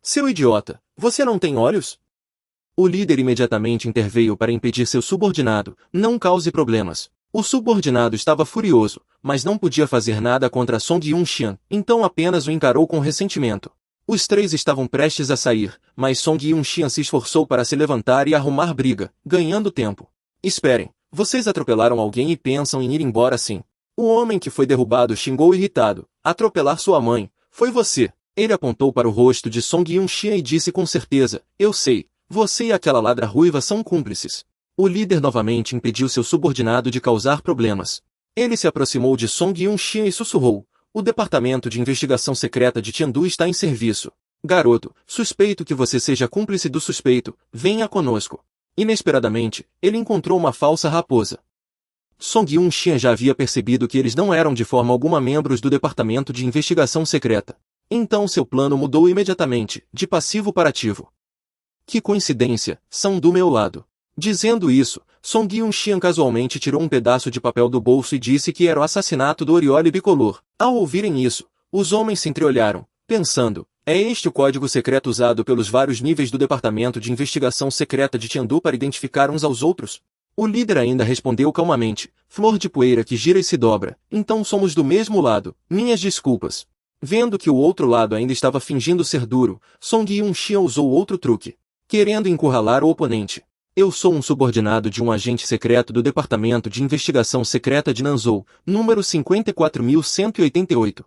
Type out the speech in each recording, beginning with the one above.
Seu idiota, você não tem olhos? O líder imediatamente interveio para impedir seu subordinado, não cause problemas. O subordinado estava furioso, mas não podia fazer nada contra Song Yun-xian, então apenas o encarou com ressentimento. Os três estavam prestes a sair, mas Song Yun-xian se esforçou para se levantar e arrumar briga, ganhando tempo. Esperem, vocês atropelaram alguém e pensam em ir embora assim. O homem que foi derrubado xingou irritado. Atropelar sua mãe, foi você. Ele apontou para o rosto de Song Yun-xian e disse com certeza, eu sei, você e aquela ladra ruiva são cúmplices. O líder novamente impediu seu subordinado de causar problemas. Ele se aproximou de Song Yun-xian e sussurrou, o Departamento de Investigação Secreta de Tiandu está em serviço. Garoto, suspeito que você seja cúmplice do suspeito, venha conosco. Inesperadamente, ele encontrou uma falsa raposa. Song Yun-xian já havia percebido que eles não eram de forma alguma membros do Departamento de Investigação Secreta. Então seu plano mudou imediatamente, de passivo para ativo. Que coincidência, são do meu lado. Dizendo isso, Song Yun-xian casualmente tirou um pedaço de papel do bolso e disse que era o assassinato do Oriole Bicolor. Ao ouvirem isso, os homens se entreolharam, pensando, é este o código secreto usado pelos vários níveis do Departamento de Investigação Secreta de Tiandu para identificar uns aos outros? O líder ainda respondeu calmamente, flor de poeira que gira e se dobra, então somos do mesmo lado, minhas desculpas. Vendo que o outro lado ainda estava fingindo ser duro, Song Yun-xian usou outro truque, querendo encurralar o oponente. Eu sou um subordinado de um agente secreto do Departamento de Investigação Secreta de Nanzhou, número 54.188.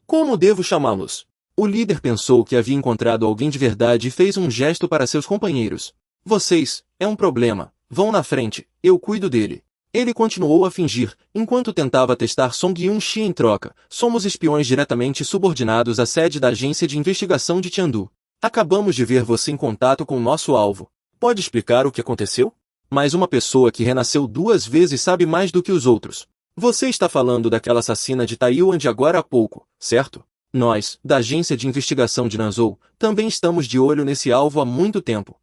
Como devo chamá-los? O líder pensou que havia encontrado alguém de verdade e fez um gesto para seus companheiros. Vocês, é um problema, vão na frente, eu cuido dele. Ele continuou a fingir, enquanto tentava testar Song Yun-xian em troca. Somos espiões diretamente subordinados à sede da Agência de Investigação de Tiandu. Acabamos de ver você em contato com o nosso alvo. Pode explicar o que aconteceu? Mas uma pessoa que renasceu 2 vezes sabe mais do que os outros. Você está falando daquela assassina de Taiyuan de agora há pouco, certo? Nós, da Agência de Investigação de Nanzhou, também estamos de olho nesse alvo há muito tempo.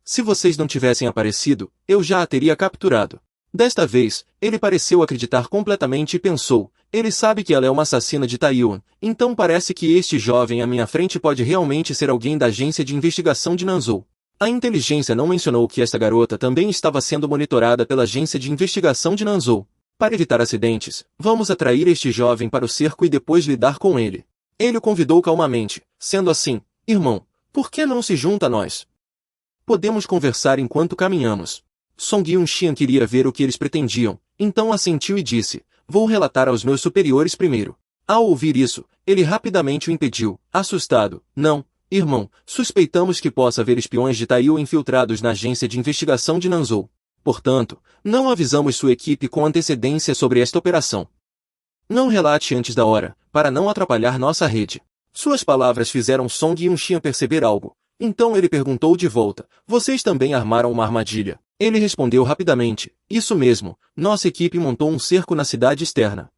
Se vocês não tivessem aparecido, eu já a teria capturado. Desta vez, ele pareceu acreditar completamente e pensou, ele sabe que ela é uma assassina de Taiyuan, então parece que este jovem à minha frente pode realmente ser alguém da Agência de Investigação de Nanzhou. A inteligência não mencionou que esta garota também estava sendo monitorada pela Agência de Investigação de Nanzhou. Para evitar acidentes, vamos atrair este jovem para o cerco e depois lidar com ele. Ele o convidou calmamente, sendo assim, irmão, por que não se junta a nós? Podemos conversar enquanto caminhamos. Song Yun-xian queria ver o que eles pretendiam, então assentiu e disse, vou relatar aos meus superiores primeiro. Ao ouvir isso, ele rapidamente o impediu, assustado, não, irmão, suspeitamos que possa haver espiões de Taiyuan infiltrados na Agência de Investigação de Nanzhou. Portanto, não avisamos sua equipe com antecedência sobre esta operação. Não relate antes da hora, para não atrapalhar nossa rede. Suas palavras fizeram Song Yun-xian perceber algo. Então ele perguntou de volta, vocês também armaram uma armadilha? Ele respondeu rapidamente, isso mesmo, nossa equipe montou um cerco na cidade externa.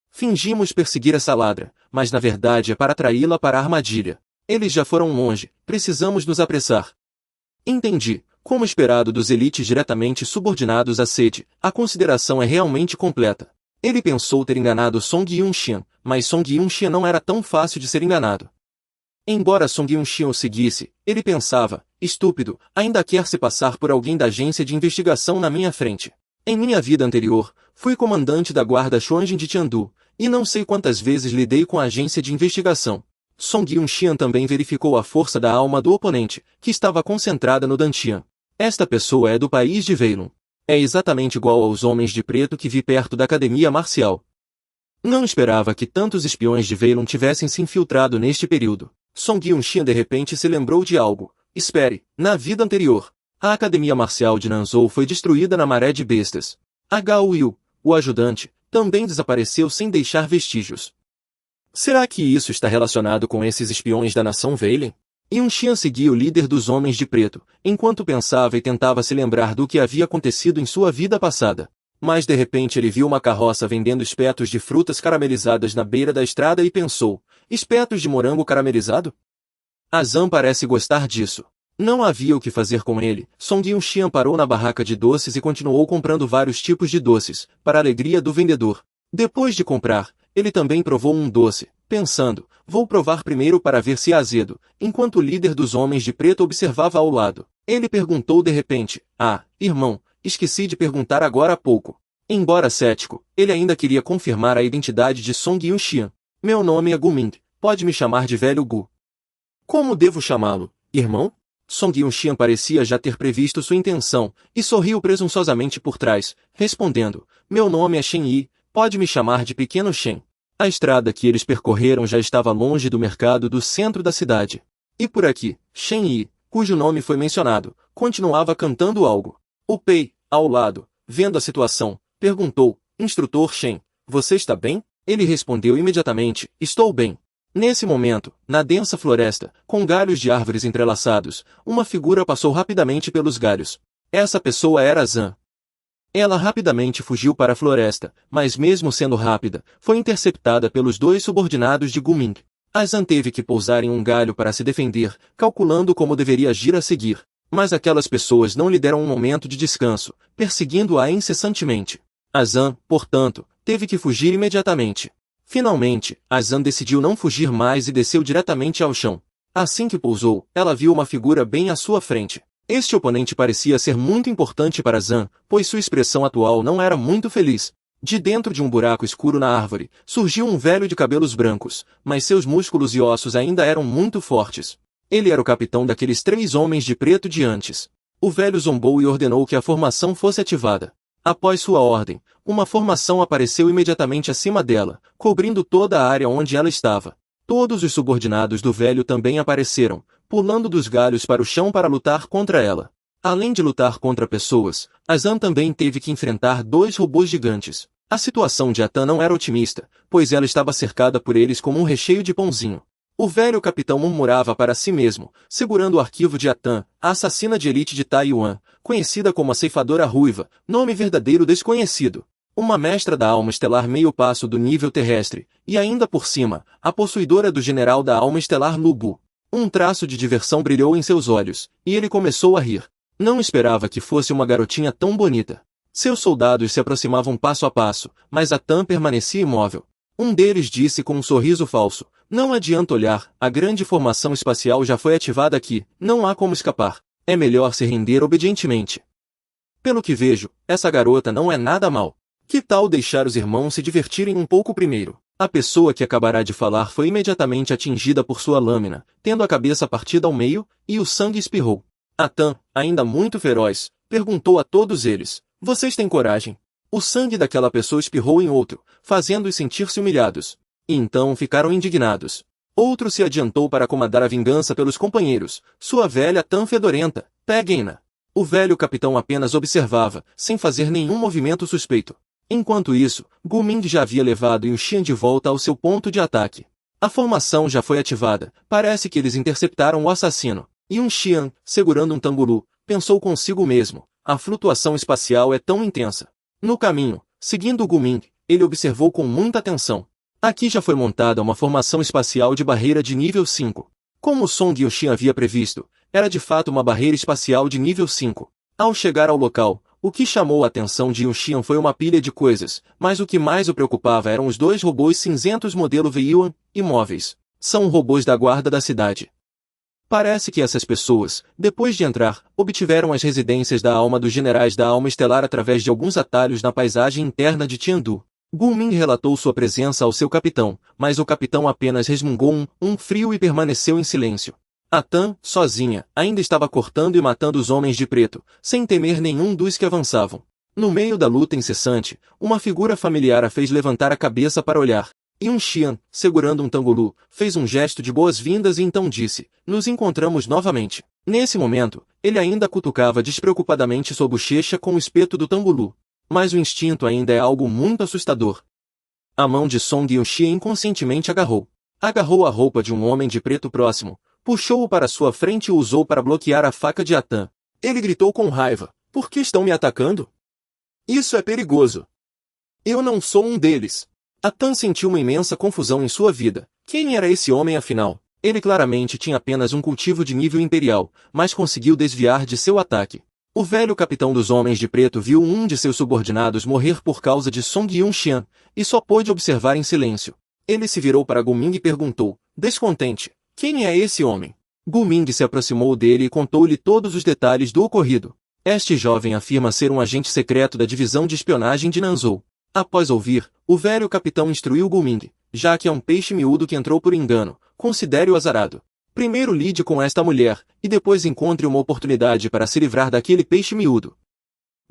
Fingimos perseguir essa ladra, mas na verdade é para atraí-la para a armadilha. Eles já foram longe, precisamos nos apressar. Entendi, como esperado dos elites diretamente subordinados à sede, a consideração é realmente completa. Ele pensou ter enganado Song Yun-xian, mas Song Yun-xian não era tão fácil de ser enganado. Embora Song Yun-xian o seguisse, ele pensava, estúpido, ainda quer se passar por alguém da agência de investigação na minha frente. Em minha vida anterior, fui comandante da guarda Xuanjin de Tiandu, e não sei quantas vezes lidei com a agência de investigação. Song Yun-xian também verificou a força da alma do oponente, que estava concentrada no Dantian. Esta pessoa é do país de Weilun. É exatamente igual aos homens de preto que vi perto da academia marcial. Não esperava que tantos espiões de Weilun tivessem se infiltrado neste período. Song Yun-xian de repente se lembrou de algo. Espere, na vida anterior, a Academia Marcial de Nanzhou foi destruída na Maré de Bestas. Hao Yu, o ajudante, também desapareceu sem deixar vestígios. Será que isso está relacionado com esses espiões da nação Weilun? Yun-xian seguia o líder dos homens de preto, enquanto pensava e tentava se lembrar do que havia acontecido em sua vida passada. Mas de repente ele viu uma carroça vendendo espetos de frutas caramelizadas na beira da estrada e pensou, espetos de morango caramelizado? Azam parece gostar disso. Não havia o que fazer com ele. Song Yun-xian parou na barraca de doces e continuou comprando vários tipos de doces, para a alegria do vendedor. Depois de comprar, ele também provou um doce, pensando, vou provar primeiro para ver se é azedo, enquanto o líder dos homens de preto observava ao lado. Ele perguntou de repente, irmão, esqueci de perguntar agora há pouco. Embora cético, ele ainda queria confirmar a identidade de Song Yuxian. Meu nome é Gu Ming, pode me chamar de velho Gu. Como devo chamá-lo, irmão? Song Yuxian parecia já ter previsto sua intenção, e sorriu presunçosamente por trás, respondendo, meu nome é Shen Yi, pode me chamar de Pequeno Shen. A estrada que eles percorreram já estava longe do mercado do centro da cidade. E por aqui, Shen Yi, cujo nome foi mencionado, continuava cantando algo. O Pei, ao lado, vendo a situação, perguntou, instrutor Shen, você está bem? Ele respondeu imediatamente, estou bem. Nesse momento, na densa floresta, com galhos de árvores entrelaçados, uma figura passou rapidamente pelos galhos. Essa pessoa era Zan. Ela rapidamente fugiu para a floresta, mas mesmo sendo rápida, foi interceptada pelos dois subordinados de Gu Ming. A Zan teve que pousar em um galho para se defender, calculando como deveria agir a seguir. Mas aquelas pessoas não lhe deram um momento de descanso, perseguindo-a incessantemente. A Zan, portanto, teve que fugir imediatamente. Finalmente, a Zan decidiu não fugir mais e desceu diretamente ao chão. Assim que pousou, ela viu uma figura bem à sua frente. Este oponente parecia ser muito importante para Zan, pois sua expressão atual não era muito feliz. De dentro de um buraco escuro na árvore, surgiu um velho de cabelos brancos, mas seus músculos e ossos ainda eram muito fortes. Ele era o capitão daqueles 3 homens de preto de antes. O velho zombou e ordenou que a formação fosse ativada. Após sua ordem, uma formação apareceu imediatamente acima dela, cobrindo toda a área onde ela estava. Todos os subordinados do velho também apareceram, pulando dos galhos para o chão para lutar contra ela. Além de lutar contra pessoas, Zan também teve que enfrentar 2 robôs gigantes. A situação de Atan não era otimista, pois ela estava cercada por eles como um recheio de pãozinho. O velho capitão murmurava para si mesmo, segurando o arquivo de Atan, a assassina de elite de Taiwan, conhecida como a Ceifadora Ruiva, nome verdadeiro desconhecido. Uma mestra da alma estelar meio passo do nível terrestre, e ainda por cima, a possuidora do general da alma estelar Lubu. Um traço de diversão brilhou em seus olhos, e ele começou a rir. Não esperava que fosse uma garotinha tão bonita. Seus soldados se aproximavam passo a passo, mas Atan permanecia imóvel. Um deles disse com um sorriso falso, não adianta olhar, a grande formação espacial já foi ativada aqui, não há como escapar. É melhor se render obedientemente. Pelo que vejo, essa garota não é nada mal. Que tal deixar os irmãos se divertirem um pouco primeiro? A pessoa que acabará de falar foi imediatamente atingida por sua lâmina, tendo a cabeça partida ao meio, e o sangue espirrou. Atan, ainda muito feroz, perguntou a todos eles, vocês têm coragem? O sangue daquela pessoa espirrou em outro, fazendo-os sentir-se humilhados. E então ficaram indignados. Outro se adiantou para comandar a vingança pelos companheiros, sua velha tão fedorenta, peguem-na. O velho capitão apenas observava, sem fazer nenhum movimento suspeito. Enquanto isso, Gu Ming já havia levado Yuxian de volta ao seu ponto de ataque. A formação já foi ativada, parece que eles interceptaram o assassino. Yuxian, segurando um tamburu, pensou consigo mesmo, a flutuação espacial é tão intensa. No caminho, seguindo Gu Ming, ele observou com muita atenção. Aqui já foi montada uma formação espacial de barreira de nível 5. Como Song Yuxian havia previsto, era de fato uma barreira espacial de nível 5. Ao chegar ao local, o que chamou a atenção de Yuxian foi uma pilha de coisas, mas o que mais o preocupava eram os 2 robôs cinzentos modelo Veiyuan, imóveis. São robôs da guarda da cidade. Parece que essas pessoas, depois de entrar, obtiveram as residências da alma dos generais da alma estelar através de alguns atalhos na paisagem interna de Tiandu. Gu Ming relatou sua presença ao seu capitão, mas o capitão apenas resmungou um frio e permaneceu em silêncio. Atan, sozinha, ainda estava cortando e matando os homens de preto, sem temer nenhum dos que avançavam. No meio da luta incessante, uma figura familiar a fez levantar a cabeça para olhar. Yuxian, segurando um tangolu, fez um gesto de boas-vindas e então disse, nos encontramos novamente. Nesse momento, ele ainda cutucava despreocupadamente sua bochecha com o espeto do tangolu. Mas o instinto ainda é algo muito assustador. A mão de Song Yuxian inconscientemente agarrou a roupa de um homem de preto próximo, puxou-o para sua frente e o usou para bloquear a faca de Atan. Ele gritou com raiva, por que estão me atacando? Isso é perigoso. Eu não sou um deles. Atan sentiu uma imensa confusão em sua vida. Quem era esse homem afinal? Ele claramente tinha apenas um cultivo de nível imperial, mas conseguiu desviar de seu ataque. O velho capitão dos Homens de Preto viu um de seus subordinados morrer por causa de Song Yuxian, e só pôde observar em silêncio. Ele se virou para Gu Ming e perguntou, descontente, quem é esse homem? Gu Ming se aproximou dele e contou-lhe todos os detalhes do ocorrido. Este jovem afirma ser um agente secreto da divisão de espionagem de Nanzhou. Após ouvir, o velho capitão instruiu Gu Ming, já que é um peixe miúdo que entrou por engano, considere-o azarado. Primeiro lide com esta mulher, e depois encontre uma oportunidade para se livrar daquele peixe miúdo.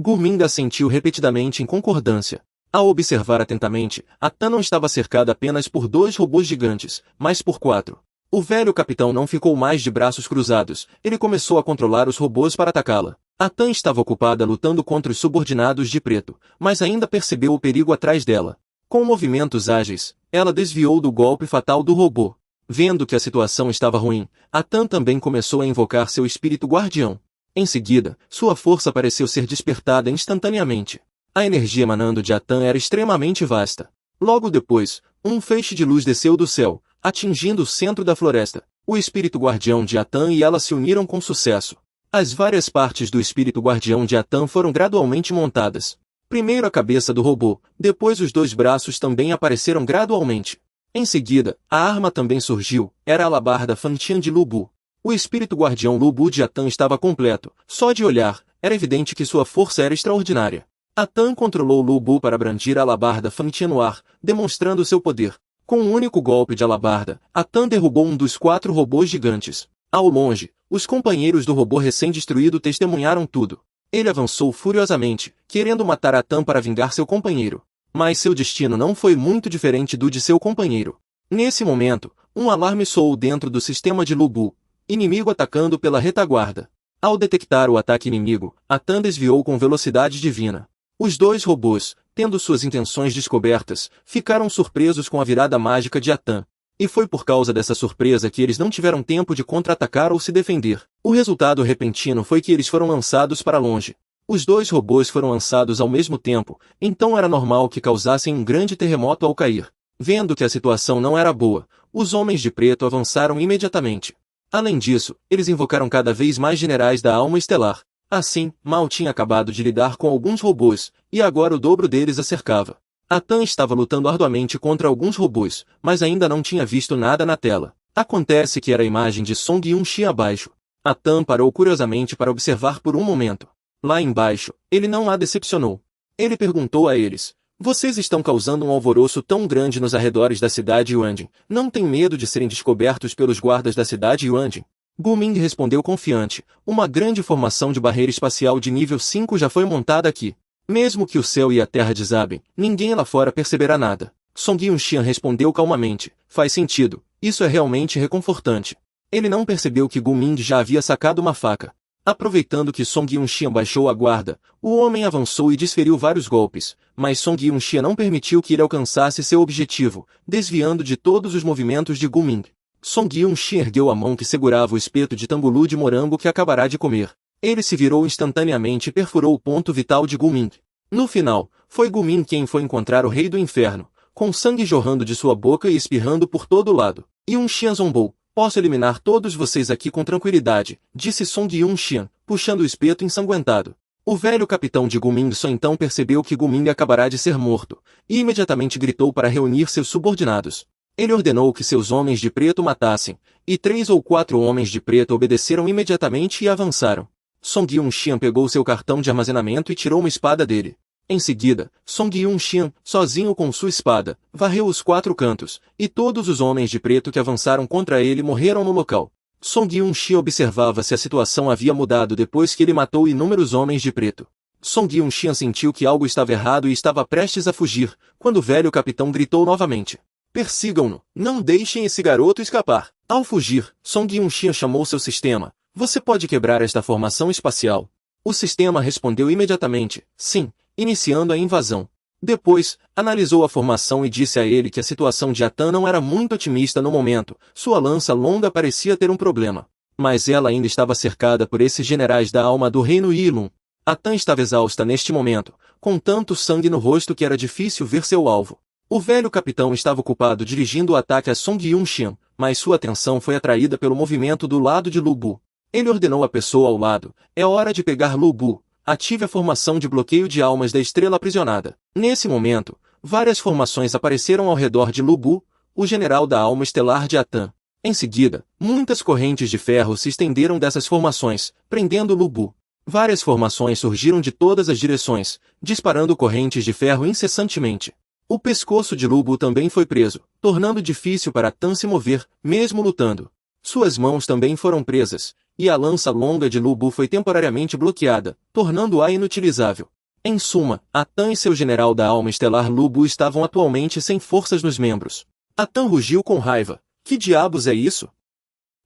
Gu Ming assentiu repetidamente em concordância. Ao observar atentamente, Atan não estava cercada apenas por 2 robôs gigantes, mas por 4. O velho capitão não ficou mais de braços cruzados, ele começou a controlar os robôs para atacá-la. Atan estava ocupada lutando contra os subordinados de preto, mas ainda percebeu o perigo atrás dela. Com movimentos ágeis, ela desviou do golpe fatal do robô. Vendo que a situação estava ruim, Atan também começou a invocar seu espírito guardião. Em seguida, sua força pareceu ser despertada instantaneamente. A energia emanando de Atan era extremamente vasta. Logo depois, um feixe de luz desceu do céu, atingindo o centro da floresta. O espírito guardião de Atan e ela se uniram com sucesso. As várias partes do espírito guardião de Atan foram gradualmente montadas. Primeiro a cabeça do robô, depois os 2 braços também apareceram gradualmente. Em seguida, a arma também surgiu, era a alabarda Fantian de Lu Bu. O espírito guardião Lu Bu de Atan estava completo, só de olhar, era evidente que sua força era extraordinária. Atan controlou Lu Bu para brandir a alabarda Fantian no ar, demonstrando seu poder. Com um único golpe de alabarda, Atan derrubou um dos 4 robôs gigantes. Ao longe, os companheiros do robô recém-destruído testemunharam tudo. Ele avançou furiosamente, querendo matar Atan para vingar seu companheiro. Mas seu destino não foi muito diferente do de seu companheiro. Nesse momento, um alarme soou dentro do sistema de Lu Bu. Inimigo atacando pela retaguarda. Ao detectar o ataque inimigo, Atan desviou com velocidade divina. Os 2 robôs, tendo suas intenções descobertas, ficaram surpresos com a virada mágica de Atan. E foi por causa dessa surpresa que eles não tiveram tempo de contra-atacar ou se defender. O resultado repentino foi que eles foram lançados para longe. Os 2 robôs foram lançados ao mesmo tempo, então era normal que causassem um grande terremoto ao cair. Vendo que a situação não era boa, os homens de preto avançaram imediatamente. Além disso, eles invocaram cada vez mais generais da alma estelar. Assim, Mal tinha acabado de lidar com alguns robôs, e agora o dobro deles a cercava. Atan estava lutando arduamente contra alguns robôs, mas ainda não tinha visto nada na tela. Acontece que era a imagem de Song Yun-Shi abaixo. Atan parou curiosamente para observar por um momento. Lá embaixo, ele não a decepcionou. Ele perguntou a eles, vocês estão causando um alvoroço tão grande nos arredores da cidade Yuanjin, não têm medo de serem descobertos pelos guardas da cidade Yuanjin? Gu Ming respondeu confiante, uma grande formação de barreira espacial de nível 5 já foi montada aqui. Mesmo que o céu e a terra desabem, ninguém lá fora perceberá nada. Song Yun-Xian respondeu calmamente, faz sentido, isso é realmente reconfortante. Ele não percebeu que Gu Ming já havia sacado uma faca. Aproveitando que Song Yun-Xian baixou a guarda, o homem avançou e desferiu vários golpes, mas Song Yun-Xian não permitiu que ele alcançasse seu objetivo, desviando de todos os movimentos de Gu Ming. Song Yun-Xian ergueu a mão que segurava o espeto de tangulu de morango que acabará de comer. Ele se virou instantaneamente e perfurou o ponto vital de Gu Ming. No final, foi Gu Ming quem foi encontrar o rei do inferno, com sangue jorrando de sua boca e espirrando por todo lado. Yun-Xian zombou. Posso eliminar todos vocês aqui com tranquilidade, disse Song Yun-Xian, puxando o espeto ensanguentado. O velho capitão de Gu Ming só então percebeu que Gu Ming acabará de ser morto, e imediatamente gritou para reunir seus subordinados. Ele ordenou que seus homens de preto matassem, e 3 ou 4 homens de preto obedeceram imediatamente e avançaram. Song Yun-Xian pegou seu cartão de armazenamento e tirou uma espada dele. Em seguida, Song Yun-Xian, sozinho com sua espada, varreu os 4 cantos, e todos os homens de preto que avançaram contra ele morreram no local. Song Yun-Xian observava se a situação havia mudado depois que ele matou inúmeros homens de preto. Song Yun-Xian sentiu que algo estava errado e estava prestes a fugir, quando o velho capitão gritou novamente. Persigam-no, não deixem esse garoto escapar. Ao fugir, Song Yun-Xian chamou seu sistema. Você pode quebrar esta formação espacial? O sistema respondeu imediatamente, sim, iniciando a invasão. Depois, analisou a formação e disse a ele que a situação de Atan não era muito otimista no momento, sua lança longa parecia ter um problema. Mas ela ainda estava cercada por esses generais da alma do reino Yilun. Atan estava exausta neste momento, com tanto sangue no rosto que era difícil ver seu alvo. O velho capitão estava ocupado dirigindo o ataque a Song Yun-Xian, mas sua atenção foi atraída pelo movimento do lado de Lu Bu. Ele ordenou à pessoa ao lado, é hora de pegar Lu Bu. Ative a formação de bloqueio de almas da estrela aprisionada. Nesse momento, várias formações apareceram ao redor de Lu Bu. o general da alma estelar de Atan. Em seguida, muitas correntes de ferro se estenderam dessas formações, prendendo Lu Bu. Várias formações surgiram de todas as direções, disparando correntes de ferro incessantemente. O pescoço de Lu Bu também foi preso, tornando difícil para Atan se mover, mesmo lutando. Suas mãos também foram presas, e a lança longa de Lu Bu foi temporariamente bloqueada, tornando-a inutilizável. Em suma, Atan e seu general da alma estelar Lu Bu estavam atualmente sem forças nos membros. Atan rugiu com raiva. Que diabos é isso?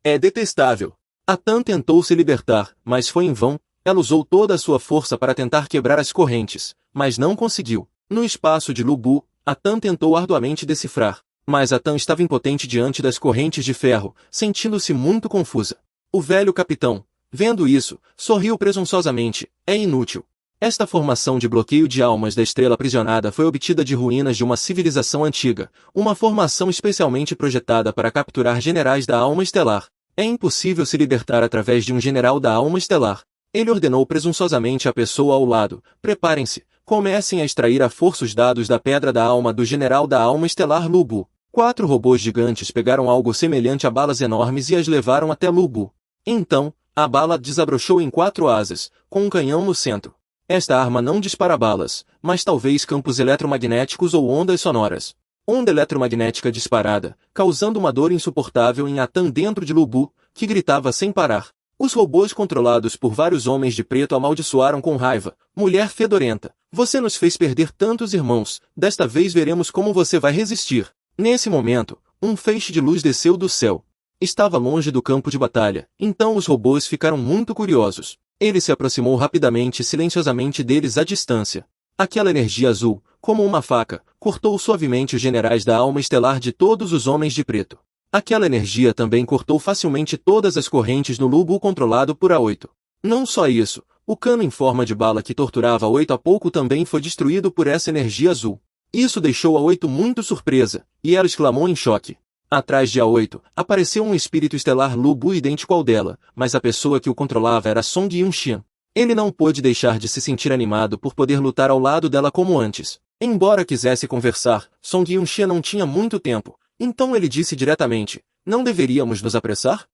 É detestável. Atan tentou se libertar, mas foi em vão. Ela usou toda a sua força para tentar quebrar as correntes, mas não conseguiu. No espaço de Lu Bu, Atan tentou arduamente decifrar, mas Atan estava impotente diante das correntes de ferro, sentindo-se muito confusa. O velho capitão, vendo isso, sorriu presunçosamente. É inútil. Esta formação de bloqueio de almas da estrela aprisionada foi obtida de ruínas de uma civilização antiga, uma formação especialmente projetada para capturar generais da alma estelar. É impossível se libertar através de um general da alma estelar. Ele ordenou presunçosamente à pessoa ao lado: preparem-se, comecem a extrair à força os dados da pedra da alma do general da alma estelar Lu Bu. 4 robôs gigantes pegaram algo semelhante a balas enormes e as levaram até Lu Bu. Então, a bala desabrochou em 4 asas, com um canhão no centro. Esta arma não dispara balas, mas talvez campos eletromagnéticos ou ondas sonoras. Onda eletromagnética disparada, causando uma dor insuportável em Atan dentro de Lu Bu, que gritava sem parar. Os robôs controlados por vários homens de preto amaldiçoaram com raiva. Mulher fedorenta, você nos fez perder tantos irmãos, desta vez veremos como você vai resistir. Nesse momento, um feixe de luz desceu do céu. Estava longe do campo de batalha, então os robôs ficaram muito curiosos. Ele se aproximou rapidamente e silenciosamente deles à distância. Aquela energia azul, como uma faca, cortou suavemente os generais da alma estelar de todos os homens de preto. Aquela energia também cortou facilmente todas as correntes no Lu Bu controlado por A8. Não só isso, o cano em forma de bala que torturava A8 há pouco também foi destruído por essa energia azul. Isso deixou A8 muito surpresa, e ela exclamou em choque. Atrás de A8, apareceu um espírito estelar Lu Bu idêntico ao dela, mas a pessoa que o controlava era Song Yun-xian. Ele não pôde deixar de se sentir animado por poder lutar ao lado dela como antes. Embora quisesse conversar, Song Yun-xian não tinha muito tempo, então ele disse diretamente: não deveríamos nos apressar?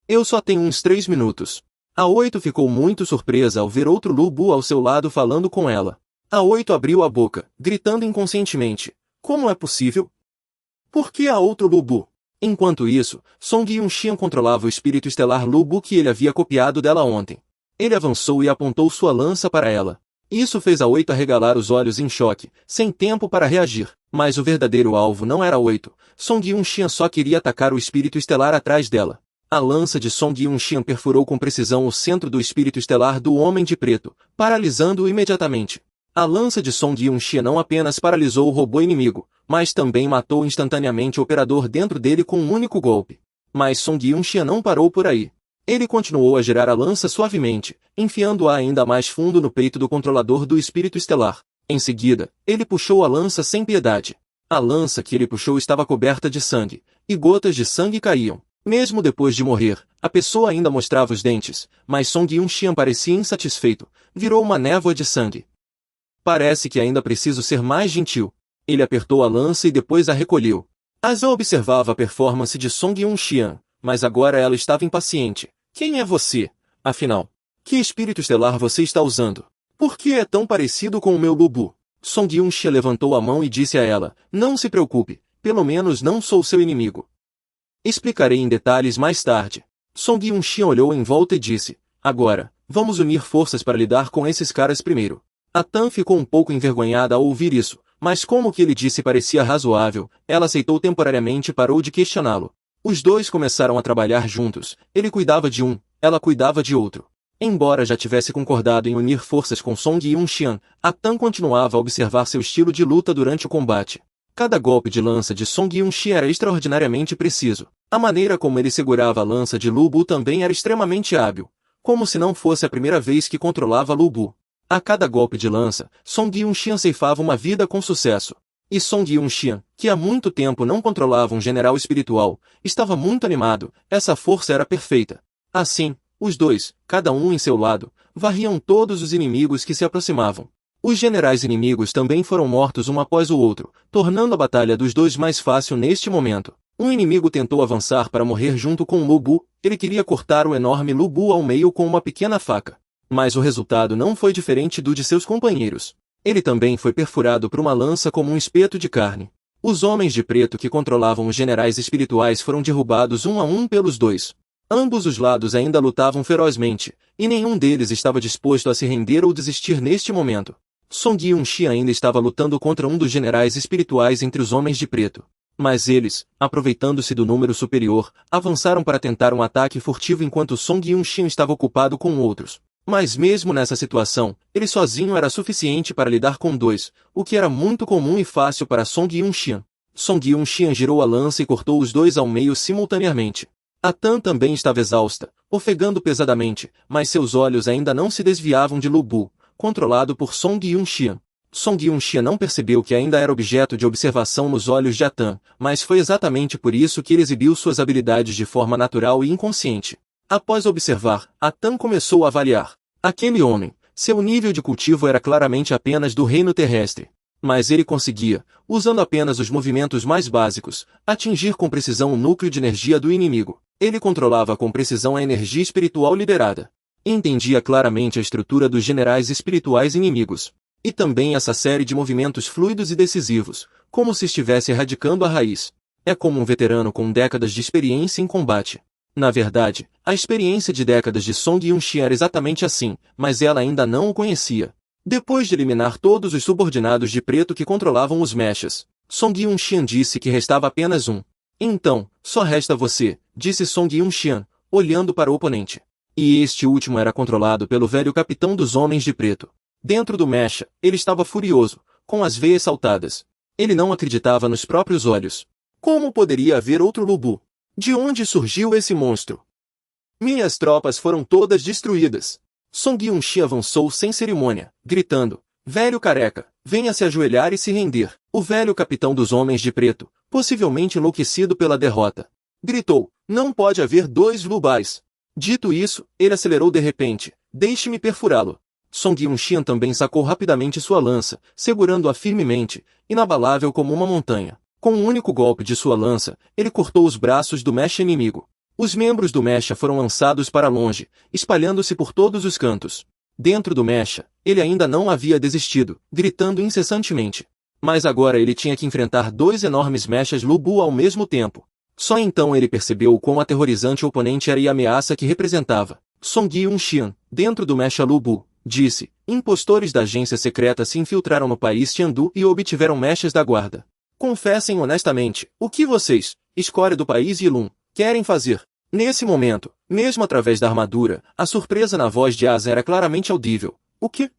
Eu só tenho uns 3 minutos. A8 ficou muito surpresa ao ver outro Lu Bu ao seu lado falando com ela. A8 abriu a boca, gritando inconscientemente: como é possível? Por que há outro Lu Bu? Enquanto isso, Song Yun-xian controlava o espírito estelar Lu Bu que ele havia copiado dela ontem. Ele avançou e apontou sua lança para ela. Isso fez A8 arregalar os olhos em choque, sem tempo para reagir. Mas o verdadeiro alvo não era A8. Song Yun-xian só queria atacar o espírito estelar atrás dela. A lança de Song Yun-xian perfurou com precisão o centro do espírito estelar do Homem de Preto, paralisando-o imediatamente. A lança de Song Yun-xian não apenas paralisou o robô inimigo, mas também matou instantaneamente o operador dentro dele com um único golpe. Mas Song Yun-xian não parou por aí. Ele continuou a girar a lança suavemente, enfiando-a ainda mais fundo no peito do controlador do espírito estelar. Em seguida, ele puxou a lança sem piedade. A lança que ele puxou estava coberta de sangue, e gotas de sangue caíam. Mesmo depois de morrer, a pessoa ainda mostrava os dentes, mas Song Yun-xian parecia insatisfeito, virou uma névoa de sangue. Parece que ainda preciso ser mais gentil. Ele apertou a lança e depois a recolheu. Asa observava a performance de Song Yun-xian, mas agora ela estava impaciente. Quem é você, afinal? Que espírito estelar você está usando? Por que é tão parecido com o meu Lu Bu? Song Yun-xian levantou a mão e disse a ela: não se preocupe, pelo menos não sou seu inimigo. Explicarei em detalhes mais tarde. Song Yun-xian olhou em volta e disse: agora, vamos unir forças para lidar com esses caras primeiro. Atan ficou um pouco envergonhada ao ouvir isso, mas como o que ele disse parecia razoável, ela aceitou temporariamente e parou de questioná-lo. Os dois começaram a trabalhar juntos, ele cuidava de um, ela cuidava de outro. Embora já tivesse concordado em unir forças com Song Yun-xian, Atan continuava a observar seu estilo de luta durante o combate. Cada golpe de lança de Song Yun-xian era extraordinariamente preciso. A maneira como ele segurava a lança de Lu Bu também era extremamente hábil, como se não fosse a primeira vez que controlava Lu Bu. A cada golpe de lança, Song Yun-xian ceifava uma vida com sucesso. E Song Yun-xian, que há muito tempo não controlava um general espiritual, estava muito animado, essa força era perfeita. Assim, os dois, cada um em seu lado, varriam todos os inimigos que se aproximavam. Os generais inimigos também foram mortos um após o outro, tornando a batalha dos dois mais fácil neste momento. Um inimigo tentou avançar para morrer junto com Lu Bu. Ele queria cortar o enorme Lu Bu ao meio com uma pequena faca. Mas o resultado não foi diferente do de seus companheiros. Ele também foi perfurado por uma lança como um espeto de carne. Os homens de preto que controlavam os generais espirituais foram derrubados um a um pelos dois. Ambos os lados ainda lutavam ferozmente, e nenhum deles estava disposto a se render ou desistir neste momento. Song Yun-shi ainda estava lutando contra um dos generais espirituais entre os homens de preto. Mas eles, aproveitando-se do número superior, avançaram para tentar um ataque furtivo enquanto Song Yun-shi estava ocupado com outros. Mas mesmo nessa situação, ele sozinho era suficiente para lidar com dois, o que era muito comum e fácil para Song Yun-shi. Song Yun-shi girou a lança e cortou os dois ao meio simultaneamente. A Tan também estava exausta, ofegando pesadamente, mas seus olhos ainda não se desviavam de Lu Bu, controlado por Song Yun-shi. Song Yun-shi não percebeu que ainda era objeto de observação nos olhos de Atan, mas foi exatamente por isso que ele exibiu suas habilidades de forma natural e inconsciente. Após observar, Atan começou a avaliar. Aquele homem, seu nível de cultivo era claramente apenas do reino terrestre. Mas ele conseguia, usando apenas os movimentos mais básicos, atingir com precisão o núcleo de energia do inimigo. Ele controlava com precisão a energia espiritual liberada. Entendia claramente a estrutura dos generais espirituais inimigos. E também essa série de movimentos fluidos e decisivos, como se estivesse erradicando a raiz. É como um veterano com décadas de experiência em combate. Na verdade, a experiência de décadas de Song Yun-shi era exatamente assim, mas ela ainda não o conhecia. Depois de eliminar todos os subordinados de preto que controlavam os mechas, Song Yun-shi disse que restava apenas um. Então, só resta você, disse Song Yun-shi, olhando para o oponente. E este último era controlado pelo velho capitão dos homens de preto. Dentro do mecha, ele estava furioso, com as veias saltadas. Ele não acreditava nos próprios olhos. Como poderia haver outro Lu Bu? De onde surgiu esse monstro? Minhas tropas foram todas destruídas. Song Yun-shi avançou sem cerimônia, gritando, velho careca, venha se ajoelhar e se render. O velho capitão dos homens de preto, possivelmente enlouquecido pela derrota, gritou, não pode haver dois Lu Bais. Dito isso, ele acelerou de repente, deixe-me perfurá-lo. Song Yun-shi também sacou rapidamente sua lança, segurando-a firmemente, inabalável como uma montanha. Com um único golpe de sua lança, ele cortou os braços do mecha inimigo. Os membros do mecha foram lançados para longe, espalhando-se por todos os cantos. Dentro do mecha, ele ainda não havia desistido, gritando incessantemente. Mas agora ele tinha que enfrentar dois enormes mechas Lu Bu ao mesmo tempo. Só então ele percebeu o quão aterrorizante o oponente era e a ameaça que representava. Song Yun-shi, dentro do mecha Lu Bu, disse, impostores da agência secreta se infiltraram no país Tiandu e obtiveram mechas da guarda. Confessem honestamente, o que vocês, escória do país Yilun, querem fazer? Nesse momento, mesmo através da armadura, a surpresa na voz de Asa era claramente audível. O que?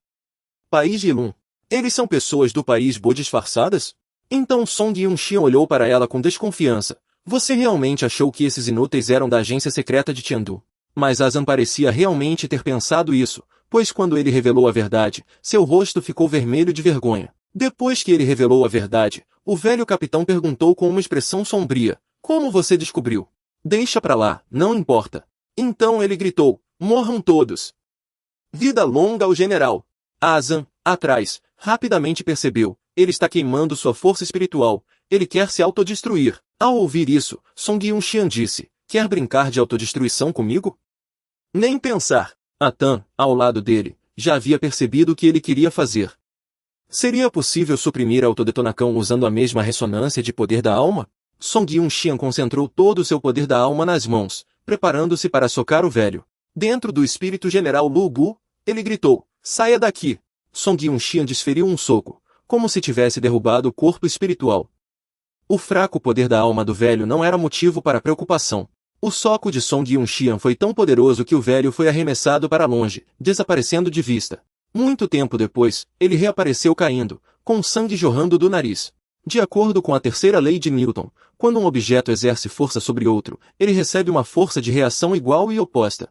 País Yilun? Eles são pessoas do país Bo disfarçadas? Então Song Yun-shi olhou para ela com desconfiança. Você realmente achou que esses inúteis eram da agência secreta de Tiandu? Mas Asan parecia realmente ter pensado isso, pois quando ele revelou a verdade, seu rosto ficou vermelho de vergonha. Depois que ele revelou a verdade, o velho capitão perguntou com uma expressão sombria, como você descobriu? Deixa pra lá, não importa. Então ele gritou, morram todos. Vida longa ao general. Asan, atrás, rapidamente percebeu, ele está queimando sua força espiritual, ele quer se autodestruir. Ao ouvir isso, Song Yun-shi disse, quer brincar de autodestruição comigo? Nem pensar. Atan, ao lado dele, já havia percebido o que ele queria fazer. Seria possível suprimir a autodetonacão usando a mesma ressonância de poder da alma? Song Yun-shi concentrou todo o seu poder da alma nas mãos, preparando-se para socar o velho. Dentro do espírito general Lu Bu, ele gritou, saia daqui. Song Yun-shi desferiu um soco, como se tivesse derrubado o corpo espiritual. O fraco poder da alma do velho não era motivo para preocupação. O soco de Song Yun-shi foi tão poderoso que o velho foi arremessado para longe, desaparecendo de vista. Muito tempo depois, ele reapareceu caindo, com sangue jorrando do nariz. De acordo com a terceira lei de Newton, quando um objeto exerce força sobre outro, ele recebe uma força de reação igual e oposta.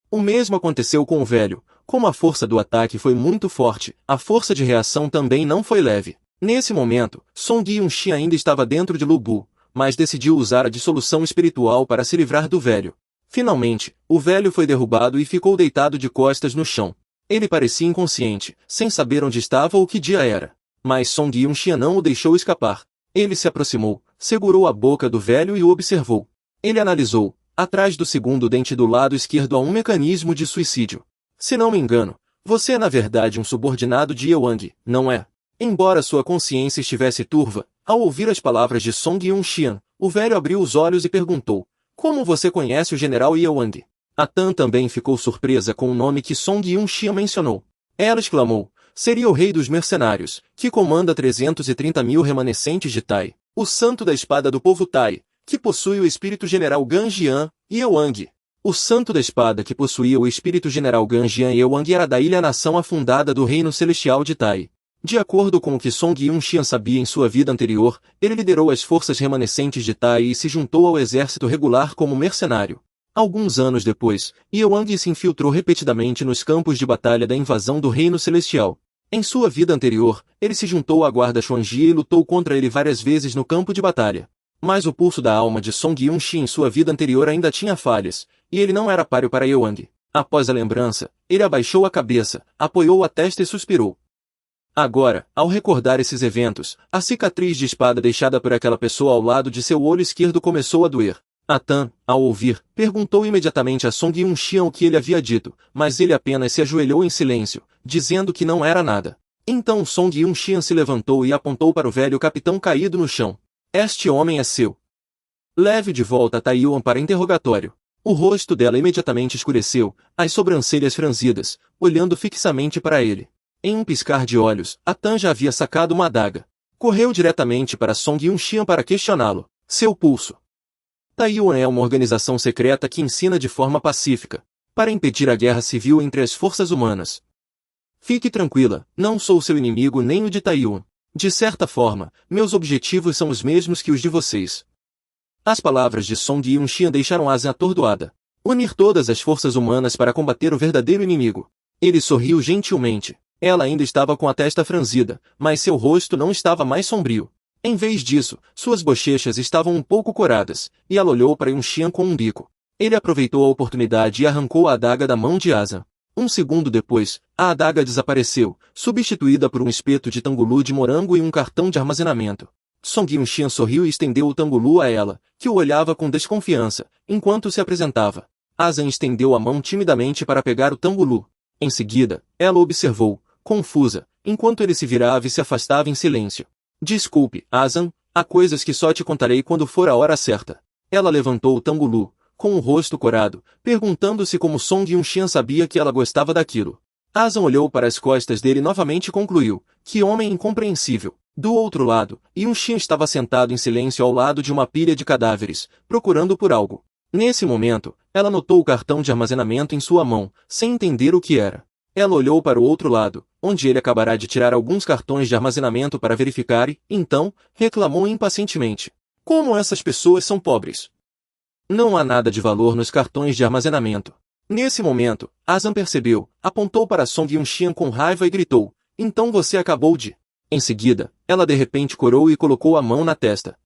O mesmo aconteceu com o velho. Como a força do ataque foi muito forte, a força de reação também não foi leve. Nesse momento, Song Yun-shi ainda estava dentro de Lu Bu, mas decidiu usar a dissolução espiritual para se livrar do velho. Finalmente, o velho foi derrubado e ficou deitado de costas no chão. Ele parecia inconsciente, sem saber onde estava ou que dia era. Mas Song Yun-Xian não o deixou escapar. Ele se aproximou, segurou a boca do velho e o observou. Ele analisou. Atrás do segundo dente do lado esquerdo há um mecanismo de suicídio. Se não me engano, você é na verdade um subordinado de Yewang, não é? Embora sua consciência estivesse turva, ao ouvir as palavras de Song Yun-Xian, o velho abriu os olhos e perguntou: como você conhece o general Yewang? A Tan também ficou surpresa com o nome que Song Yun-Xian mencionou. Ela exclamou: seria o rei dos mercenários, que comanda 330.000 remanescentes de Tai, o santo da espada do povo Tai, que possui o espírito general Ganjian, Yewang. O santo da espada que possuía o espírito general Ganjian Yewang era da ilha-nação afundada do reino celestial de Tai. De acordo com o que Song Yun-Xian sabia em sua vida anterior, ele liderou as forças remanescentes de Tai e se juntou ao exército regular como mercenário. Alguns anos depois, Yewang se infiltrou repetidamente nos campos de batalha da invasão do reino celestial. Em sua vida anterior, ele se juntou à guarda Xuanjie e lutou contra ele várias vezes no campo de batalha. Mas o pulso da alma de Song Yun-Xian em sua vida anterior ainda tinha falhas, e ele não era páreo para Yewang. Após a lembrança, ele abaixou a cabeça, apoiou a testa e suspirou. Agora, ao recordar esses eventos, a cicatriz de espada deixada por aquela pessoa ao lado de seu olho esquerdo começou a doer. A Tan, ao ouvir, perguntou imediatamente a Song Yun-Xian o que ele havia dito, mas ele apenas se ajoelhou em silêncio, dizendo que não era nada. Então Song Yun-Xian se levantou e apontou para o velho capitão caído no chão. Este homem é seu. Leve de volta a Taiyuan para interrogatório. O rosto dela imediatamente escureceu, as sobrancelhas franzidas, olhando fixamente para ele. Em um piscar de olhos, a Tan já havia sacado uma adaga. Correu diretamente para Song Yun-Xian para questioná-lo. Seu pulso. Taiyuan é uma organização secreta que ensina de forma pacífica, para impedir a guerra civil entre as forças humanas. Fique tranquila, não sou seu inimigo nem o de Taiyuan. De certa forma, meus objetivos são os mesmos que os de vocês. As palavras de Song Yun-Xian deixaram Asa atordoada. Unir todas as forças humanas para combater o verdadeiro inimigo. Ele sorriu gentilmente. Ela ainda estava com a testa franzida, mas seu rosto não estava mais sombrio. Em vez disso, suas bochechas estavam um pouco coradas, e ela olhou para Yun-Xian com um bico. Ele aproveitou a oportunidade e arrancou a adaga da mão de Asa. Um segundo depois, a adaga desapareceu, substituída por um espeto de tangulu de morango e um cartão de armazenamento. Song Yun-Xian sorriu e estendeu o tangulu a ela, que o olhava com desconfiança, enquanto se apresentava. Asa estendeu a mão timidamente para pegar o tangulu. Em seguida, ela observou, confusa, enquanto ele se virava e se afastava em silêncio. Desculpe, Asan, há coisas que só te contarei quando for a hora certa. Ela levantou o tangulu, com o rosto corado, perguntando-se como Song Yun-Xian sabia que ela gostava daquilo. Asan olhou para as costas dele novamente e concluiu: que homem incompreensível. Do outro lado, Yun-Xian estava sentado em silêncio ao lado de uma pilha de cadáveres, procurando por algo. Nesse momento, ela notou o cartão de armazenamento em sua mão, sem entender o que era. Ela olhou para o outro lado, onde ele acabará de tirar alguns cartões de armazenamento para verificar e, então, reclamou impacientemente. Como essas pessoas são pobres! Não há nada de valor nos cartões de armazenamento. Nesse momento, Asan percebeu, apontou para Song Yun-Xian com raiva e gritou: então você acabou de... Em seguida, ela de repente corou e colocou a mão na testa.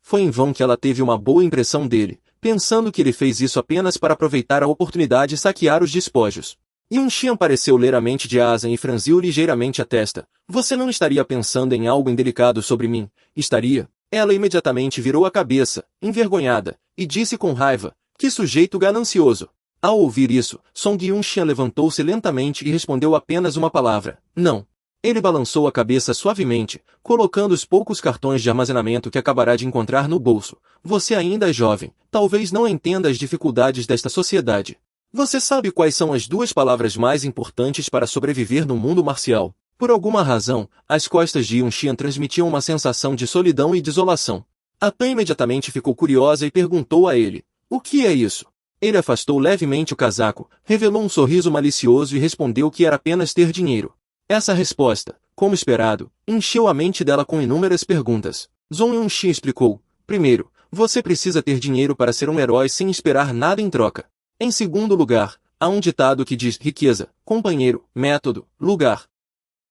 Foi em vão que ela teve uma boa impressão dele, pensando que ele fez isso apenas para aproveitar a oportunidade e saquear os despojos. Yun-Xian pareceu ler a mente de Asan e franziu ligeiramente a testa. Você não estaria pensando em algo indelicado sobre mim, estaria? Ela imediatamente virou a cabeça, envergonhada, e disse com raiva: que sujeito ganancioso. Ao ouvir isso, Song Yun-Xian levantou-se lentamente e respondeu apenas uma palavra: não. Ele balançou a cabeça suavemente, colocando os poucos cartões de armazenamento que acabará de encontrar no bolso. Você ainda é jovem, talvez não entenda as dificuldades desta sociedade. Você sabe quais são as duas palavras mais importantes para sobreviver no mundo marcial? Por alguma razão, as costas de Yun-Xian transmitiam uma sensação de solidão e desolação. A Tan imediatamente ficou curiosa e perguntou a ele: o que é isso? Ele afastou levemente o casaco, revelou um sorriso malicioso e respondeu que era apenas ter dinheiro. Essa resposta, como esperado, encheu a mente dela com inúmeras perguntas. Song Yun-Xian explicou: primeiro, você precisa ter dinheiro para ser um herói sem esperar nada em troca. Em segundo lugar, há um ditado que diz: riqueza, companheiro, método, lugar.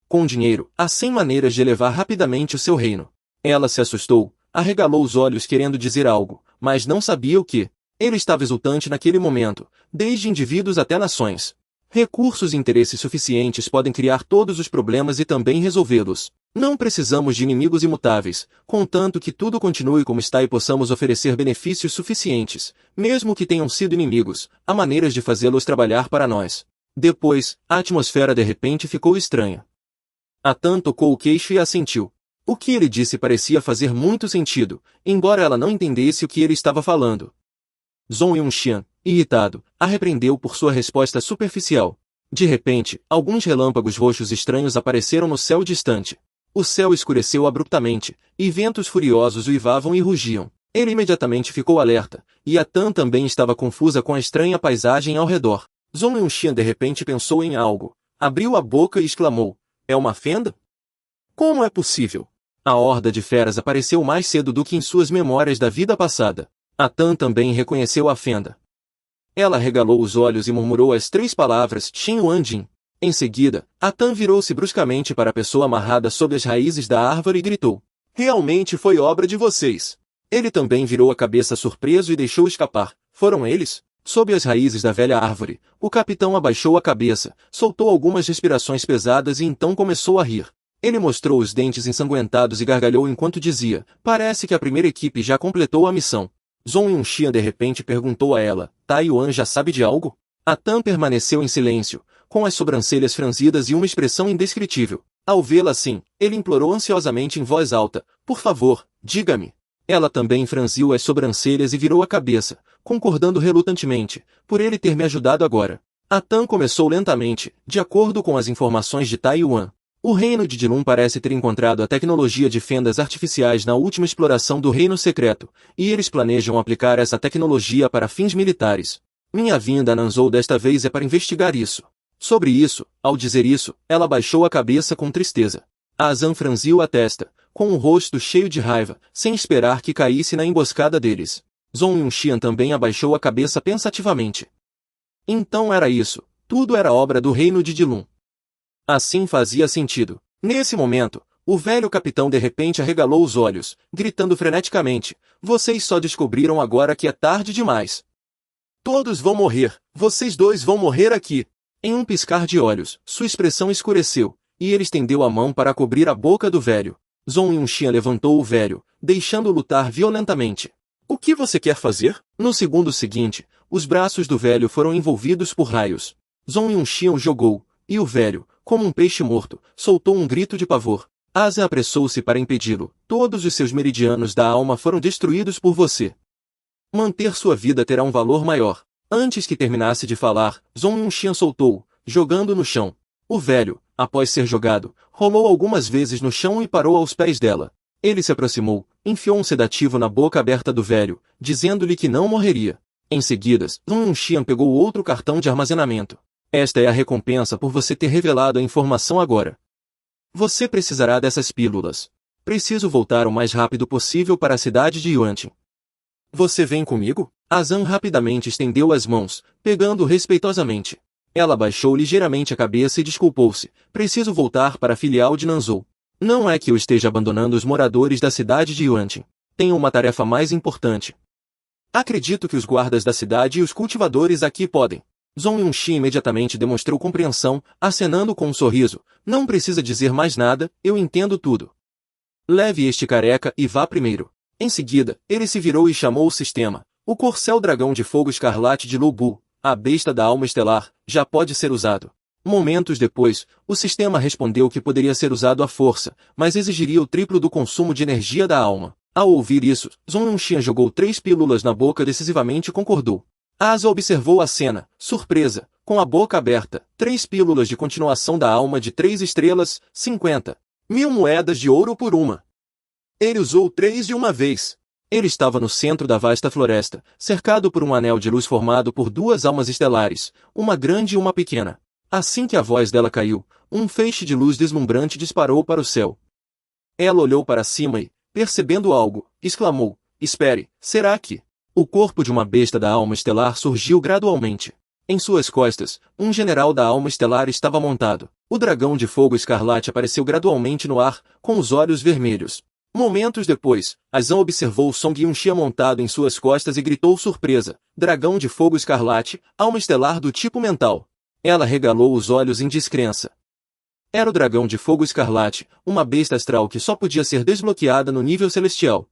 Com dinheiro, há 100 maneiras de elevar rapidamente o seu reino. Ela se assustou, arregalou os olhos querendo dizer algo, mas não sabia o que. Ele estava exultante naquele momento, desde indivíduos até nações. Recursos e interesses suficientes podem criar todos os problemas e também resolvê-los. Não precisamos de inimigos imutáveis, contanto que tudo continue como está e possamos oferecer benefícios suficientes, mesmo que tenham sido inimigos, há maneiras de fazê-los trabalhar para nós. Depois, a atmosfera de repente ficou estranha. Atan tocou o queixo e assentiu. O que ele disse parecia fazer muito sentido, embora ela não entendesse o que ele estava falando. Zhong Yunxian, irritado, a repreendeu por sua resposta superficial. De repente, alguns relâmpagos roxos estranhos apareceram no céu distante. O céu escureceu abruptamente, e ventos furiosos uivavam e rugiam. Ele imediatamente ficou alerta, e Atan também estava confusa com a estranha paisagem ao redor. Zhong Yunxian de repente pensou em algo, abriu a boca e exclamou, é uma fenda? Como é possível? A horda de feras apareceu mais cedo do que em suas memórias da vida passada. Atan também reconheceu a fenda. Ela regalou os olhos e murmurou as 3 palavras Xin Yuan Jin. Em seguida, Atan virou-se bruscamente para a pessoa amarrada sob as raízes da árvore e gritou. Realmente foi obra de vocês. Ele também virou a cabeça surpreso e deixou escapar. Foram eles? Sob as raízes da velha árvore, o capitão abaixou a cabeça, soltou algumas respirações pesadas e então começou a rir. Ele mostrou os dentes ensanguentados e gargalhou enquanto dizia, parece que a primeira equipe já completou a missão. Zhong Yunxian de repente perguntou a ela, Tai Yuan já sabe de algo? Atan permaneceu em silêncio, com as sobrancelhas franzidas e uma expressão indescritível. Ao vê-la assim, ele implorou ansiosamente em voz alta, por favor, diga-me. Ela também franziu as sobrancelhas e virou a cabeça, concordando relutantemente, por ele ter me ajudado agora. Atan começou lentamente, de acordo com as informações de Tai Yuan. O reino de Dilun parece ter encontrado a tecnologia de fendas artificiais na última exploração do reino secreto, e eles planejam aplicar essa tecnologia para fins militares. Minha vinda a Nanzhou desta vez é para investigar isso. Sobre isso, ao dizer isso, ela baixou a cabeça com tristeza. Azan franziu a testa, com o rosto cheio de raiva, sem esperar que caísse na emboscada deles. Zhong Yunxian também abaixou a cabeça pensativamente. Então era isso, tudo era obra do reino de Dilun. Assim fazia sentido. Nesse momento, o velho capitão de repente arregalou os olhos, gritando freneticamente, vocês só descobriram agora que é tarde demais. Todos vão morrer, vocês dois vão morrer aqui. Em um piscar de olhos, sua expressão escureceu, e ele estendeu a mão para cobrir a boca do velho. Zhong Yunxian levantou o velho, deixando-o lutar violentamente. O que você quer fazer? No segundo seguinte, os braços do velho foram envolvidos por raios. Zhong Yunxian o jogou, e o velho, como um peixe morto, soltou um grito de pavor. Asa apressou-se para impedi-lo. Todos os seus meridianos da alma foram destruídos por você. Manter sua vida terá um valor maior. Antes que terminasse de falar, Zhong Yunxian soltou-o, jogando no chão. O velho, após ser jogado, rolou algumas vezes no chão e parou aos pés dela. Ele se aproximou, enfiou um sedativo na boca aberta do velho, dizendo-lhe que não morreria. Em seguida, Zhong Yunxian pegou outro cartão de armazenamento. Esta é a recompensa por você ter revelado a informação agora. Você precisará dessas pílulas. Preciso voltar o mais rápido possível para a cidade de Yuanqing. Você vem comigo? Azan rapidamente estendeu as mãos, pegando-o respeitosamente. Ela baixou ligeiramente a cabeça e desculpou-se. Preciso voltar para a filial de Nanzhou. Não é que eu esteja abandonando os moradores da cidade de Yuanqing. Tenho uma tarefa mais importante. Acredito que os guardas da cidade e os cultivadores aqui podem. Zhong Yunxian imediatamente demonstrou compreensão, acenando com um sorriso. Não precisa dizer mais nada, eu entendo tudo. Leve este careca e vá primeiro. Em seguida, ele se virou e chamou o sistema. O corcel dragão de fogo escarlate de Lu Bu, a besta da alma estelar, já pode ser usado. Momentos depois, o sistema respondeu que poderia ser usado à força, mas exigiria o triplo do consumo de energia da alma. Ao ouvir isso, Zhong Yunxian jogou 3 pílulas na boca e decisivamente concordou. Asa observou a cena, surpresa, com a boca aberta. 3 pílulas de continuação da alma de 3 estrelas, 50.000 moedas de ouro por uma. Ele usou 3 de uma vez. Ele estava no centro da vasta floresta, cercado por um anel de luz formado por 2 almas estelares, uma grande e uma pequena. Assim que a voz dela caiu, um feixe de luz deslumbrante disparou para o céu. Ela olhou para cima e, percebendo algo, exclamou, espere, será que... O corpo de uma besta da alma estelar surgiu gradualmente. Em suas costas, um general da alma estelar estava montado. O dragão de fogo escarlate apareceu gradualmente no ar, com os olhos vermelhos. Momentos depois, Azan observou Song Yunxian montado em suas costas e gritou surpresa. Dragão de fogo escarlate, alma estelar do tipo mental. Ela regalou os olhos em descrença. Era o dragão de fogo escarlate, uma besta astral que só podia ser desbloqueada no nível celestial.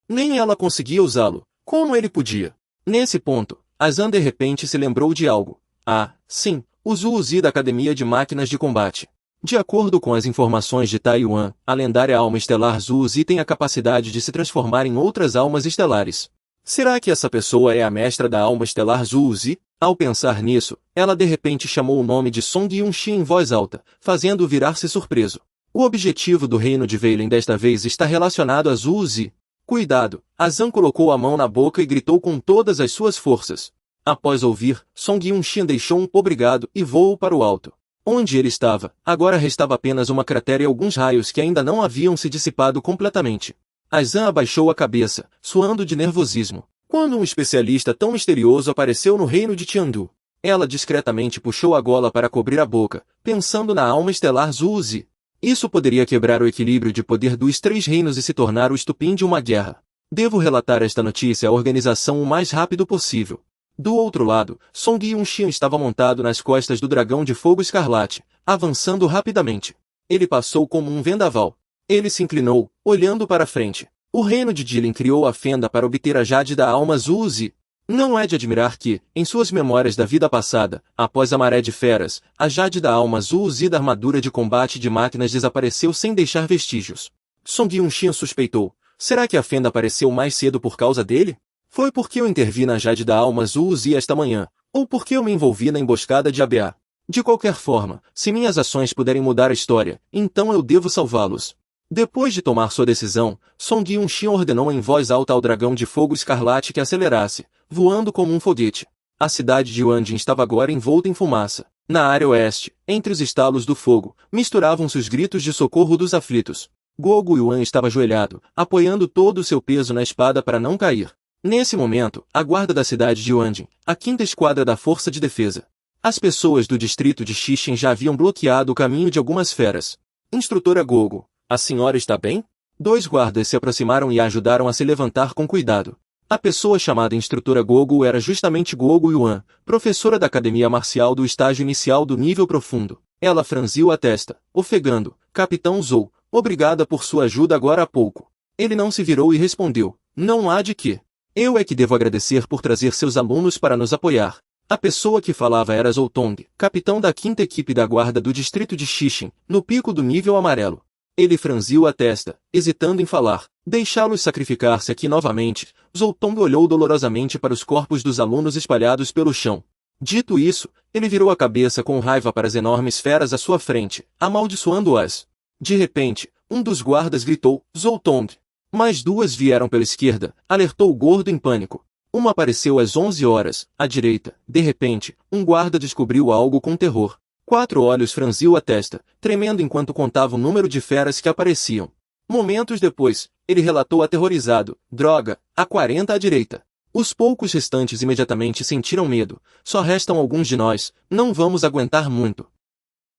Nem ela conseguia usá-lo. Como ele podia? Nesse ponto, Azan de repente se lembrou de algo. Ah, sim, o Zhu-Zi da Academia de Máquinas de Combate. De acordo com as informações de Taiwan, a lendária alma estelar Zhu-Zi tem a capacidade de se transformar em outras almas estelares. Será que essa pessoa é a mestra da alma estelar Zhu-Zi? Ao pensar nisso, ela de repente chamou o nome de Song Yunxi em voz alta, fazendo-o virar-se surpreso. O objetivo do reino de Veilen desta vez está relacionado a Zhu-Zi. Cuidado! Azan colocou a mão na boca e gritou com todas as suas forças. Após ouvir, Song Yunxi deixou um obrigado e voou para o alto. Onde ele estava, agora restava apenas uma cratera e alguns raios que ainda não haviam se dissipado completamente. Azan abaixou a cabeça, suando de nervosismo. Quando um especialista tão misterioso apareceu no reino de Tiandu, ela discretamente puxou a gola para cobrir a boca, pensando na alma estelar Zhu-Zi. Isso poderia quebrar o equilíbrio de poder dos três reinos e se tornar o estupim de uma guerra. Devo relatar esta notícia à organização o mais rápido possível. Do outro lado, Song Yunxi estava montado nas costas do dragão de fogo escarlate, avançando rapidamente. Ele passou como um vendaval. Ele se inclinou, olhando para frente. O reino de Jilin criou a fenda para obter a jade da alma Zhu-Zi. Não é de admirar que, em suas memórias da vida passada, após a maré de feras, a jade da alma Zhu-Zi da armadura de combate de máquinas desapareceu sem deixar vestígios. Song Yunxi suspeitou. Será que a fenda apareceu mais cedo por causa dele? Foi porque eu intervi na jade da alma Zhu-Zi esta manhã, ou porque eu me envolvi na emboscada de Abea. De qualquer forma, se minhas ações puderem mudar a história, então eu devo salvá-los. Depois de tomar sua decisão, Song Yunxi ordenou em voz alta ao dragão de fogo escarlate que acelerasse, voando como um foguete. A cidade de Wanjin estava agora envolta em fumaça. Na área oeste, entre os estalos do fogo, misturavam-se os gritos de socorro dos aflitos. Gogo Yuan estava ajoelhado, apoiando todo o seu peso na espada para não cair. Nesse momento, a guarda da cidade de Wanjin, a 5ª esquadra da Força de Defesa. As pessoas do distrito de Xixin já haviam bloqueado o caminho de algumas feras. Instrutora Gogo, a senhora está bem? 2 guardas se aproximaram e a ajudaram a se levantar com cuidado. A pessoa chamada Instrutora Gogo era justamente Gogo Yuan, professora da Academia Marcial do estágio inicial do nível profundo. Ela franziu a testa, ofegando. Capitão Zou, obrigada por sua ajuda agora há pouco. Ele não se virou e respondeu. Não há de quê. Eu é que devo agradecer por trazer seus alunos para nos apoiar. A pessoa que falava era Zoutong, capitão da 5ª equipe da guarda do distrito de Xixin, no pico do nível amarelo. Ele franziu a testa, hesitando em falar. Deixá-los sacrificar-se aqui novamente. Zoutong olhou dolorosamente para os corpos dos alunos espalhados pelo chão. Dito isso, ele virou a cabeça com raiva para as enormes feras à sua frente, amaldiçoando-as. De repente, um dos guardas gritou, Zoutong. Mais 2 vieram pela esquerda, alertou o gordo em pânico. Uma apareceu às 11 horas, à direita. De repente, um guarda descobriu algo com terror. 4 olhos franziu a testa, tremendo enquanto contava o número de feras que apareciam. Momentos depois, ele relatou aterrorizado, droga, há 40 à direita. Os poucos restantes imediatamente sentiram medo. Só restam alguns de nós, não vamos aguentar muito.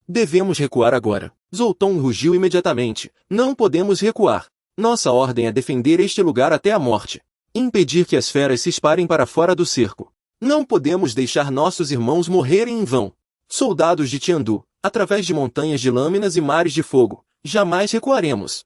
Devemos recuar agora. Zoutong rugiu imediatamente. Não podemos recuar. Nossa ordem é defender este lugar até a morte. Impedir que as feras se espalhem para fora do cerco. Não podemos deixar nossos irmãos morrerem em vão. Soldados de Tiandu, através de montanhas de lâminas e mares de fogo, jamais recuaremos.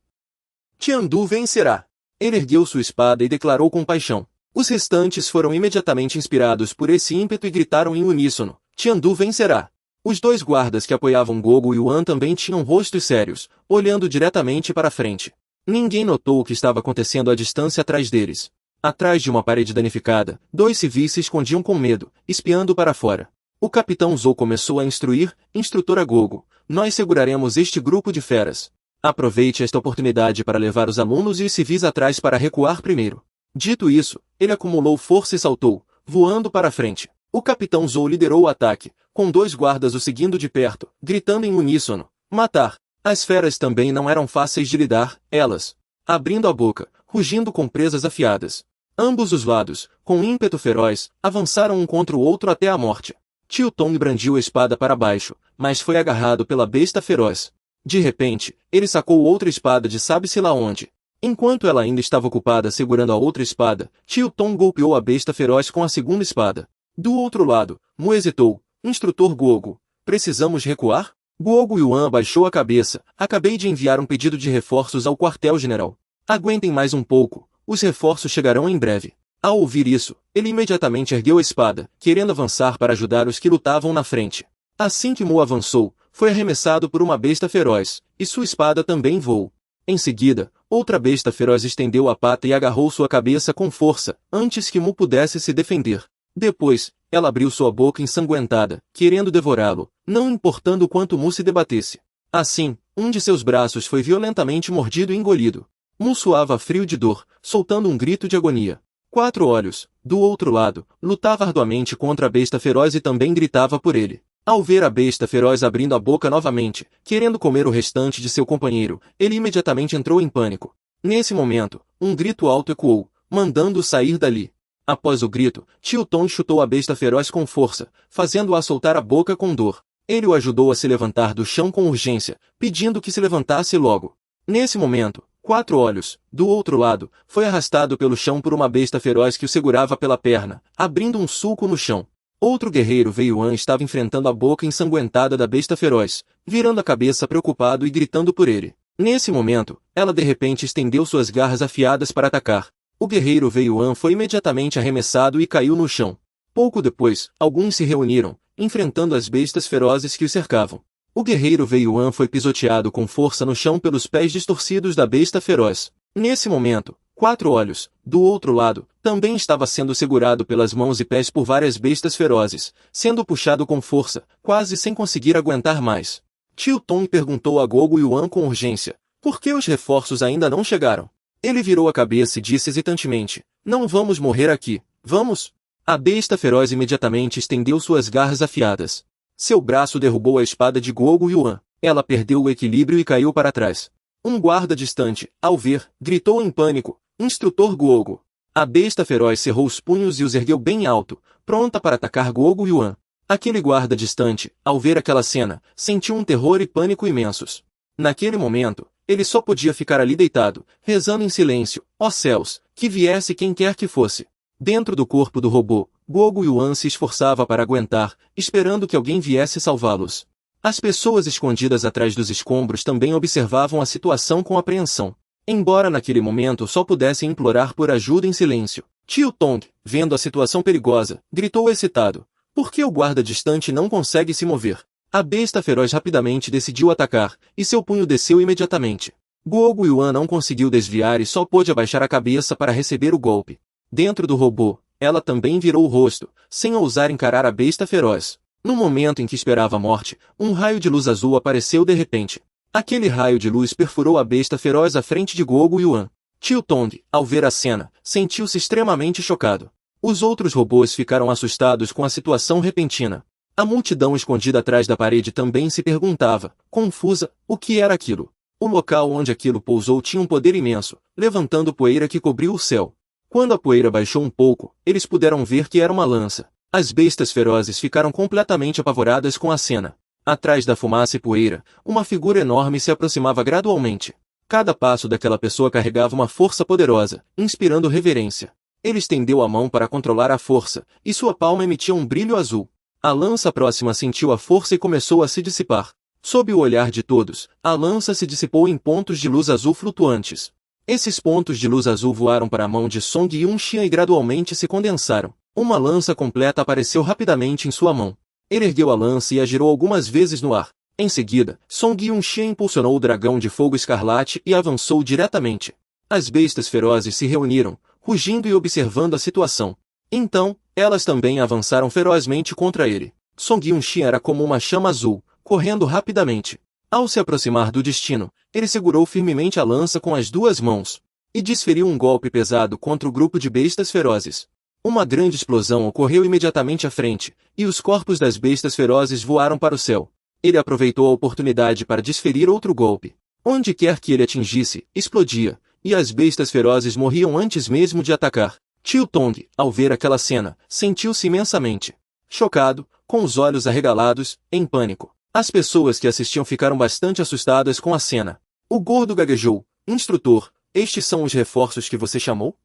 Tiandu vencerá. Ele ergueu sua espada e declarou com paixão. Os restantes foram imediatamente inspirados por esse ímpeto e gritaram em uníssono. Tiandu vencerá. Os 2 guardas que apoiavam Gogo Yuan também tinham rostos sérios, olhando diretamente para frente. Ninguém notou o que estava acontecendo à distância atrás deles. Atrás de uma parede danificada, 2 civis se escondiam com medo, espiando para fora. O capitão Zou começou a instruir, Instrutora Gogo, nós seguraremos este grupo de feras. Aproveite esta oportunidade para levar os alunos e os civis atrás para recuar primeiro. Dito isso, ele acumulou força e saltou, voando para frente. O capitão Zou liderou o ataque, com 2 guardas o seguindo de perto, gritando em uníssono, matar. As feras também não eram fáceis de lidar, elas, abrindo a boca, rugindo com presas afiadas. Ambos os lados, com ímpeto feroz, avançaram um contra o outro até a morte. Tio Tong brandiu a espada para baixo, mas foi agarrado pela besta feroz. De repente, ele sacou outra espada de sabe-se lá onde. Enquanto ela ainda estava ocupada segurando a outra espada, Tio Tong golpeou a besta feroz com a segunda espada. Do outro lado, Mu hesitou, Instrutor Gogo, precisamos recuar? Gogo Yuan abaixou a cabeça. Acabei de enviar um pedido de reforços ao quartel-general. Aguentem mais um pouco, os reforços chegarão em breve. Ao ouvir isso, ele imediatamente ergueu a espada, querendo avançar para ajudar os que lutavam na frente. Assim que Mu avançou, foi arremessado por uma besta feroz, e sua espada também voou. Em seguida, outra besta feroz estendeu a pata e agarrou sua cabeça com força, antes que Mu pudesse se defender. Depois, ela abriu sua boca ensanguentada, querendo devorá-lo, não importando o quanto Mu se debatesse. Assim, um de seus braços foi violentamente mordido e engolido. Mu suava frio de dor, soltando um grito de agonia. Quatro Olhos, do outro lado, lutava arduamente contra a besta feroz e também gritava por ele. Ao ver a besta feroz abrindo a boca novamente, querendo comer o restante de seu companheiro, ele imediatamente entrou em pânico. Nesse momento, um grito alto ecoou, mandando-o sair dali. Após o grito, Tio Tom chutou a besta feroz com força, fazendo-a soltar a boca com dor. Ele o ajudou a se levantar do chão com urgência, pedindo que se levantasse logo. Nesse momento, Quatro Olhos, do outro lado, foi arrastado pelo chão por uma besta feroz que o segurava pela perna, abrindo um sulco no chão. Outro guerreiro Wei Yuan estava enfrentando a boca ensanguentada da besta feroz, virando a cabeça preocupado e gritando por ele. Nesse momento, ela de repente estendeu suas garras afiadas para atacar. O guerreiro Wei Yuan foi imediatamente arremessado e caiu no chão. Pouco depois, alguns se reuniram, enfrentando as bestas ferozes que o cercavam. O guerreiro Wei Yuan foi pisoteado com força no chão pelos pés distorcidos da besta feroz. Nesse momento, Quatro Olhos, do outro lado, também estava sendo segurado pelas mãos e pés por várias bestas ferozes, sendo puxado com força, quase sem conseguir aguentar mais. Tio Tom perguntou a Gogo Yuan com urgência: por que os reforços ainda não chegaram? Ele virou a cabeça e disse hesitantemente: não vamos morrer aqui, vamos? A besta feroz imediatamente estendeu suas garras afiadas. Seu braço derrubou a espada de Gogo Yuan. Ela perdeu o equilíbrio e caiu para trás. Um guarda distante, ao ver, gritou em pânico: Instrutor Gogo! A besta feroz cerrou os punhos e os ergueu bem alto, pronta para atacar Gogo Yuan. Aquele guarda distante, ao ver aquela cena, sentiu um terror e pânico imensos. Naquele momento, ele só podia ficar ali deitado, rezando em silêncio: ó céus, que viesse quem quer que fosse. Dentro do corpo do robô, Gogo Yuan se esforçava para aguentar, esperando que alguém viesse salvá-los. As pessoas escondidas atrás dos escombros também observavam a situação com apreensão. Embora naquele momento só pudessem implorar por ajuda em silêncio, Tio Tong, vendo a situação perigosa, gritou excitado: por que o guarda distante não consegue se mover? A besta feroz rapidamente decidiu atacar, e seu punho desceu imediatamente. Gogo Yuan não conseguiu desviar e só pôde abaixar a cabeça para receber o golpe. Dentro do robô, ela também virou o rosto, sem ousar encarar a besta feroz. No momento em que esperava a morte, um raio de luz azul apareceu de repente. Aquele raio de luz perfurou a besta feroz à frente de Gogo Yuan. Tio Tong, ao ver a cena, sentiu-se extremamente chocado. Os outros robôs ficaram assustados com a situação repentina. A multidão escondida atrás da parede também se perguntava, confusa, o que era aquilo. O local onde aquilo pousou tinha um poder imenso, levantando poeira que cobriu o céu. Quando a poeira baixou um pouco, eles puderam ver que era uma lança. As bestas ferozes ficaram completamente apavoradas com a cena. Atrás da fumaça e poeira, uma figura enorme se aproximava gradualmente. Cada passo daquela pessoa carregava uma força poderosa, inspirando reverência. Ele estendeu a mão para controlar a força, e sua palma emitia um brilho azul. A lança próxima sentiu a força e começou a se dissipar. Sob o olhar de todos, a lança se dissipou em pontos de luz azul flutuantes. Esses pontos de luz azul voaram para a mão de Song Yunxian e gradualmente se condensaram. Uma lança completa apareceu rapidamente em sua mão. Ele ergueu a lança e a girou algumas vezes no ar. Em seguida, Song Yunxian impulsionou o dragão de fogo escarlate e avançou diretamente. As bestas ferozes se reuniram, rugindo e observando a situação. Então, elas também avançaram ferozmente contra ele. Song Yunxian era como uma chama azul, correndo rapidamente. Ao se aproximar do destino, ele segurou firmemente a lança com as duas mãos e desferiu um golpe pesado contra o grupo de bestas ferozes. Uma grande explosão ocorreu imediatamente à frente, e os corpos das bestas ferozes voaram para o céu. Ele aproveitou a oportunidade para desferir outro golpe. Onde quer que ele atingisse, explodia, e as bestas ferozes morriam antes mesmo de atacar. Tio Tong, ao ver aquela cena, sentiu-se imensamente chocado, com os olhos arregalados, em pânico. As pessoas que assistiam ficaram bastante assustadas com a cena. O gordo gaguejou: instrutor, estes são os reforços que você chamou?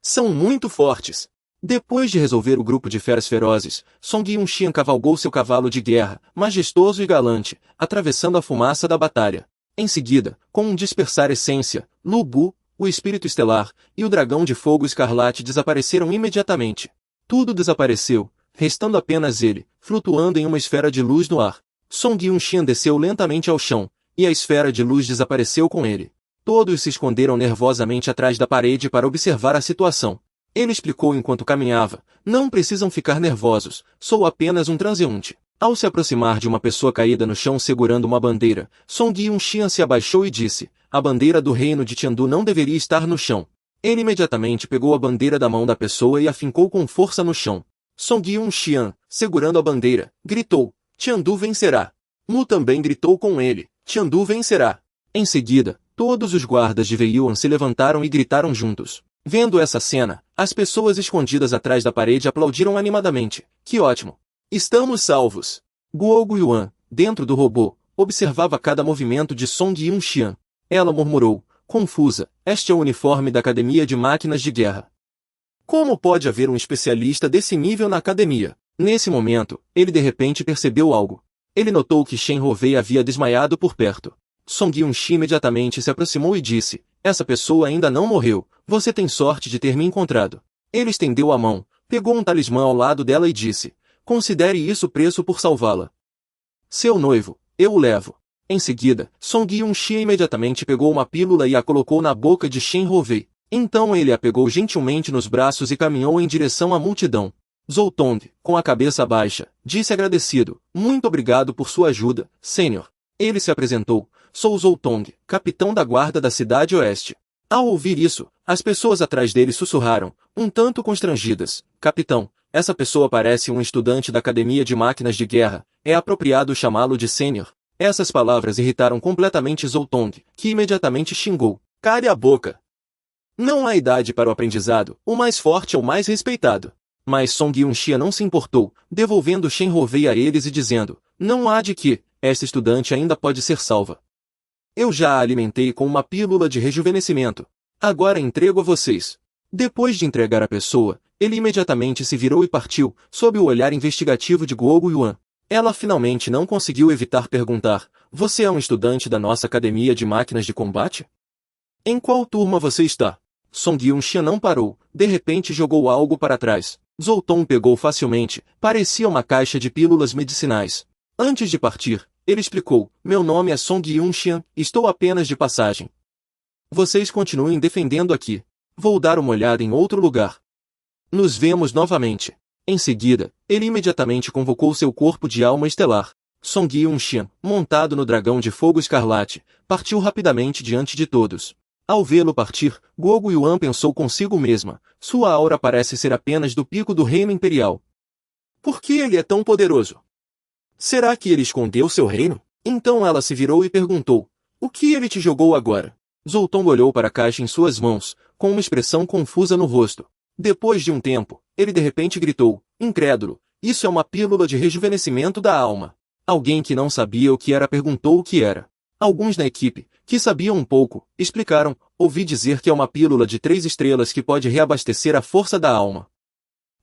São muito fortes. Depois de resolver o grupo de feras ferozes, Song Yun-xian cavalgou seu cavalo de guerra, majestoso e galante, atravessando a fumaça da batalha. Em seguida, com um dispersar essência, Lu Bu, o espírito estelar, e o dragão de fogo escarlate desapareceram imediatamente. Tudo desapareceu, restando apenas ele, flutuando em uma esfera de luz no ar. Song Yun-xian desceu lentamente ao chão, e a esfera de luz desapareceu com ele. Todos se esconderam nervosamente atrás da parede para observar a situação. Ele explicou enquanto caminhava: não precisam ficar nervosos, sou apenas um transeunte. Ao se aproximar de uma pessoa caída no chão segurando uma bandeira, Song Yun-xian se abaixou e disse: a bandeira do reino de Tiandu não deveria estar no chão. Ele imediatamente pegou a bandeira da mão da pessoa e a fincou com força no chão. Song Yun-xian, segurando a bandeira, gritou: Tiandu vencerá. Mu também gritou com ele: Tiandu vencerá. Em seguida, todos os guardas de Wei Yuan se levantaram e gritaram juntos. Vendo essa cena, as pessoas escondidas atrás da parede aplaudiram animadamente. Que ótimo! Estamos salvos! Guo Guiyuan, dentro do robô, observava cada movimento de Song Yun-xian. Ela murmurou, confusa: este é o uniforme da Academia de Máquinas de Guerra. Como pode haver um especialista desse nível na academia? Nesse momento, ele de repente percebeu algo. Ele notou que Shen Hovei havia desmaiado por perto. Song Yun-xian imediatamente se aproximou e disse: essa pessoa ainda não morreu, você tem sorte de ter me encontrado. Ele estendeu a mão, pegou um talismã ao lado dela e disse: considere isso preço por salvá-la. Seu noivo, eu o levo. Em seguida, Song Yun-xian imediatamente pegou uma pílula e a colocou na boca de Shen Hovei. Então ele a pegou gentilmente nos braços e caminhou em direção à multidão. Zhou Tong, com a cabeça baixa, disse agradecido: muito obrigado por sua ajuda, Sênior. Ele se apresentou: sou Zhou Tong, capitão da guarda da cidade oeste. Ao ouvir isso, as pessoas atrás dele sussurraram, um tanto constrangidas: capitão, essa pessoa parece um estudante da Academia de Máquinas de Guerra, é apropriado chamá-lo de Sênior. Essas palavras irritaram completamente Zhou Tong, que imediatamente xingou: cale a boca! Não há idade para o aprendizado, o mais forte é o mais respeitado. Mas Song Yun-xian não se importou, devolvendo Shen Hovei a eles e dizendo: não há de que, esta estudante ainda pode ser salva. Eu já a alimentei com uma pílula de rejuvenescimento. Agora entrego a vocês. Depois de entregar a pessoa, ele imediatamente se virou e partiu, sob o olhar investigativo de Guo Guiyuan. Ela finalmente não conseguiu evitar perguntar: você é um estudante da nossa academia de máquinas de combate? Em qual turma você está? Song Yun-xian não parou, de repente jogou algo para trás. Zhou Tong pegou facilmente, parecia uma caixa de pílulas medicinais. Antes de partir, ele explicou: meu nome é Song Yun-xian, estou apenas de passagem. Vocês continuem defendendo aqui. Vou dar uma olhada em outro lugar. Nos vemos novamente. Em seguida, ele imediatamente convocou seu corpo de alma estelar. Song Yun-xian, montado no dragão de fogo escarlate, partiu rapidamente diante de todos. Ao vê-lo partir, Guo Guiyuan pensou consigo mesma: sua aura parece ser apenas do pico do reino imperial. Por que ele é tão poderoso? Será que ele escondeu seu reino? Então ela se virou e perguntou: o que ele te jogou agora? Zhou Tong olhou para a caixa em suas mãos, com uma expressão confusa no rosto. Depois de um tempo, ele de repente gritou, incrédulo: isso é uma pílula de rejuvenescimento da alma. Alguém que não sabia o que era perguntou o que era. Alguns na equipe, que sabiam um pouco, explicaram: ouvi dizer que é uma pílula de 3 estrelas que pode reabastecer a força da alma.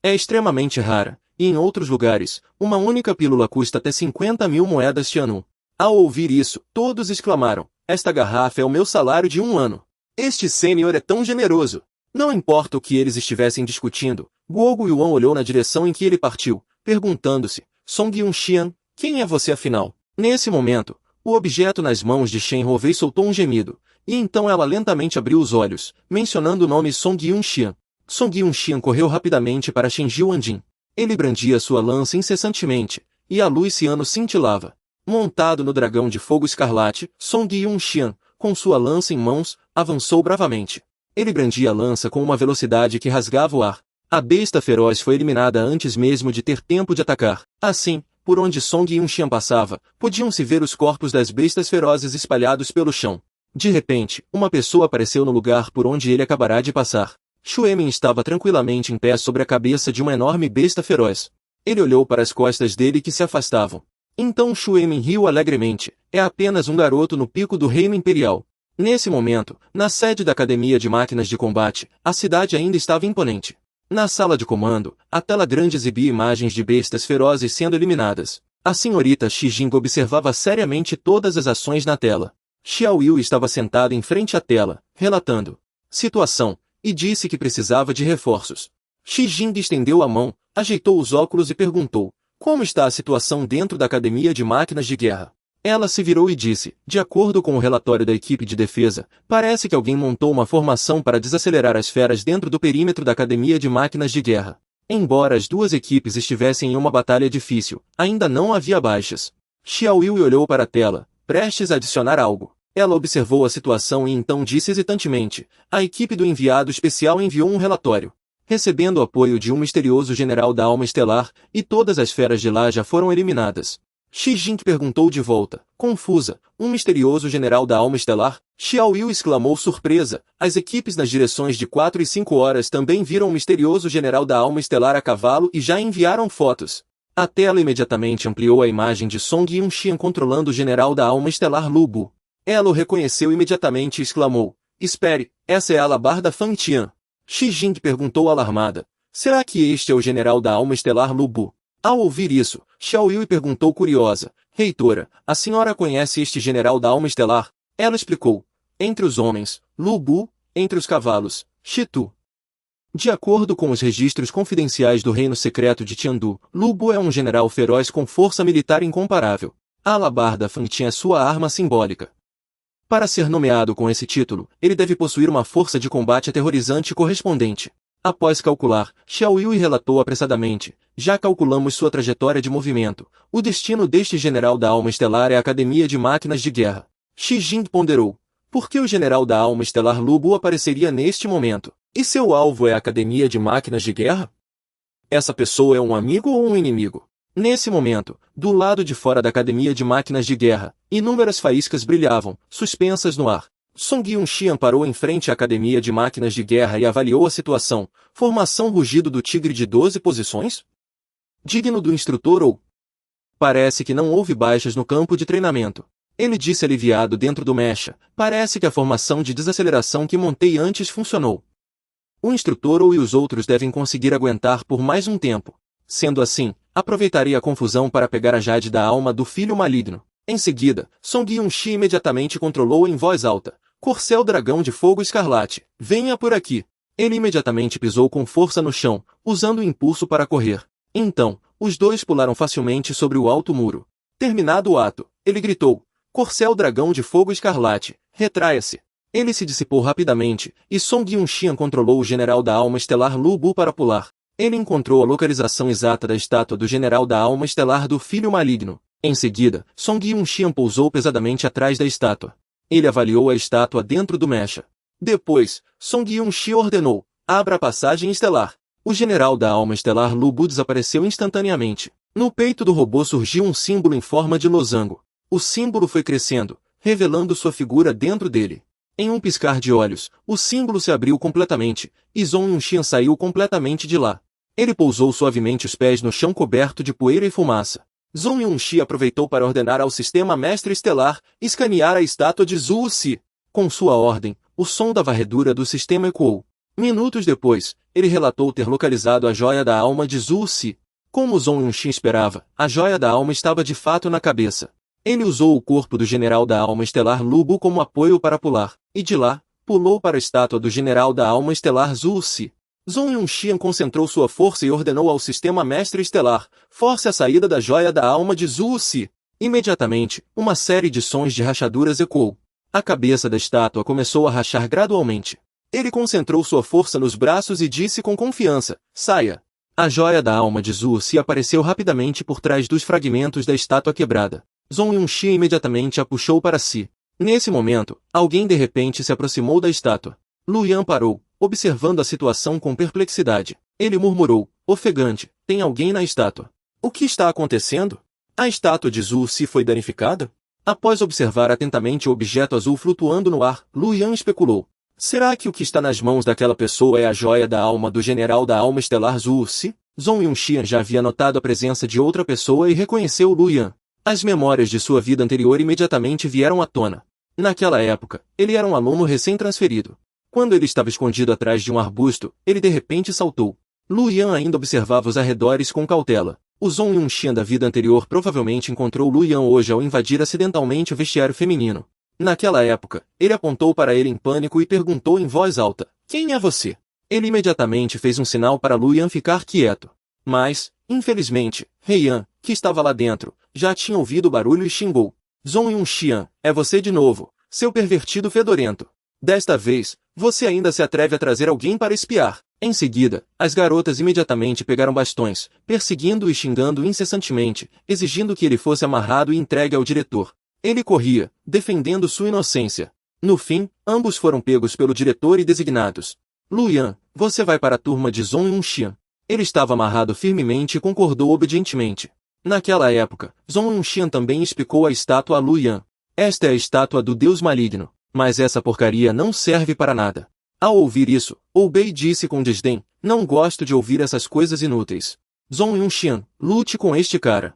É extremamente rara, e em outros lugares, uma única pílula custa até 50.000 moedas Tianun. Ao ouvir isso, todos exclamaram: esta garrafa é o meu salário de 1 ano. Este sênior é tão generoso. Não importa o que eles estivessem discutindo, Guo Guiyuan olhou na direção em que ele partiu, perguntando-se: Song Yun-xian, quem é você afinal? Nesse momento, o objeto nas mãos de Shen Hovei soltou um gemido, e então ela lentamente abriu os olhos, mencionando o nome Song Yun-xian. Song Yun-xian correu rapidamente para Shen Jiuandin. Ele brandia sua lança incessantemente, e a luz ciano cintilava. Montado no dragão de fogo escarlate, Song Yun-xian, com sua lança em mãos, avançou bravamente. Ele brandia a lança com uma velocidade que rasgava o ar. A besta feroz foi eliminada antes mesmo de ter tempo de atacar. Assim, por onde Song Yun-xian passava, podiam-se ver os corpos das bestas ferozes espalhados pelo chão. De repente, uma pessoa apareceu no lugar por onde ele acabará de passar. Shuemin estava tranquilamente em pé sobre a cabeça de uma enorme besta feroz. Ele olhou para as costas dele que se afastavam. Então Shuemin riu alegremente: é apenas um garoto no pico do reino imperial. Nesse momento, na sede da Academia de Máquinas de Combate, a cidade ainda estava imponente. Na sala de comando, a tela grande exibia imagens de bestas ferozes sendo eliminadas. A senhorita Shi Jing observava seriamente todas as ações na tela. Xiao Yu estava sentado em frente à tela, relatando situação, e disse que precisava de reforços. Shi Jing estendeu a mão, ajeitou os óculos e perguntou: como está a situação dentro da Academia de Máquinas de Guerra? Ela se virou e disse: de acordo com o relatório da equipe de defesa, parece que alguém montou uma formação para desacelerar as feras dentro do perímetro da Academia de Máquinas de Guerra. Embora as duas equipes estivessem em uma batalha difícil, ainda não havia baixas. Xiao Yu olhou para a tela, prestes a adicionar algo. Ela observou a situação e então disse hesitantemente: a equipe do enviado especial enviou um relatório. Recebendo o apoio de um misterioso general da alma estelar, e todas as feras de lá já foram eliminadas. Shi Jing perguntou de volta, confusa: um misterioso general da alma estelar? Xiao Yu exclamou surpresa. As equipes nas direções de 4 e 5 horas também viram um misterioso general da alma estelar a cavalo e já enviaram fotos. A tela imediatamente ampliou a imagem de Song Yunxian controlando o general da alma estelar Lu Bu. Ela o reconheceu imediatamente e exclamou: espere, essa é a alabarda Fan Tian. Shi Jing perguntou alarmada: será que este é o general da alma estelar Lu Bu? Ao ouvir isso, Xiao Yu perguntou curiosa: reitora, a senhora conhece este general da alma estelar? Ela explicou: entre os homens, Lu Bu; entre os cavalos, Shi Tu. De acordo com os registros confidenciais do reino secreto de Tiandu, Lu Bu é um general feroz com força militar incomparável. A alabarda Fan Tian é sua arma simbólica. Para ser nomeado com esse título, ele deve possuir uma força de combate aterrorizante correspondente. Após calcular, Xiao Yu relatou apressadamente: já calculamos sua trajetória de movimento. O destino deste general da alma estelar é a Academia de Máquinas de Guerra. Shi Jing ponderou: por que o general da alma estelar Lu Bu apareceria neste momento? E seu alvo é a Academia de Máquinas de Guerra? Essa pessoa é um amigo ou um inimigo? Nesse momento, do lado de fora da Academia de Máquinas de Guerra, inúmeras faíscas brilhavam, suspensas no ar. Song Yunxian parou em frente à Academia de Máquinas de Guerra e avaliou a situação. Formação rugido do tigre de 12 posições? Digno do instrutor ou... Parece que não houve baixas no campo de treinamento. Ele disse aliviado dentro do mecha: parece que a formação de desaceleração que montei antes funcionou. O instrutor ou e os outros devem conseguir aguentar por mais um tempo. Sendo assim, aproveitarei a confusão para pegar a Jade da alma do filho maligno. Em seguida, Song Yunxi imediatamente controlou em voz alta: Corcel Dragão de Fogo Escarlate, venha por aqui. Ele imediatamente pisou com força no chão, usando o impulso para correr. Então, os dois pularam facilmente sobre o alto muro. Terminado o ato, ele gritou: Corcel Dragão de Fogo Escarlate, retraia-se. Ele se dissipou rapidamente, e Song Yunxian controlou o general da alma estelar Lu Bu para pular. Ele encontrou a localização exata da estátua do general da alma estelar do filho maligno. Em seguida, Song Yunxian pousou pesadamente atrás da estátua. Ele avaliou a estátua dentro do mecha. Depois, Song Yunxi ordenou: abra a passagem estelar. O general da alma estelar Lu Bu desapareceu instantaneamente. No peito do robô surgiu um símbolo em forma de losango. O símbolo foi crescendo, revelando sua figura dentro dele. Em um piscar de olhos, o símbolo se abriu completamente, e Song Yunxian saiu completamente de lá. Ele pousou suavemente os pés no chão coberto de poeira e fumaça. Song Yunxi aproveitou para ordenar ao sistema mestre estelar escanear a estátua de Zhu Si. Com sua ordem, o som da varredura do sistema ecoou. Minutos depois, ele relatou ter localizado a joia da alma de Zhu Si. Como Song Yunxi esperava, a joia da alma estava de fato na cabeça. Ele usou o corpo do general da alma estelar Lu Bu como apoio para pular, e de lá, pulou para a estátua do general da alma estelar Zhu Si. Song Yunxian concentrou sua força e ordenou ao sistema mestre estelar: force a saída da joia da alma de Zhu Si. Imediatamente, uma série de sons de rachaduras ecoou. A cabeça da estátua começou a rachar gradualmente. Ele concentrou sua força nos braços e disse com confiança: saia. A joia da alma de Zhu Si apareceu rapidamente por trás dos fragmentos da estátua quebrada. Song Yunxi imediatamente a puxou para si. Nesse momento, alguém de repente se aproximou da estátua. Lu Yan parou, observando a situação com perplexidade. Ele murmurou, ofegante: tem alguém na estátua. O que está acontecendo? A estátua de Zhu Si foi danificada? Após observar atentamente o objeto azul flutuando no ar, Lu Yan especulou: será que o que está nas mãos daquela pessoa é a joia da alma do general da alma estelar Zhu Si? Song Yunxian já havia notado a presença de outra pessoa e reconheceu Lu Yan. As memórias de sua vida anterior imediatamente vieram à tona. Naquela época, ele era um aluno recém-transferido. Quando ele estava escondido atrás de um arbusto, ele de repente saltou. Lu Yan ainda observava os arredores com cautela. O Zhong Yunxian da vida anterior provavelmente encontrou Lu Yan hoje ao invadir acidentalmente o vestiário feminino. Naquela época, ele apontou para ele em pânico e perguntou em voz alta: "Quem é você?" Ele imediatamente fez um sinal para Lu Yan ficar quieto. Mas, infelizmente, He Yan, que estava lá dentro, já tinha ouvido o barulho e xingou: "Zhong Yunxian, é você de novo, seu pervertido fedorento. Desta vez, você ainda se atreve a trazer alguém para espiar." Em seguida, as garotas imediatamente pegaram bastões, perseguindo e xingando incessantemente, exigindo que ele fosse amarrado e entregue ao diretor. Ele corria, defendendo sua inocência. No fim, ambos foram pegos pelo diretor e designados. "Lu Yan, você vai para a turma de Zhong Yunxian." Ele estava amarrado firmemente e concordou obedientemente. Naquela época, Zhong Yunxian também explicou a estátua a Lu Yan. "Esta é a estátua do deus maligno, mas essa porcaria não serve para nada." Ao ouvir isso, Oubei disse com desdém: "Não gosto de ouvir essas coisas inúteis. Zhong Yunxian, lute com este cara.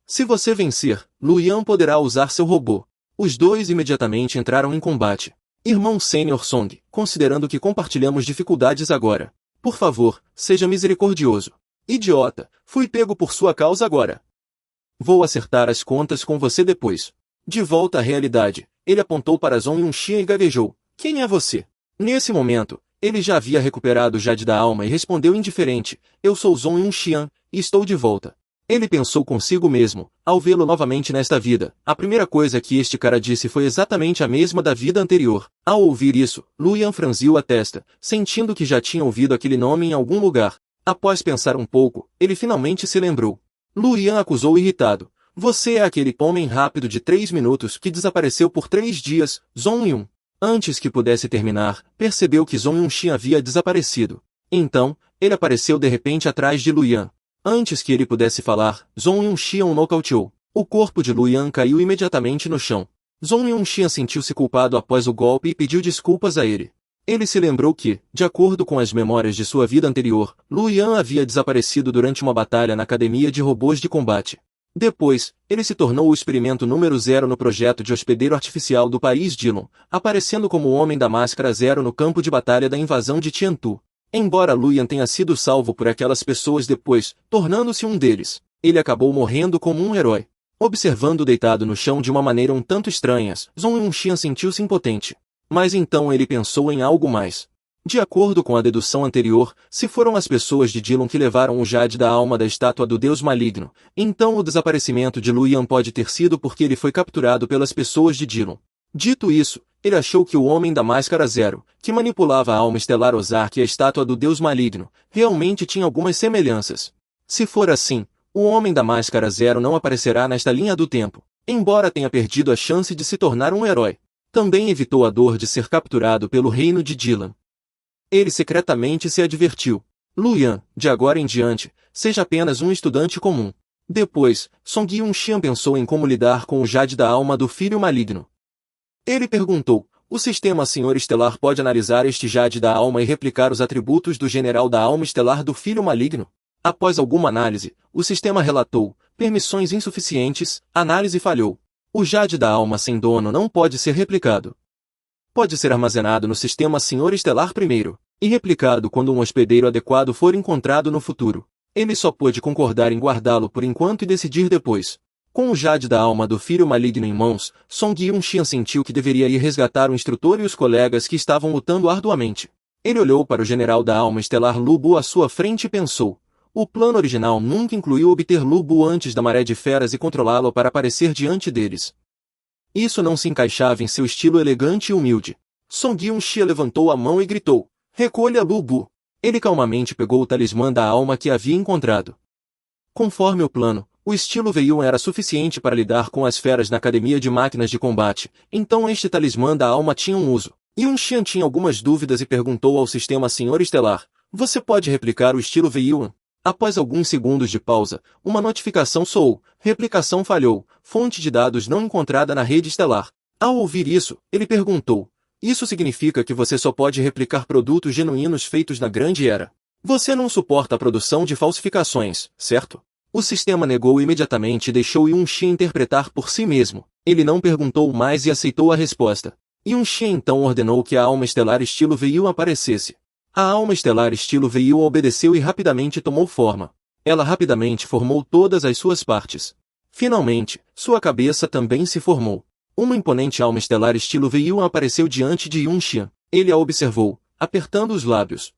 Se você vencer, Lu Yan poderá usar seu robô." Os dois imediatamente entraram em combate. "Irmão Sênior Song, considerando que compartilhamos dificuldades agora, por favor, seja misericordioso. Idiota, fui pego por sua causa agora. Vou acertar as contas com você depois." De volta à realidade, ele apontou para Zhong Yunxian e gaguejou: "Quem é você?" Nesse momento, ele já havia recuperado o Jade da alma e respondeu indiferente: "Eu sou Zhong Yunxian, e estou de volta." Ele pensou consigo mesmo, ao vê-lo novamente nesta vida. A primeira coisa que este cara disse foi exatamente a mesma da vida anterior. Ao ouvir isso, Lu Yan franziu a testa, sentindo que já tinha ouvido aquele nome em algum lugar. Após pensar um pouco, ele finalmente se lembrou. Lu Yan acusou irritado: "Você é aquele homem rápido de 3 minutos que desapareceu por 3 dias, Zhong Yun." Antes que pudesse terminar, percebeu que Zhong Yunxian havia desaparecido. Então, ele apareceu de repente atrás de Lu Yan. Antes que ele pudesse falar, Zhong Yunxian o nocauteou. O corpo de Lu Yan caiu imediatamente no chão. Zhong Yunxian sentiu-se culpado após o golpe e pediu desculpas a ele. Ele se lembrou que, de acordo com as memórias de sua vida anterior, Lu Yan havia desaparecido durante uma batalha na academia de robôs de combate. Depois, ele se tornou o experimento número 0 no projeto de hospedeiro artificial do país Dillon, aparecendo como o Homem da Máscara Zero no campo de batalha da invasão de Tiantu. Embora Lu Yan tenha sido salvo por aquelas pessoas depois, tornando-se um deles, ele acabou morrendo como um herói. Observando deitado no chão de uma maneira um tanto estranha, Zhong Yunxian sentiu-se impotente. Mas então ele pensou em algo mais. De acordo com a dedução anterior, se foram as pessoas de Dillon que levaram o Jade da alma da estátua do deus maligno, então o desaparecimento de Lu Yan pode ter sido porque ele foi capturado pelas pessoas de Dillon. Dito isso, ele achou que o Homem da Máscara Zero, que manipulava a alma estelar Ozark e a estátua do deus maligno, realmente tinha algumas semelhanças. Se for assim, o Homem da Máscara Zero não aparecerá nesta linha do tempo, embora tenha perdido a chance de se tornar um herói. Também evitou a dor de ser capturado pelo reino de Dillon. Ele secretamente se advertiu: "Lu Yan, de agora em diante, seja apenas um estudante comum." Depois, Song Yunxian pensou em como lidar com o Jade da alma do filho maligno. Ele perguntou: "O sistema Senhor Estelar pode analisar este Jade da alma e replicar os atributos do General da alma estelar do filho maligno?" Após alguma análise, o sistema relatou: "Permissões insuficientes, análise falhou. O Jade da alma sem dono não pode ser replicado. Pode ser armazenado no sistema Senhor Estelar primeiro, e replicado quando um hospedeiro adequado for encontrado no futuro." Ele só pôde concordar em guardá-lo por enquanto e decidir depois. Com o Jade da alma do filho maligno em mãos, Song Yunxian sentiu que deveria ir resgatar o instrutor e os colegas que estavam lutando arduamente. Ele olhou para o general da alma estelar Lu Bu à sua frente e pensou: o plano original nunca incluiu obter Lu Bu antes da maré de feras e controlá-lo para aparecer diante deles. Isso não se encaixava em seu estilo elegante e humilde. Song Yunxian levantou a mão e gritou: "Recolha Lu Bu." Ele calmamente pegou o talismã da alma que havia encontrado. Conforme o plano, o estilo Veiun era suficiente para lidar com as feras na academia de máquinas de combate, então este talismã da alma tinha um uso. Yunxian tinha algumas dúvidas e perguntou ao sistema Senhor Estelar: "Você pode replicar o estilo Veiun?" Após alguns segundos de pausa, uma notificação soou: "Replicação falhou, fonte de dados não encontrada na rede estelar." Ao ouvir isso, ele perguntou: "Isso significa que você só pode replicar produtos genuínos feitos na Grande Era? Você não suporta a produção de falsificações, certo?" O sistema negou imediatamente e deixou Yunxian interpretar por si mesmo. Ele não perguntou mais e aceitou a resposta. Yunxian então ordenou que a alma estelar estilo Veiun aparecesse. A alma estelar estilo veio obedeceu e rapidamente tomou forma. Ela rapidamente formou todas as suas partes. Finalmente, sua cabeça também se formou. Uma imponente alma estelar estilo veio apareceu diante de Yun-Xian. Ele a observou, apertando os lábios.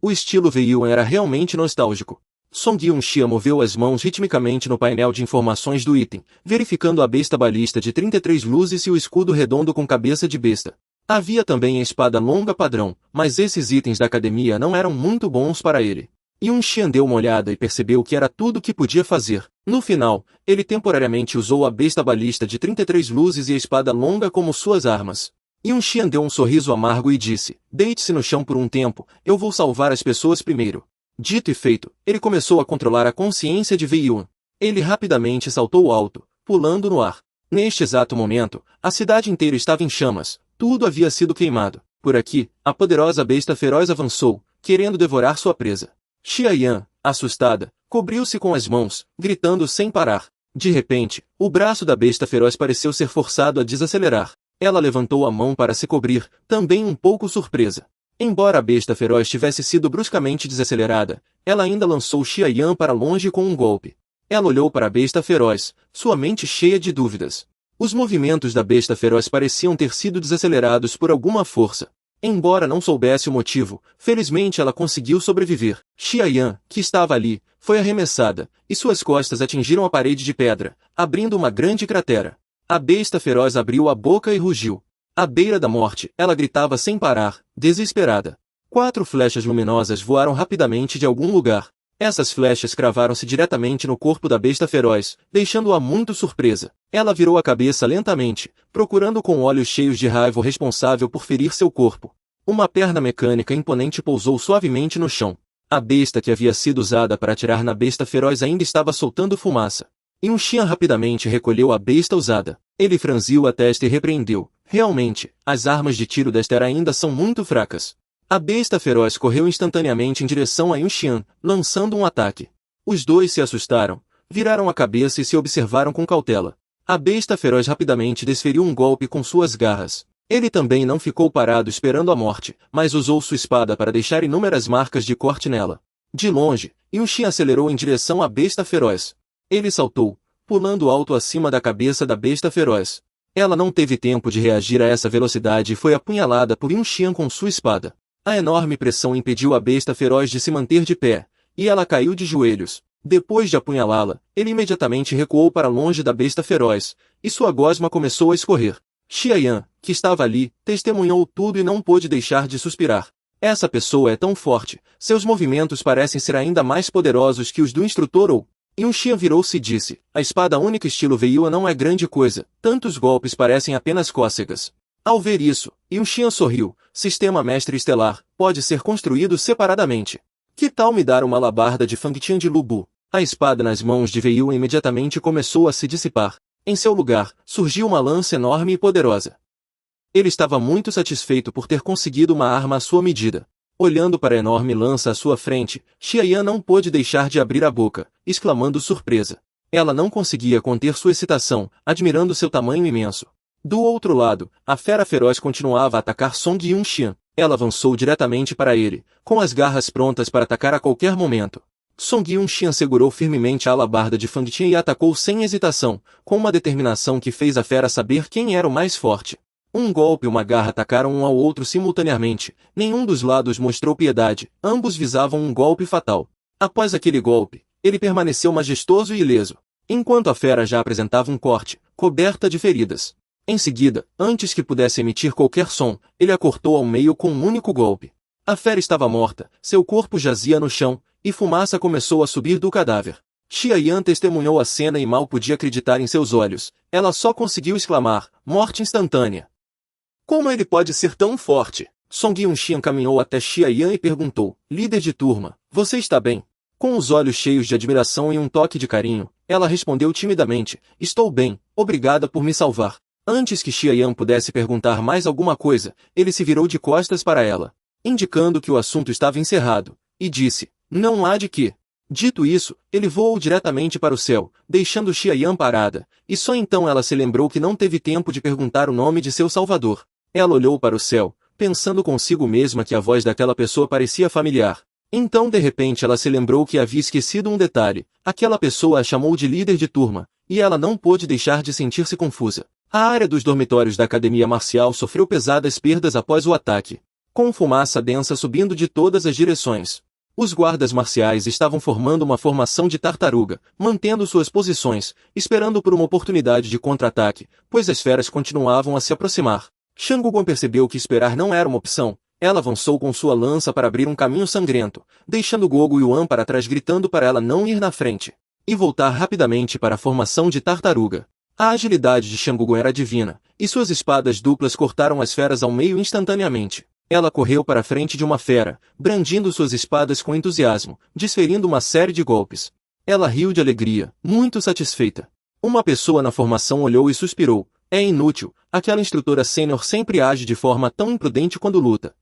O estilo veio era realmente nostálgico. Song Yun-Xian moveu as mãos ritmicamente no painel de informações do item, verificando a besta balista de 33 luzes e o escudo redondo com cabeça de besta. Havia também a espada longa padrão, mas esses itens da academia não eram muito bons para ele. Yun-Xian deu uma olhada e percebeu que era tudo o que podia fazer. No final, ele temporariamente usou a besta balista de 33 luzes e a espada longa como suas armas. Yun-Xian deu um sorriso amargo e disse, deite-se no chão por um tempo, eu vou salvar as pessoas primeiro. Dito e feito, ele começou a controlar a consciência de Wei Yun. Ele rapidamente saltou alto, pulando no ar. Neste exato momento, a cidade inteira estava em chamas, tudo havia sido queimado. Por aqui, a poderosa besta feroz avançou, querendo devorar sua presa. Xia Yan, assustada, cobriu-se com as mãos, gritando sem parar. De repente, o braço da besta feroz pareceu ser forçado a desacelerar. Ela levantou a mão para se cobrir, também um pouco surpresa. Embora a besta feroz tivesse sido bruscamente desacelerada, ela ainda lançou Xia Yan para longe com um golpe. Ela olhou para a besta feroz, sua mente cheia de dúvidas. Os movimentos da besta feroz pareciam ter sido desacelerados por alguma força. Embora não soubesse o motivo, felizmente ela conseguiu sobreviver. Xia Yan, que estava ali, foi arremessada, e suas costas atingiram a parede de pedra, abrindo uma grande cratera. A besta feroz abriu a boca e rugiu. À beira da morte, ela gritava sem parar, desesperada. 4 flechas luminosas voaram rapidamente de algum lugar. Essas flechas cravaram-se diretamente no corpo da besta feroz, deixando-a muito surpresa. Ela virou a cabeça lentamente, procurando com olhos cheios de raiva o responsável por ferir seu corpo. Uma perna mecânica imponente pousou suavemente no chão. A besta que havia sido usada para atirar na besta feroz ainda estava soltando fumaça. Yun-Xian rapidamente recolheu a besta usada. Ele franziu a testa e repreendeu. Realmente, as armas de tiro desta era ainda são muito fracas. A besta feroz correu instantaneamente em direção a Yun-Xian, lançando um ataque. Os dois se assustaram, viraram a cabeça e se observaram com cautela. A besta feroz rapidamente desferiu um golpe com suas garras. Ele também não ficou parado esperando a morte, mas usou sua espada para deixar inúmeras marcas de corte nela. De longe, Yun-Xian acelerou em direção à besta feroz. Ele saltou, pulando alto acima da cabeça da besta feroz. Ela não teve tempo de reagir a essa velocidade e foi apunhalada por Yun-Xian com sua espada. A enorme pressão impediu a besta feroz de se manter de pé, e ela caiu de joelhos. Depois de apunhalá-la, ele imediatamente recuou para longe da besta feroz, e sua gosma começou a escorrer. Xia Yan, que estava ali, testemunhou tudo e não pôde deixar de suspirar. Essa pessoa é tão forte, seus movimentos parecem ser ainda mais poderosos que os do instrutor ou... Yun-Xian virou-se e disse, a espada única estilo Wei-Yun não é grande coisa, tantos golpes parecem apenas cócegas. Ao ver isso, Yun-Xian sorriu, sistema mestre estelar, pode ser construído separadamente. Que tal me dar uma alabarda de Fangtian de Lubu? A espada nas mãos de Wei-Yun imediatamente começou a se dissipar. Em seu lugar, surgiu uma lança enorme e poderosa. Ele estava muito satisfeito por ter conseguido uma arma à sua medida. Olhando para a enorme lança à sua frente, Xia Yan não pôde deixar de abrir a boca, exclamando surpresa. Ela não conseguia conter sua excitação, admirando seu tamanho imenso. Do outro lado, a fera feroz continuava a atacar Song Yun-Xian. Ela avançou diretamente para ele, com as garras prontas para atacar a qualquer momento. Song Yun-Xian segurou firmemente a alabarda de Fangtian e atacou sem hesitação, com uma determinação que fez a fera saber quem era o mais forte. Um golpe e uma garra atacaram um ao outro simultaneamente. Nenhum dos lados mostrou piedade, ambos visavam um golpe fatal. Após aquele golpe, ele permaneceu majestoso e ileso, enquanto a fera já apresentava um corte, coberta de feridas. Em seguida, antes que pudesse emitir qualquer som, ele a cortou ao meio com um único golpe. A fera estava morta, seu corpo jazia no chão, e fumaça começou a subir do cadáver. Xia Yan testemunhou a cena e mal podia acreditar em seus olhos. Ela só conseguiu exclamar, morte instantânea. Como ele pode ser tão forte? Song Yun-Xian caminhou até Xia Yan e perguntou, líder de turma, você está bem? Com os olhos cheios de admiração e um toque de carinho, ela respondeu timidamente, estou bem, obrigada por me salvar. Antes que Xia Yan pudesse perguntar mais alguma coisa, ele se virou de costas para ela, indicando que o assunto estava encerrado, e disse, não há de quê. Dito isso, ele voou diretamente para o céu, deixando Xia Yan parada, e só então ela se lembrou que não teve tempo de perguntar o nome de seu salvador. Ela olhou para o céu, pensando consigo mesma que a voz daquela pessoa parecia familiar. Então de repente ela se lembrou que havia esquecido um detalhe. Aquela pessoa a chamou de líder de turma, e ela não pôde deixar de sentir-se confusa. A área dos dormitórios da academia marcial sofreu pesadas perdas após o ataque, com fumaça densa subindo de todas as direções. Os guardas marciais estavam formando uma formação de tartaruga, mantendo suas posições, esperando por uma oportunidade de contra-ataque, pois as feras continuavam a se aproximar. Shanguguan percebeu que esperar não era uma opção. Ela avançou com sua lança para abrir um caminho sangrento, deixando Gogo Yuan para trás gritando para ela não ir na frente, e voltar rapidamente para a formação de tartaruga. A agilidade de Shanguguan era divina, e suas espadas duplas cortaram as feras ao meio instantaneamente. Ela correu para a frente de uma fera, brandindo suas espadas com entusiasmo, desferindo uma série de golpes. Ela riu de alegria, muito satisfeita. Uma pessoa na formação olhou e suspirou. É inútil, aquela instrutora sênior sempre age de forma tão imprudente quando luta.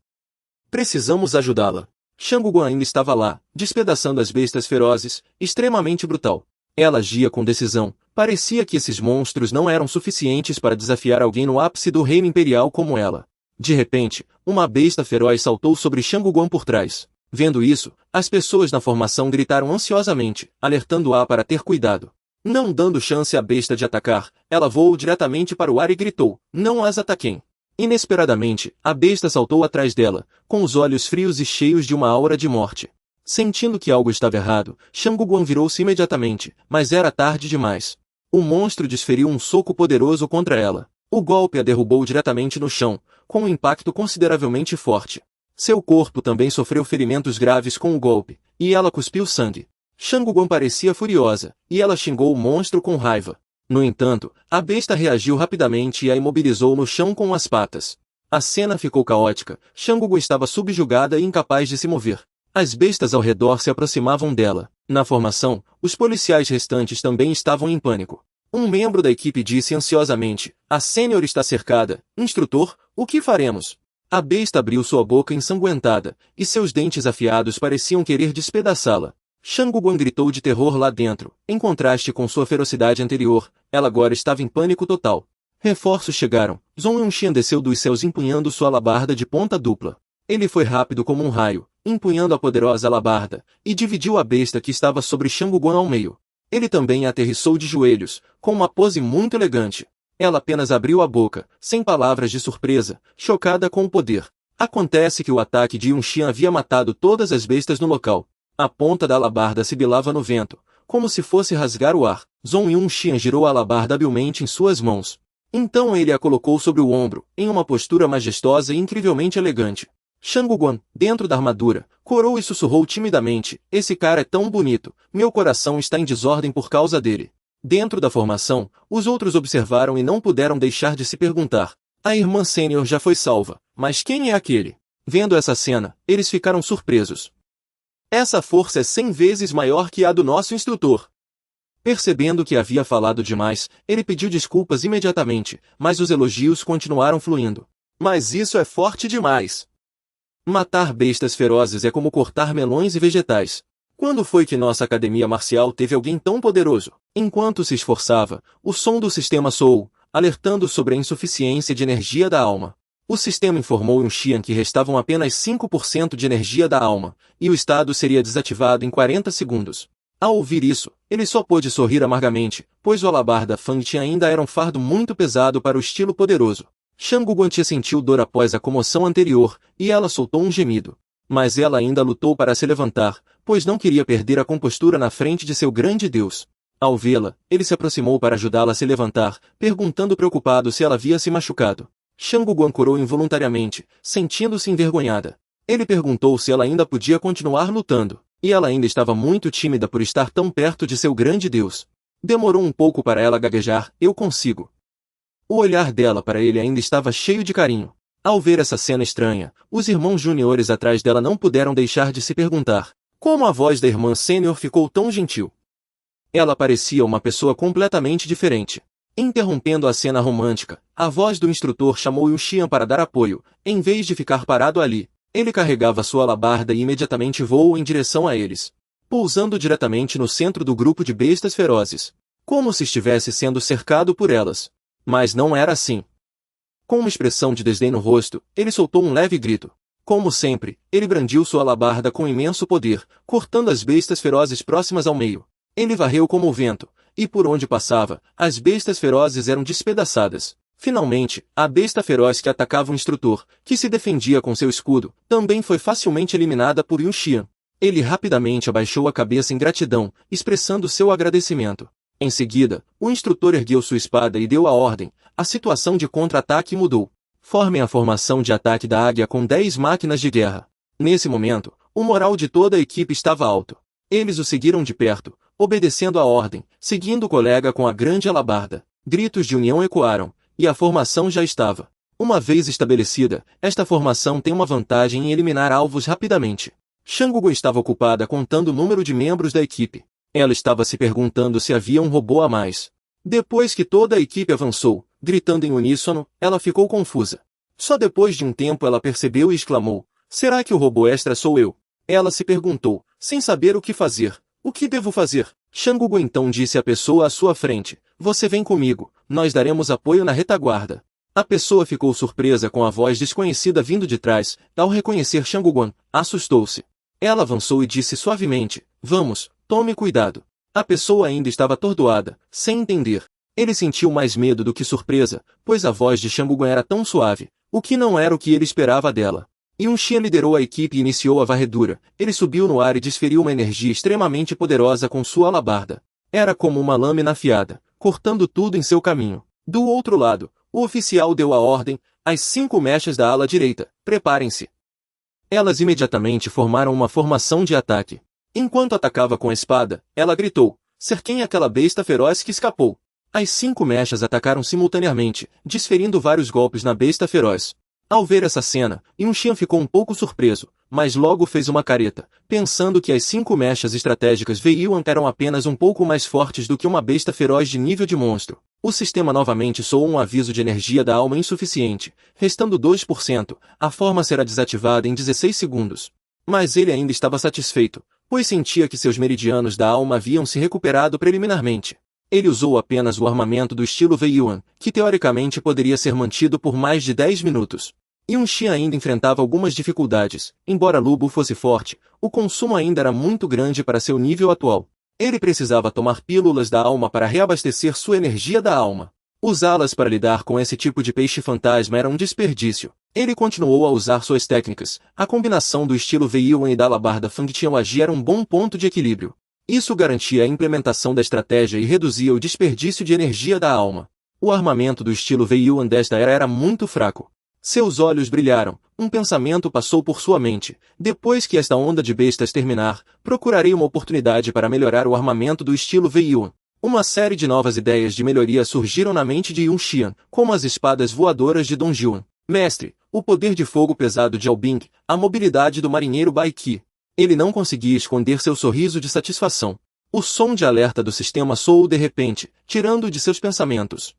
Precisamos ajudá-la. Shanguguan ainda estava lá, despedaçando as bestas ferozes, extremamente brutal. Ela agia com decisão. Parecia que esses monstros não eram suficientes para desafiar alguém no ápice do reino imperial como ela. De repente, uma besta feroz saltou sobre Shanguguan por trás. Vendo isso, as pessoas na formação gritaram ansiosamente, alertando-a para ter cuidado. Não dando chance à besta de atacar, ela voou diretamente para o ar e gritou, não as ataquem. Inesperadamente, a besta saltou atrás dela, com os olhos frios e cheios de uma aura de morte. Sentindo que algo estava errado, Shanguguan virou-se imediatamente, mas era tarde demais. O monstro desferiu um soco poderoso contra ela. O golpe a derrubou diretamente no chão, com um impacto consideravelmente forte. Seu corpo também sofreu ferimentos graves com o golpe, e ela cuspiu sangue. Shanguguan parecia furiosa, e ela xingou o monstro com raiva. No entanto, a besta reagiu rapidamente e a imobilizou no chão com as patas. A cena ficou caótica, Shanguguan estava subjugada e incapaz de se mover. As bestas ao redor se aproximavam dela. Na formação, os policiais restantes também estavam em pânico. Um membro da equipe disse ansiosamente, a sênior está cercada. Instrutor, o que faremos? A besta abriu sua boca ensanguentada, e seus dentes afiados pareciam querer despedaçá-la. Shanguguan gritou de terror lá dentro. Em contraste com sua ferocidade anterior, ela agora estava em pânico total. Reforços chegaram. Zhong Yunxian desceu dos céus empunhando sua alabarda de ponta dupla. Ele foi rápido como um raio, empunhando a poderosa alabarda, e dividiu a besta que estava sobre Shanguguan ao meio. Ele também a aterrissou de joelhos, com uma pose muito elegante. Ela apenas abriu a boca, sem palavras de surpresa, chocada com o poder. Acontece que o ataque de Yunxian havia matado todas as bestas no local. A ponta da alabarda sibilava no vento, como se fosse rasgar o ar. Zhong Yunxian girou a alabarda habilmente em suas mãos. Então ele a colocou sobre o ombro, em uma postura majestosa e incrivelmente elegante. Shanguguan, dentro da armadura, corou e sussurrou timidamente, esse cara é tão bonito, meu coração está em desordem por causa dele. Dentro da formação, os outros observaram e não puderam deixar de se perguntar. A irmã sênior já foi salva, mas quem é aquele? Vendo essa cena, eles ficaram surpresos. Essa força é 100 vezes maior que a do nosso instrutor. Percebendo que havia falado demais, ele pediu desculpas imediatamente, mas os elogios continuaram fluindo. Mas isso é forte demais. Matar bestas ferozes é como cortar melões e vegetais. Quando foi que nossa academia marcial teve alguém tão poderoso? Enquanto se esforçava, o som do sistema soou, alertando sobre a insuficiência de energia da alma. O sistema informou Yunxian que restavam apenas 5% de energia da alma, e o estado seria desativado em 40 segundos. Ao ouvir isso, ele só pôde sorrir amargamente, pois o alabarda Fangti ainda era um fardo muito pesado para o estilo poderoso. Shanguguan sentiu dor após a comoção anterior, e ela soltou um gemido. Mas ela ainda lutou para se levantar, pois não queria perder a compostura na frente de seu grande Deus. Ao vê-la, ele se aproximou para ajudá-la a se levantar, perguntando preocupado se ela havia se machucado. Shanguguan corou involuntariamente, sentindo-se envergonhada. Ele perguntou se ela ainda podia continuar lutando, e ela ainda estava muito tímida por estar tão perto de seu grande Deus. Demorou um pouco para ela gaguejar, eu consigo. O olhar dela para ele ainda estava cheio de carinho. Ao ver essa cena estranha, os irmãos juniores atrás dela não puderam deixar de se perguntar, como a voz da irmã sênior ficou tão gentil. Ela parecia uma pessoa completamente diferente. Interrompendo a cena romântica, a voz do instrutor chamou Yunxian para dar apoio, em vez de ficar parado ali. Ele carregava sua alabarda e imediatamente voou em direção a eles, pousando diretamente no centro do grupo de bestas ferozes, como se estivesse sendo cercado por elas. Mas não era assim. Com uma expressão de desdém no rosto, ele soltou um leve grito. Como sempre, ele brandiu sua alabarda com imenso poder, cortando as bestas ferozes próximas ao meio. Ele varreu como o vento, e por onde passava, as bestas ferozes eram despedaçadas. Finalmente, a besta feroz que atacava o instrutor, que se defendia com seu escudo, também foi facilmente eliminada por Yun Xian. Ele rapidamente abaixou a cabeça em gratidão, expressando seu agradecimento. Em seguida, o instrutor ergueu sua espada e deu a ordem. A situação de contra-ataque mudou. Formem a formação de ataque da águia com 10 máquinas de guerra. Nesse momento, o moral de toda a equipe estava alto. Eles o seguiram de perto, obedecendo a ordem, seguindo o colega com a grande alabarda. Gritos de união ecoaram, e a formação já estava. Uma vez estabelecida, esta formação tem uma vantagem em eliminar alvos rapidamente. Shangugu estava ocupada contando o número de membros da equipe. Ela estava se perguntando se havia um robô a mais. Depois que toda a equipe avançou, gritando em uníssono, ela ficou confusa. Só depois de um tempo ela percebeu e exclamou: será que o robô extra sou eu? Ela se perguntou, sem saber o que fazer. O que devo fazer? Shangugu então disse à pessoa à sua frente: você vem comigo, nós daremos apoio na retaguarda. A pessoa ficou surpresa com a voz desconhecida vindo de trás. Ao reconhecer Shangugu, assustou-se. Ela avançou e disse suavemente: vamos, tome cuidado. A pessoa ainda estava atordoada, sem entender. Ele sentiu mais medo do que surpresa, pois a voz de Shangugu era tão suave, o que não era o que ele esperava dela. Yun Xian liderou a equipe e iniciou a varredura. Ele subiu no ar e desferiu uma energia extremamente poderosa com sua alabarda. Era como uma lâmina afiada, cortando tudo em seu caminho. Do outro lado, o oficial deu a ordem: as 5 mechas da ala direita, preparem-se. Elas imediatamente formaram uma formação de ataque. Enquanto atacava com a espada, ela gritou: cerquem aquela besta feroz que escapou. As 5 mechas atacaram simultaneamente, desferindo vários golpes na besta feroz. Ao ver essa cena, Yun Xian ficou um pouco surpreso, mas logo fez uma careta, pensando que as 5 mechas estratégicas Veiyuan eram apenas um pouco mais fortes do que uma besta feroz de nível de monstro. O sistema novamente soou um aviso de energia da alma insuficiente, restando 2%, a forma será desativada em 16 segundos. Mas ele ainda estava satisfeito, pois sentia que seus meridianos da alma haviam se recuperado preliminarmente. Ele usou apenas o armamento do estilo Veiyuan, que teoricamente poderia ser mantido por mais de 10 minutos. Yun Xian ainda enfrentava algumas dificuldades. Embora Lubu fosse forte, o consumo ainda era muito grande para seu nível atual. Ele precisava tomar pílulas da alma para reabastecer sua energia da alma. Usá-las para lidar com esse tipo de peixe fantasma era um desperdício. Ele continuou a usar suas técnicas. A combinação do estilo Veiyuan e da alabarda Fang Tianhuaji era um bom ponto de equilíbrio. Isso garantia a implementação da estratégia e reduzia o desperdício de energia da alma. O armamento do estilo Veiyuan desta era muito fraco. Seus olhos brilharam, um pensamento passou por sua mente: depois que esta onda de bestas terminar, procurarei uma oportunidade para melhorar o armamento do estilo Veiyuan. Uma série de novas ideias de melhoria surgiram na mente de Yun Xian, como as espadas voadoras de Dong Juan. Mestre, o poder de fogo pesado de Albing, a mobilidade do marinheiro Bai Qi. Ele não conseguia esconder seu sorriso de satisfação. O som de alerta do sistema soou de repente, tirando-o de seus pensamentos.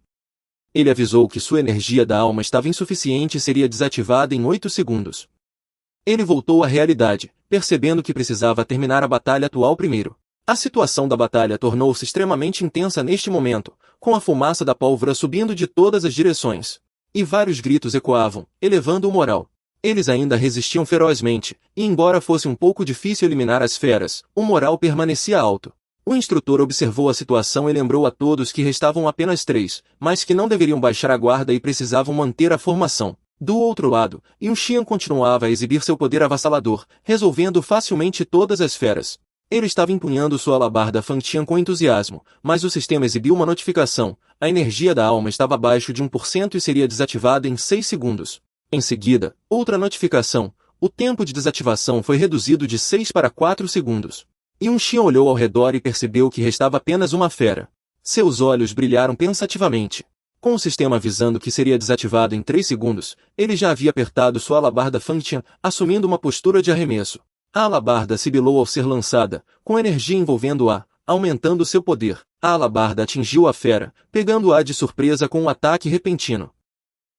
Ele avisou que sua energia da alma estava insuficiente e seria desativada em 8 segundos. Ele voltou à realidade, percebendo que precisava terminar a batalha atual primeiro. A situação da batalha tornou-se extremamente intensa neste momento, com a fumaça da pólvora subindo de todas as direções. E vários gritos ecoavam, elevando o moral. Eles ainda resistiam ferozmente, e embora fosse um pouco difícil eliminar as feras, o moral permanecia alto. O instrutor observou a situação e lembrou a todos que restavam apenas 3, mas que não deveriam baixar a guarda e precisavam manter a formação. Do outro lado, Yun Xian continuava a exibir seu poder avassalador, resolvendo facilmente todas as feras. Ele estava empunhando sua alabarda Fang Tian com entusiasmo, mas o sistema exibiu uma notificação: a energia da alma estava abaixo de 1% e seria desativada em 6 segundos. Em seguida, outra notificação: o tempo de desativação foi reduzido de 6 para 4 segundos. Yun Xian olhou ao redor e percebeu que restava apenas uma fera. Seus olhos brilharam pensativamente. Com o sistema avisando que seria desativado em 3 segundos, ele já havia apertado sua alabarda Fang Tian, assumindo uma postura de arremesso. A alabarda sibilou ao ser lançada, com energia envolvendo-a, aumentando seu poder. A alabarda atingiu a fera, pegando-a de surpresa com um ataque repentino.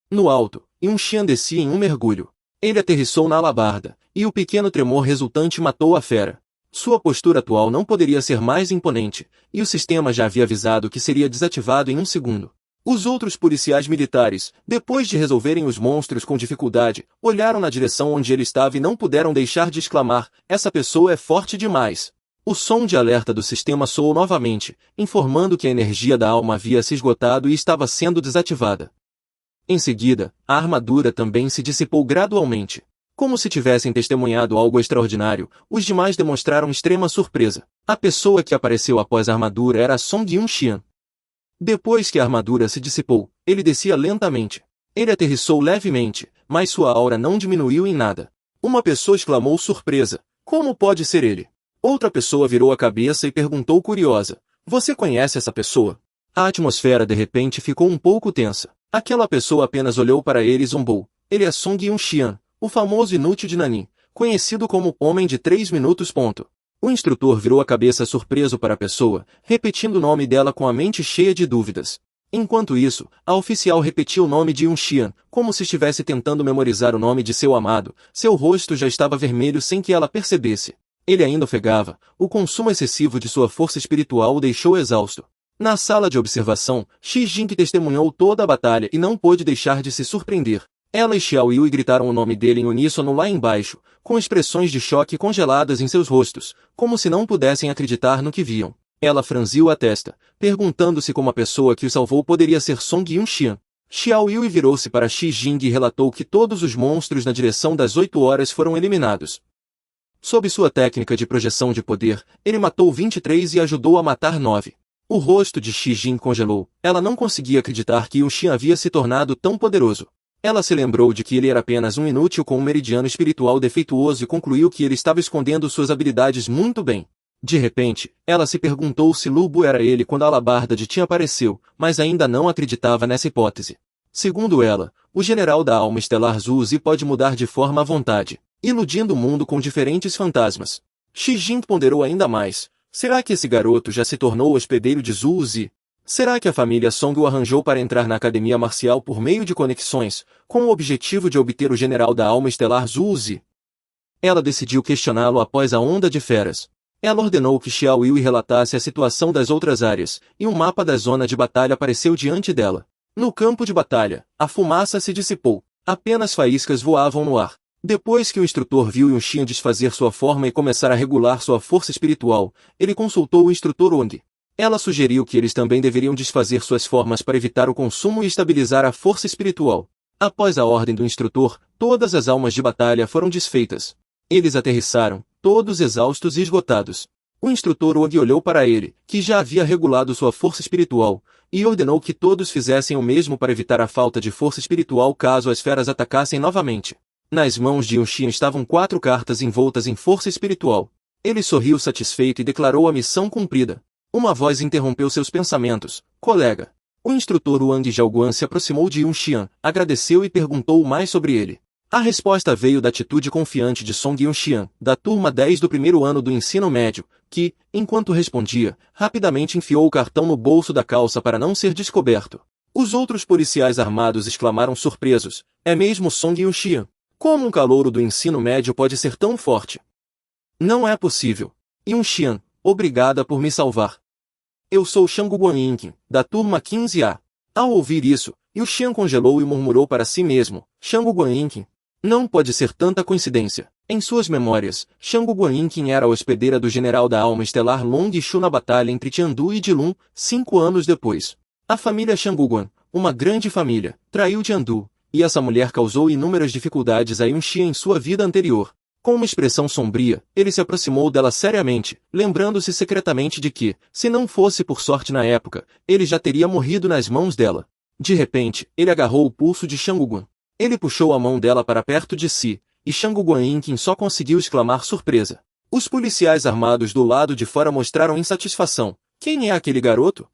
No alto, Yun Xian descia em um mergulho. Ele aterrissou na alabarda, e o pequeno tremor resultante matou a fera. Sua postura atual não poderia ser mais imponente, e o sistema já havia avisado que seria desativado em 1 segundo. Os outros policiais militares, depois de resolverem os monstros com dificuldade, olharam na direção onde ele estava e não puderam deixar de exclamar: essa pessoa é forte demais. O som de alerta do sistema soou novamente, informando que a energia da alma havia se esgotado e estava sendo desativada. Em seguida, a armadura também se dissipou gradualmente. Como se tivessem testemunhado algo extraordinário, os demais demonstraram extrema surpresa. A pessoa que apareceu após a armadura era Song Yun-xian. Depois que a armadura se dissipou, ele descia lentamente. Ele aterrissou levemente, mas sua aura não diminuiu em nada. Uma pessoa exclamou surpresa: como pode ser ele? Outra pessoa virou a cabeça e perguntou curiosa: você conhece essa pessoa? A atmosfera de repente ficou um pouco tensa. Aquela pessoa apenas olhou para ele e zombou: ele é Song Yun-xian, o famoso inútil de Nanin, conhecido como Homem de 3 minutos. O instrutor virou a cabeça surpreso para a pessoa, repetindo o nome dela com a mente cheia de dúvidas. Enquanto isso, a oficial repetia o nome de Yun-xian, como se estivesse tentando memorizar o nome de seu amado. Seu rosto já estava vermelho sem que ela percebesse. Ele ainda ofegava, o consumo excessivo de sua força espiritual o deixou exausto. Na sala de observação, Xi Jing testemunhou toda a batalha e não pôde deixar de se surpreender. Ela e Xiao Yui gritaram o nome dele em uníssono lá embaixo, com expressões de choque congeladas em seus rostos, como se não pudessem acreditar no que viam. Ela franziu a testa, perguntando-se como a pessoa que o salvou poderia ser Song Yun-xian. Xiao Yui virou-se para Xi Jing e relatou que todos os monstros na direção das 8 horas foram eliminados. Sob sua técnica de projeção de poder, ele matou 23 e ajudou a matar 9. O rosto de Xi Jing congelou. Ela não conseguia acreditar que Yun-xian havia se tornado tão poderoso. Ela se lembrou de que ele era apenas um inútil com um meridiano espiritual defeituoso e concluiu que ele estava escondendo suas habilidades muito bem. De repente, ela se perguntou se Lu Bu era ele quando a alabarda de Qin apareceu, mas ainda não acreditava nessa hipótese. Segundo ela, o general da alma estelar Zhu Zi pode mudar de forma à vontade, iludindo o mundo com diferentes fantasmas. Xi Jing ponderou ainda mais. Será que esse garoto já se tornou hospedeiro de Zhu Zi? Será que a família Song o arranjou para entrar na academia marcial por meio de conexões, com o objetivo de obter o general da alma estelar Zhu Zi? Ela decidiu questioná-lo após a onda de feras. Ela ordenou que Xiao Yui relatasse a situação das outras áreas, e um mapa da zona de batalha apareceu diante dela. No campo de batalha, a fumaça se dissipou. Apenas faíscas voavam no ar. Depois que o instrutor viu Yun-xian desfazer sua forma e começar a regular sua força espiritual, ele consultou o instrutor Wang. Ela sugeriu que eles também deveriam desfazer suas formas para evitar o consumo e estabilizar a força espiritual. Após a ordem do instrutor, todas as almas de batalha foram desfeitas. Eles aterrissaram, todos exaustos e esgotados. O instrutor Wang olhou para ele, que já havia regulado sua força espiritual, e ordenou que todos fizessem o mesmo para evitar a falta de força espiritual caso as feras atacassem novamente. Nas mãos de Yun-xian estavam 4 cartas envoltas em força espiritual. Ele sorriu satisfeito e declarou a missão cumprida. Uma voz interrompeu seus pensamentos. Colega. O instrutor Wang Zhaoguan se aproximou de Yun-xian, agradeceu e perguntou mais sobre ele. A resposta veio da atitude confiante de Song Yun-xian, da turma 10 do primeiro ano do ensino médio, que, enquanto respondia, rapidamente enfiou o cartão no bolso da calça para não ser descoberto. Os outros policiais armados exclamaram surpresos. É mesmo Song Yun-xian? Como um calouro do ensino médio pode ser tão forte? Não é possível. Yun-xian, obrigada por me salvar. Eu sou Shangu Guanyin, da turma 15A. Ao ouvir isso, Yun-xian congelou e murmurou para si mesmo. Shangu Guanyin? Não pode ser tanta coincidência. Em suas memórias, Shangu Guanyin era a hospedeira do general da alma estelar Long Shu na batalha entre Tiandu e Dilun, 5 anos depois. A família Shanguguan, uma grande família, traiu Tiandu, e essa mulher causou inúmeras dificuldades a Yun-xian em sua vida anterior. Com uma expressão sombria, ele se aproximou dela seriamente, lembrando-se secretamente de que, se não fosse por sorte na época, ele já teria morrido nas mãos dela. De repente, ele agarrou o pulso de Shanguguan. Ele puxou a mão dela para perto de si, e Shangu Guanyin só conseguiu exclamar surpresa. Os policiais armados do lado de fora mostraram insatisfação. Quem é aquele garoto?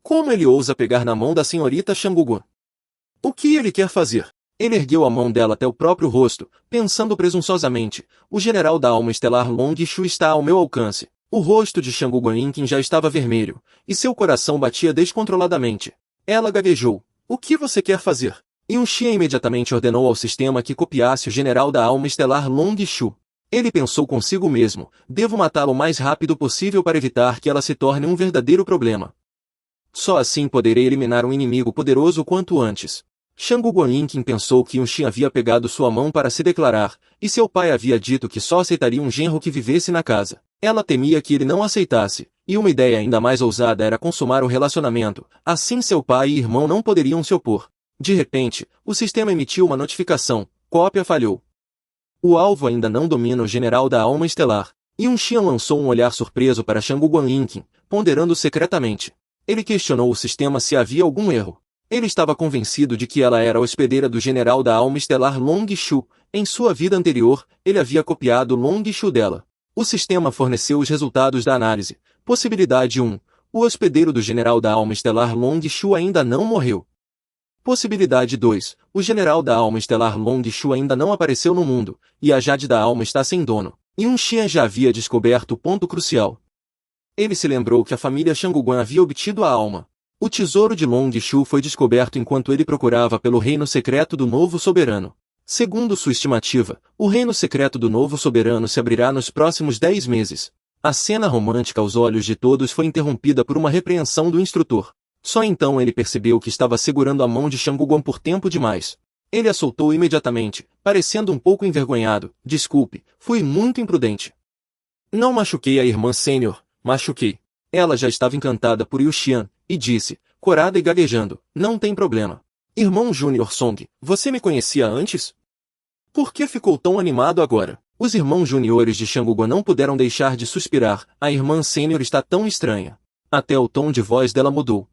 Como ele ousa pegar na mão da senhorita Shanguguan? O que ele quer fazer? Ele ergueu a mão dela até o próprio rosto, pensando presunçosamente. O general da alma estelar Long Shu está ao meu alcance. O rosto de Shangu Guanyin já estava vermelho, e seu coração batia descontroladamente. Ela gaguejou. O que você quer fazer? Yun-xian imediatamente ordenou ao sistema que copiasse o general da alma estelar Long Shu. Ele pensou consigo mesmo, devo matá-lo o mais rápido possível para evitar que ela se torne um verdadeiro problema. Só assim poderei eliminar um inimigo poderoso o quanto antes. Shang Guanyin pensou que Yunxi havia pegado sua mão para se declarar, e seu pai havia dito que só aceitaria um genro que vivesse na casa. Ela temia que ele não aceitasse, e uma ideia ainda mais ousada era consumar o relacionamento, assim seu pai e irmão não poderiam se opor. De repente, o sistema emitiu uma notificação: cópia falhou. O alvo ainda não domina o general da alma estelar. Yunxi lançou um olhar surpreso para Shang Guanyin, ponderando secretamente. Ele questionou o sistema se havia algum erro. Ele estava convencido de que ela era a hospedeira do general da alma estelar Long Shu. Em sua vida anterior, ele havia copiado Long Shu dela. O sistema forneceu os resultados da análise. Possibilidade 1. O hospedeiro do general da alma estelar Long Shu ainda não morreu. Possibilidade 2. O general da alma estelar Long Shu ainda não apareceu no mundo, e a Jade da alma está sem dono. Yunxi já havia descoberto o ponto crucial. Ele se lembrou que a família Shangguan havia obtido a alma. O tesouro de Long Shu foi descoberto enquanto ele procurava pelo reino secreto do novo soberano. Segundo sua estimativa, o reino secreto do novo soberano se abrirá nos próximos 10 meses. A cena romântica aos olhos de todos foi interrompida por uma repreensão do instrutor. Só então ele percebeu que estava segurando a mão de Shangguan por tempo demais. Ele a soltou imediatamente, parecendo um pouco envergonhado. Desculpe, fui muito imprudente. Não machuquei a irmã sênior, machuquei. Ela já estava encantada por Yuxian, e disse, corada e gaguejando, não tem problema. Irmão Júnior Song, você me conhecia antes? Por que ficou tão animado agora? Os irmãos juniores de Shangguan não puderam deixar de suspirar, a irmã sênior está tão estranha. Até o tom de voz dela mudou.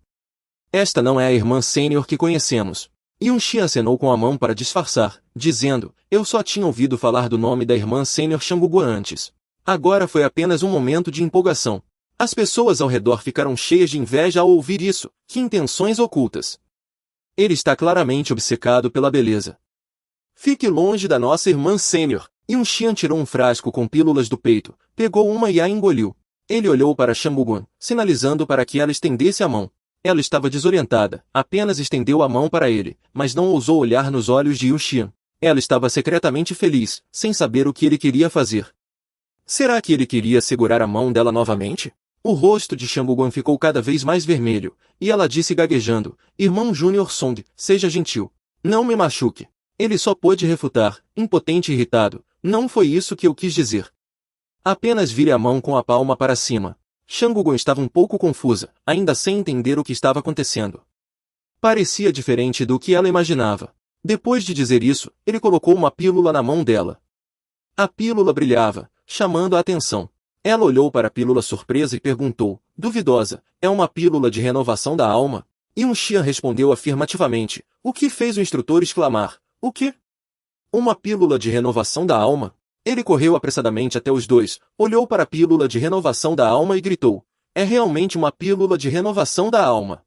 Esta não é a irmã sênior que conhecemos. Yunxi acenou com a mão para disfarçar, dizendo, eu só tinha ouvido falar do nome da irmã sênior Shangguan antes. Agora foi apenas um momento de empolgação. As pessoas ao redor ficaram cheias de inveja ao ouvir isso. Que intenções ocultas. Ele está claramente obcecado pela beleza. Fique longe da nossa irmã sênior. Yunxi tirou um frasco com pílulas do peito, pegou uma e a engoliu. Ele olhou para Shangguan, sinalizando para que ela estendesse a mão. Ela estava desorientada, apenas estendeu a mão para ele, mas não ousou olhar nos olhos de Yuxian. Ela estava secretamente feliz, sem saber o que ele queria fazer. Será que ele queria segurar a mão dela novamente? O rosto de Shangguan ficou cada vez mais vermelho, e ela disse gaguejando, Irmão Júnior Song, seja gentil. Não me machuque. Ele só pôde refutar, impotente e irritado, não foi isso que eu quis dizer. Apenas vire a mão com a palma para cima. Shangguan estava um pouco confusa, ainda sem entender o que estava acontecendo. Parecia diferente do que ela imaginava. Depois de dizer isso, ele colocou uma pílula na mão dela. A pílula brilhava, chamando a atenção. Ela olhou para a pílula surpresa e perguntou, duvidosa, é uma pílula de renovação da alma? Yunxi respondeu afirmativamente, o que fez o instrutor exclamar, o quê? Uma pílula de renovação da alma? Ele correu apressadamente até os dois, olhou para a pílula de renovação da alma e gritou, é realmente uma pílula de renovação da alma.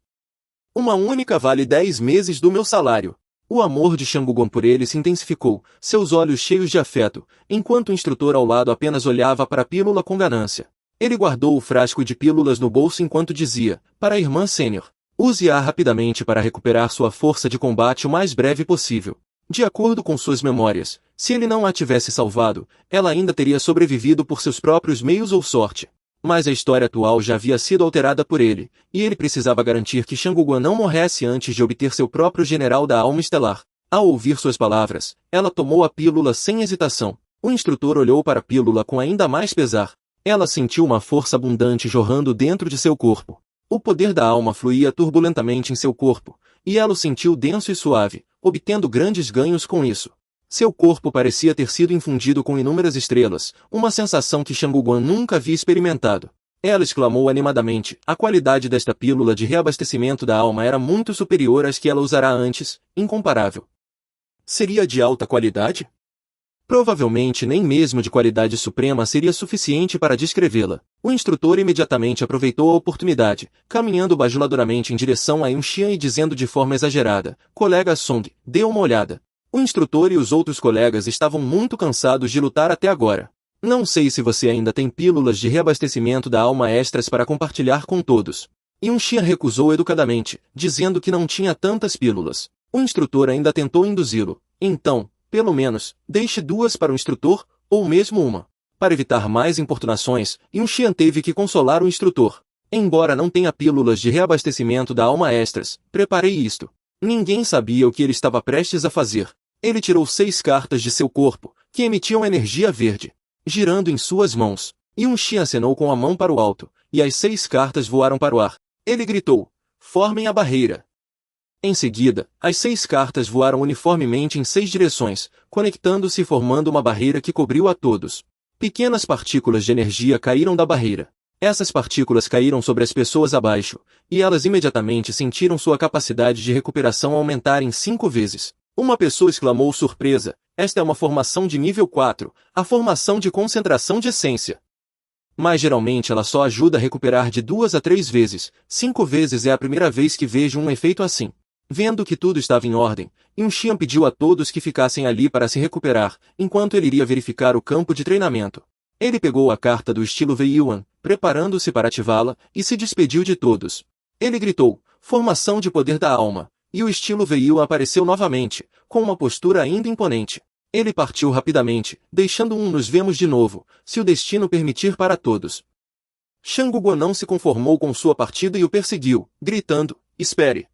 Uma única vale 10 meses do meu salário. O amor de Shangguan por ele se intensificou, seus olhos cheios de afeto, enquanto o instrutor ao lado apenas olhava para a pílula com ganância. Ele guardou o frasco de pílulas no bolso enquanto dizia, para a irmã sênior, use-a rapidamente para recuperar sua força de combate o mais breve possível. De acordo com suas memórias, se ele não a tivesse salvado, ela ainda teria sobrevivido por seus próprios meios ou sorte. Mas a história atual já havia sido alterada por ele, e ele precisava garantir que Shangguan não morresse antes de obter seu próprio general da alma estelar. Ao ouvir suas palavras, ela tomou a pílula sem hesitação. O instrutor olhou para a pílula com ainda mais pesar. Ela sentiu uma força abundante jorrando dentro de seu corpo. O poder da alma fluía turbulentamente em seu corpo, e ela o sentiu denso e suave, obtendo grandes ganhos com isso. Seu corpo parecia ter sido infundido com inúmeras estrelas, uma sensação que Shangguan nunca havia experimentado. Ela exclamou animadamente, a qualidade desta pílula de reabastecimento da alma era muito superior às que ela usará antes, incomparável. Seria de alta qualidade? Provavelmente nem mesmo de qualidade suprema seria suficiente para descrevê-la. O instrutor imediatamente aproveitou a oportunidade, caminhando bajuladoramente em direção a Yunxian e dizendo de forma exagerada, colega Song, dê uma olhada. O instrutor e os outros colegas estavam muito cansados de lutar até agora. Não sei se você ainda tem pílulas de reabastecimento da alma extras para compartilhar com todos. Yunxi recusou educadamente, dizendo que não tinha tantas pílulas. O instrutor ainda tentou induzi-lo. Então, pelo menos, deixe 2 para o instrutor, ou mesmo uma. Para evitar mais importunações, Yunxian teve que consolar o instrutor. Embora não tenha pílulas de reabastecimento da alma extras, preparei isto. Ninguém sabia o que ele estava prestes a fazer. Ele tirou 6 cartas de seu corpo, que emitiam energia verde, girando em suas mãos. Yun-Shi acenou com a mão para o alto, e as 6 cartas voaram para o ar. Ele gritou: "Formem a barreira." Em seguida, as 6 cartas voaram uniformemente em 6 direções, conectando-se e formando uma barreira que cobriu a todos. Pequenas partículas de energia caíram da barreira. Essas partículas caíram sobre as pessoas abaixo, e elas imediatamente sentiram sua capacidade de recuperação aumentar em 5 vezes. Uma pessoa exclamou surpresa: "Esta é uma formação de nível 4, a formação de concentração de essência." Mas geralmente ela só ajuda a recuperar de 2 a 3 vezes, 5 vezes é a primeira vez que vejo um efeito assim. Vendo que tudo estava em ordem, Yun-Shi pediu a todos que ficassem ali para se recuperar, enquanto ele iria verificar o campo de treinamento. Ele pegou a carta do estilo Veiyuan, preparando-se para ativá-la, e se despediu de todos. Ele gritou: "Formação de poder da alma", e o estilo Veiyuan apareceu novamente, com uma postura ainda imponente. Ele partiu rapidamente, deixando nos vemos de novo, se o destino permitir para todos. Shang-Guo não se conformou com sua partida e o perseguiu, gritando: "Espere!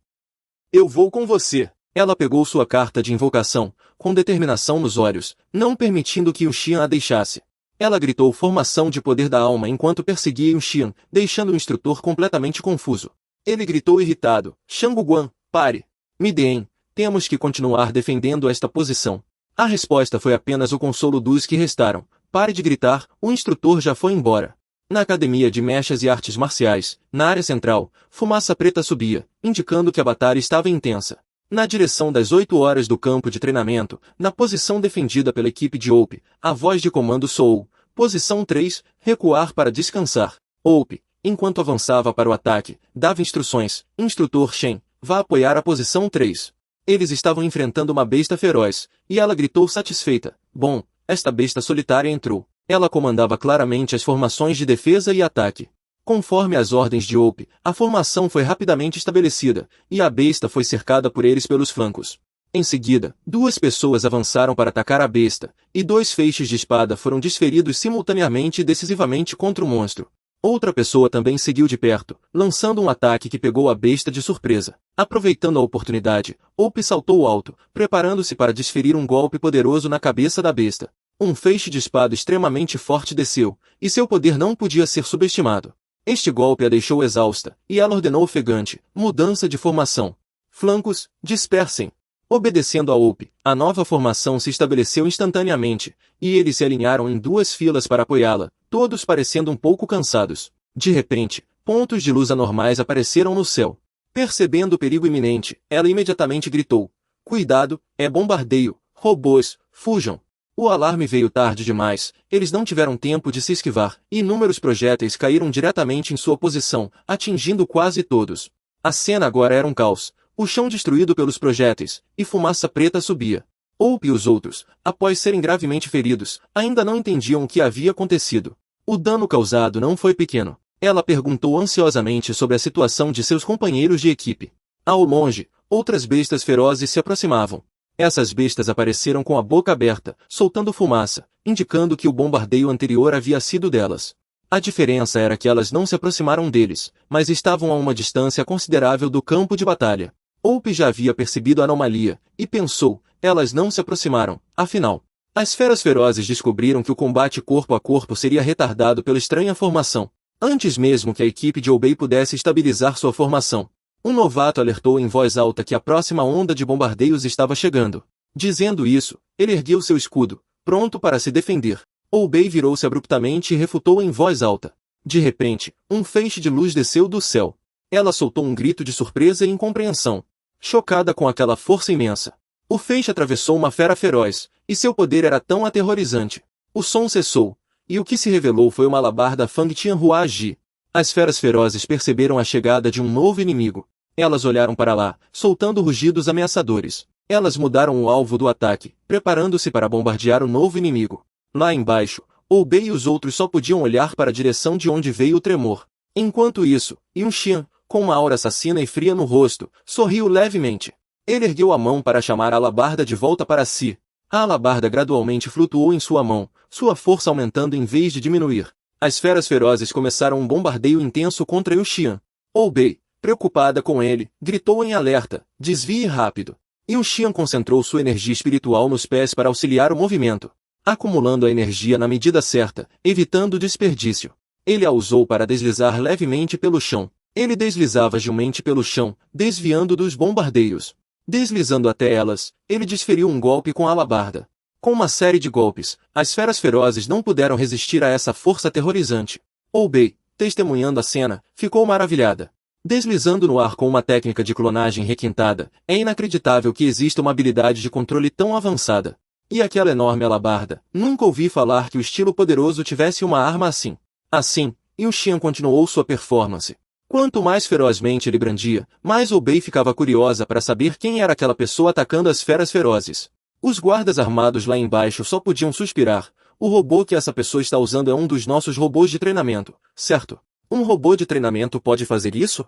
Eu vou com você." Ela pegou sua carta de invocação, com determinação nos olhos, não permitindo que Yun-Shi a deixasse. Ela gritou formação de poder da alma enquanto perseguia Yun-Shi, deixando o instrutor completamente confuso. Ele gritou irritado: "Shang-Guo, pare! Midien, temos que continuar defendendo esta posição." A resposta foi apenas o consolo dos que restaram: "Pare de gritar, o instrutor já foi embora." Na academia de mechas e artes marciais, na área central, fumaça preta subia, indicando que a batalha estava intensa. Na direção das 8 horas do campo de treinamento, na posição defendida pela equipe de Hope, a voz de comando soou: "Posição 3, recuar para descansar." Hope, enquanto avançava para o ataque, dava instruções: "Instrutor Shen, vá apoiar a posição 3." Eles estavam enfrentando uma besta feroz, e ela gritou satisfeita: "Bom, esta besta solitária entrou." Ela comandava claramente as formações de defesa e ataque. Conforme as ordens de Hope, a formação foi rapidamente estabelecida, e a besta foi cercada por eles pelos flancos. Em seguida, 2 pessoas avançaram para atacar a besta, e 2 feixes de espada foram desferidos simultaneamente e decisivamente contra o monstro. Outra pessoa também seguiu de perto, lançando um ataque que pegou a besta de surpresa. Aproveitando a oportunidade, Hope saltou alto, preparando-se para desferir um golpe poderoso na cabeça da besta. Um feixe de espada extremamente forte desceu, e seu poder não podia ser subestimado. Este golpe a deixou exausta, e ela ordenou ofegante: "Mudança de formação. Flancos, dispersem." Obedecendo a Hope, a nova formação se estabeleceu instantaneamente, e eles se alinharam em 2 filas para apoiá-la, todos parecendo um pouco cansados. De repente, pontos de luz anormais apareceram no céu. Percebendo o perigo iminente, ela imediatamente gritou: "Cuidado, é bombardeio, robôs, fujam." O alarme veio tarde demais, eles não tiveram tempo de se esquivar, e inúmeros projéteis caíram diretamente em sua posição, atingindo quase todos. A cena agora era um caos, o chão destruído pelos projéteis, e fumaça preta subia. Hope e os outros, após serem gravemente feridos, ainda não entendiam o que havia acontecido. O dano causado não foi pequeno. Ela perguntou ansiosamente sobre a situação de seus companheiros de equipe. Ao longe, outras bestas ferozes se aproximavam. Essas bestas apareceram com a boca aberta, soltando fumaça, indicando que o bombardeio anterior havia sido delas. A diferença era que elas não se aproximaram deles, mas estavam a uma distância considerável do campo de batalha. Hope já havia percebido a anomalia, e pensou: elas não se aproximaram, afinal. As feras ferozes descobriram que o combate corpo a corpo seria retardado pela estranha formação, antes mesmo que a equipe de Obey pudesse estabilizar sua formação. Um novato alertou em voz alta que a próxima onda de bombardeios estava chegando. Dizendo isso, ele ergueu seu escudo, pronto para se defender. Obey virou-se abruptamente e refutou em voz alta. De repente, um feixe de luz desceu do céu. Ela soltou um grito de surpresa e incompreensão, chocada com aquela força imensa. O feixe atravessou uma fera feroz, e seu poder era tão aterrorizante. O som cessou, e o que se revelou foi uma alabarda Fang Tianhua Ji. As feras ferozes perceberam a chegada de um novo inimigo. Elas olharam para lá, soltando rugidos ameaçadores. Elas mudaram o alvo do ataque, preparando-se para bombardear o novo inimigo. Lá embaixo, Obei e os outros só podiam olhar para a direção de onde veio o tremor. Enquanto isso, Yun-Shi, com uma aura assassina e fria no rosto, sorriu levemente. Ele ergueu a mão para chamar a alabarda de volta para si. A alabarda gradualmente flutuou em sua mão, sua força aumentando em vez de diminuir. As feras ferozes começaram um bombardeio intenso contra Yu Xian. Oubei, preocupada com ele, gritou em alerta: desvie rápido. Yu Xian concentrou sua energia espiritual nos pés para auxiliar o movimento, acumulando a energia na medida certa, evitando o desperdício. Ele a usou para deslizar levemente pelo chão. Ele deslizava agilmente pelo chão, desviando dos bombardeios. Deslizando até elas, ele desferiu um golpe com a alabarda. Com uma série de golpes, as feras ferozes não puderam resistir a essa força aterrorizante. Oubei, testemunhando a cena, ficou maravilhada. Deslizando no ar com uma técnica de clonagem requintada, é inacreditável que exista uma habilidade de controle tão avançada. E aquela enorme alabarda, nunca ouvi falar que o estilo poderoso tivesse uma arma assim. Assim, Yu Xian continuou sua performance. Quanto mais ferozmente ele brandia, mais Oubei ficava curiosa para saber quem era aquela pessoa atacando as feras ferozes. Os guardas armados lá embaixo só podiam suspirar. O robô que essa pessoa está usando é um dos nossos robôs de treinamento, certo? Um robô de treinamento pode fazer isso?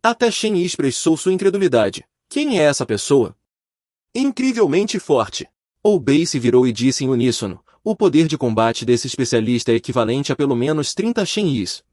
Até Shen Yi expressou sua incredulidade. Quem é essa pessoa? Incrivelmente forte. Oubei se virou e disse em uníssono: o poder de combate desse especialista é equivalente a pelo menos 30 Shen Yis.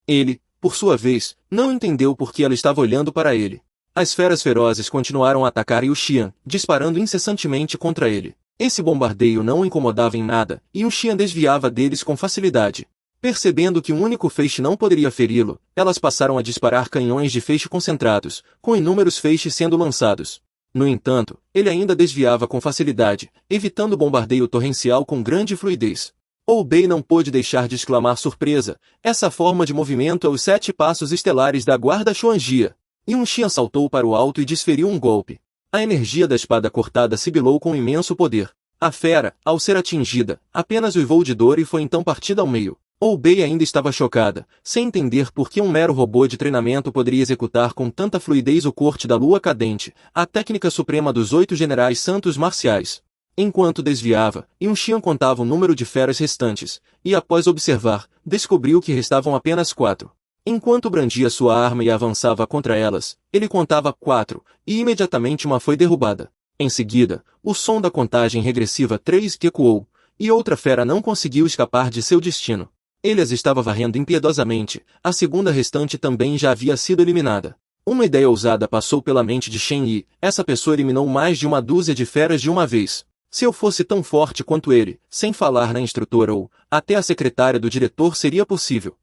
Ele, por sua vez, não entendeu por que ela estava olhando para ele. As feras ferozes continuaram a atacar Yu Xian, disparando incessantemente contra ele. Esse bombardeio não o incomodava em nada, e Yu Xian desviava deles com facilidade. Percebendo que um único feixe não poderia feri-lo, elas passaram a disparar canhões de feixe concentrados, com inúmeros feixes sendo lançados. No entanto, ele ainda desviava com facilidade, evitando o bombardeio torrencial com grande fluidez. Oubei não pôde deixar de exclamar surpresa: essa forma de movimento é os 7 passos estelares da guarda Xuanjia. Yu Xian saltou para o alto e desferiu um golpe. A energia da espada cortada sibilou com imenso poder. A fera, ao ser atingida, apenas uivou de dor e foi então partida ao meio. Oubei ainda estava chocada, sem entender por que um mero robô de treinamento poderia executar com tanta fluidez o corte da lua cadente, a técnica suprema dos 8 generais santos marciais. Enquanto desviava, Yu Xian contava o número de feras restantes, e após observar, descobriu que restavam apenas 4. Enquanto brandia sua arma e avançava contra elas, ele contava 4, e imediatamente uma foi derrubada. Em seguida, o som da contagem regressiva 3 ecoou, e outra fera não conseguiu escapar de seu destino. Ele as estava varrendo impiedosamente, a segunda restante também já havia sido eliminada. Uma ideia ousada passou pela mente de Shen Yi: essa pessoa eliminou mais de uma dúzia de feras de uma vez. Se eu fosse tão forte quanto ele, sem falar na instrutora ou, até a secretária do diretor seria possível.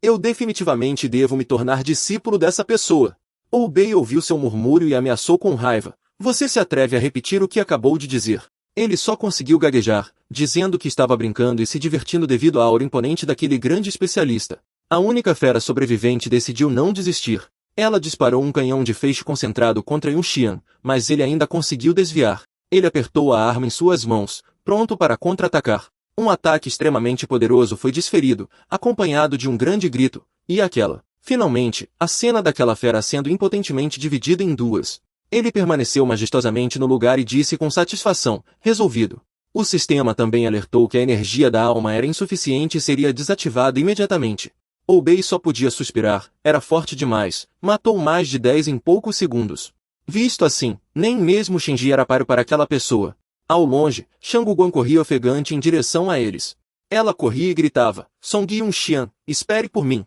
Eu definitivamente devo me tornar discípulo dessa pessoa. Oubei ouviu seu murmúrio e ameaçou com raiva: você se atreve a repetir o que acabou de dizer? Ele só conseguiu gaguejar, dizendo que estava brincando e se divertindo devido à aura imponente daquele grande especialista. A única fera sobrevivente decidiu não desistir. Ela disparou um canhão de feixe concentrado contra Yu Xian, mas ele ainda conseguiu desviar. Ele apertou a arma em suas mãos, pronto para contra-atacar. Um ataque extremamente poderoso foi desferido, acompanhado de um grande grito, e finalmente, a cena daquela fera sendo impotentemente dividida em duas. Ele permaneceu majestosamente no lugar e disse com satisfação: resolvido. O sistema também alertou que a energia da alma era insuficiente e seria desativada imediatamente. Oubei só podia suspirar: era forte demais, matou mais de 10 em poucos segundos. Visto assim, nem mesmo Shenji era páreo para aquela pessoa. Ao longe, Shangguan corria ofegante em direção a eles. Ela corria e gritava: Song Yunxian, espere por mim.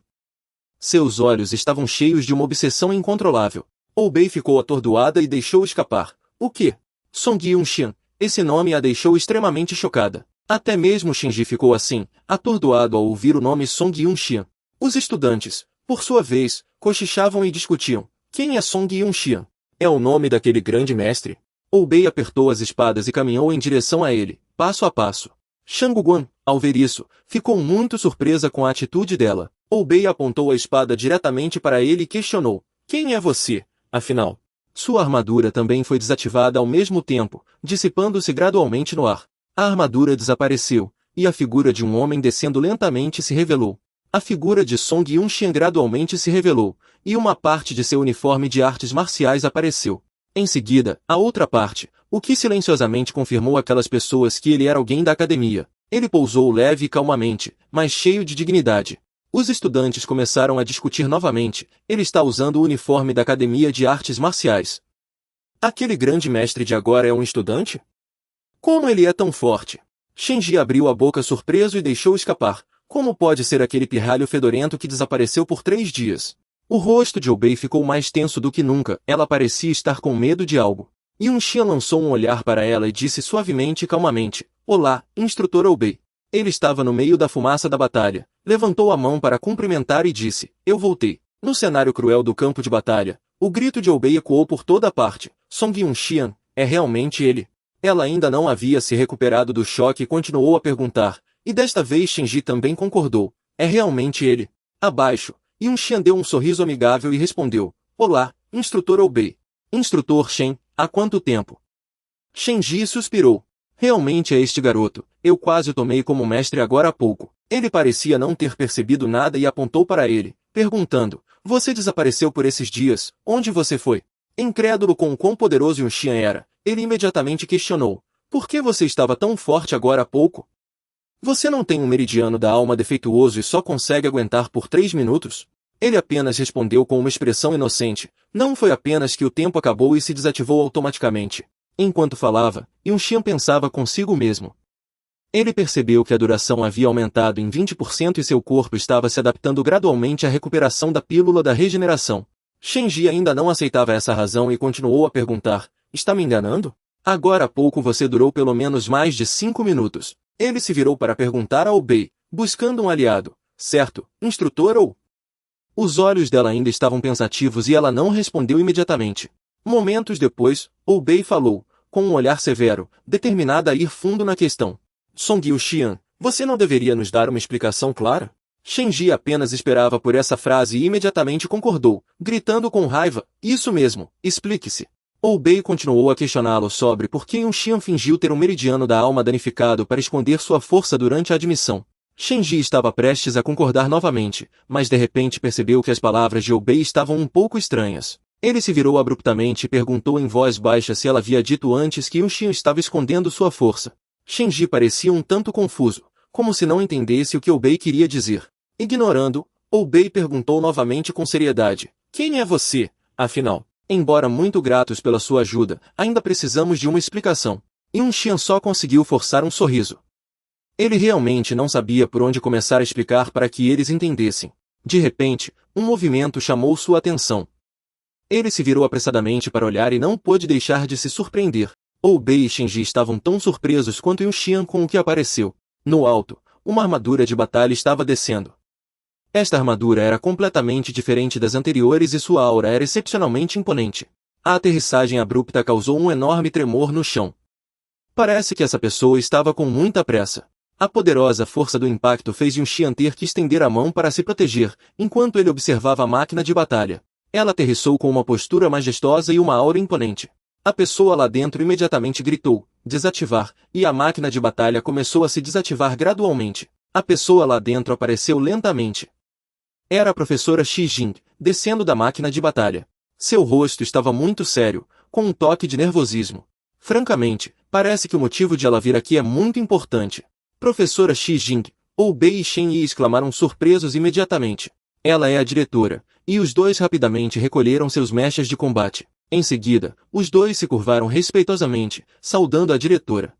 Seus olhos estavam cheios de uma obsessão incontrolável. Oubei ficou atordoada e deixou escapar: o quê? Song Yunxian. Esse nome a deixou extremamente chocada. Até mesmo Shenji ficou assim, atordoado ao ouvir o nome Song Yunxian. Os estudantes, por sua vez, cochichavam e discutiam: quem é Song Yunxian? É o nome daquele grande mestre? Oubei apertou as espadas e caminhou em direção a ele, passo a passo. Shangguan, ao ver isso, ficou muito surpresa com a atitude dela. Oubei apontou a espada diretamente para ele e questionou: quem é você, afinal? Sua armadura também foi desativada ao mesmo tempo, dissipando-se gradualmente no ar. A armadura desapareceu, e a figura de um homem descendo lentamente se revelou. A figura de Song Yunxian gradualmente se revelou, e uma parte de seu uniforme de artes marciais apareceu. Em seguida, a outra parte, o que silenciosamente confirmou àquelas pessoas que ele era alguém da academia. Ele pousou leve e calmamente, mas cheio de dignidade. Os estudantes começaram a discutir novamente: ele está usando o uniforme da Academia de Artes Marciais. Aquele grande mestre de agora é um estudante? Como ele é tão forte? Shenji abriu a boca surpreso e deixou escapar: Como pode ser aquele pirralho fedorento que desapareceu por 3 dias? O rosto de Obei ficou mais tenso do que nunca, ela parecia estar com medo de algo. Yun-Xian lançou um olhar para ela e disse suavemente e calmamente, Olá, instrutor Obei. Ele estava no meio da fumaça da batalha, levantou a mão para cumprimentar e disse, eu voltei. No cenário cruel do campo de batalha, o grito de Obei ecoou por toda a parte, Song Yun-Xian, é realmente ele? Ela ainda não havia se recuperado do choque e continuou a perguntar, e desta vez Shenji também concordou, é realmente ele. Abaixo, Yun-Xian deu um sorriso amigável e respondeu, Olá, instrutor Obei. Instrutor Shen, há quanto tempo? Shenji suspirou. Realmente é este garoto, eu quase o tomei como mestre agora há pouco. Ele parecia não ter percebido nada e apontou para ele, perguntando, você desapareceu por esses dias, onde você foi? Incrédulo com o quão poderoso Yun-Xian era, ele imediatamente questionou, por que você estava tão forte agora há pouco? Você não tem um meridiano da alma defeituoso e só consegue aguentar por 3 minutos? Ele apenas respondeu com uma expressão inocente, não foi apenas que o tempo acabou e se desativou automaticamente. Enquanto falava, Yun-Xian pensava consigo mesmo. Ele percebeu que a duração havia aumentado em 20% e seu corpo estava se adaptando gradualmente à recuperação da pílula da regeneração. Shenji ainda não aceitava essa razão e continuou a perguntar, está me enganando? Agora há pouco você durou pelo menos mais de 5 minutos. Ele se virou para perguntar a Obei, buscando um aliado, certo, instrutor ou... Os olhos dela ainda estavam pensativos e ela não respondeu imediatamente. Momentos depois, Obei falou, com um olhar severo, determinada a ir fundo na questão. Song Yun-Xian, você não deveria nos dar uma explicação clara? Shenji apenas esperava por essa frase e imediatamente concordou, gritando com raiva, isso mesmo, explique-se. Obei continuou a questioná-lo sobre por que Yun-Xian fingiu ter um meridiano da alma danificado para esconder sua força durante a admissão. Shenji estava prestes a concordar novamente, mas de repente percebeu que as palavras de Obei estavam um pouco estranhas. Ele se virou abruptamente e perguntou em voz baixa se ela havia dito antes que Yun-Xian estava escondendo sua força. Shenji parecia um tanto confuso, como se não entendesse o que Obei queria dizer. Ignorando, Obei perguntou novamente com seriedade, quem é você, afinal? Embora muito gratos pela sua ajuda, ainda precisamos de uma explicação. Yun-Xian só conseguiu forçar um sorriso. Ele realmente não sabia por onde começar a explicar para que eles entendessem. De repente, um movimento chamou sua atenção. Ele se virou apressadamente para olhar e não pôde deixar de se surpreender. Obei e Shenji estavam tão surpresos quanto Yun-Xian com o que apareceu. No alto, uma armadura de batalha estava descendo. Esta armadura era completamente diferente das anteriores e sua aura era excepcionalmente imponente. A aterrissagem abrupta causou um enorme tremor no chão. Parece que essa pessoa estava com muita pressa. A poderosa força do impacto fez Yun-Xian ter que estender a mão para se proteger, enquanto ele observava a máquina de batalha. Ela aterrissou com uma postura majestosa e uma aura imponente. A pessoa lá dentro imediatamente gritou, desativar, e a máquina de batalha começou a se desativar gradualmente. A pessoa lá dentro apareceu lentamente. Era a professora Shi Jing, descendo da máquina de batalha. Seu rosto estava muito sério, com um toque de nervosismo. Francamente, parece que o motivo de ela vir aqui é muito importante. Professora Shi Jing, Obei e Shen Yi exclamaram surpresos imediatamente. Ela é a diretora, e os dois rapidamente recolheram seus mechas de combate. Em seguida, os dois se curvaram respeitosamente, saudando a diretora.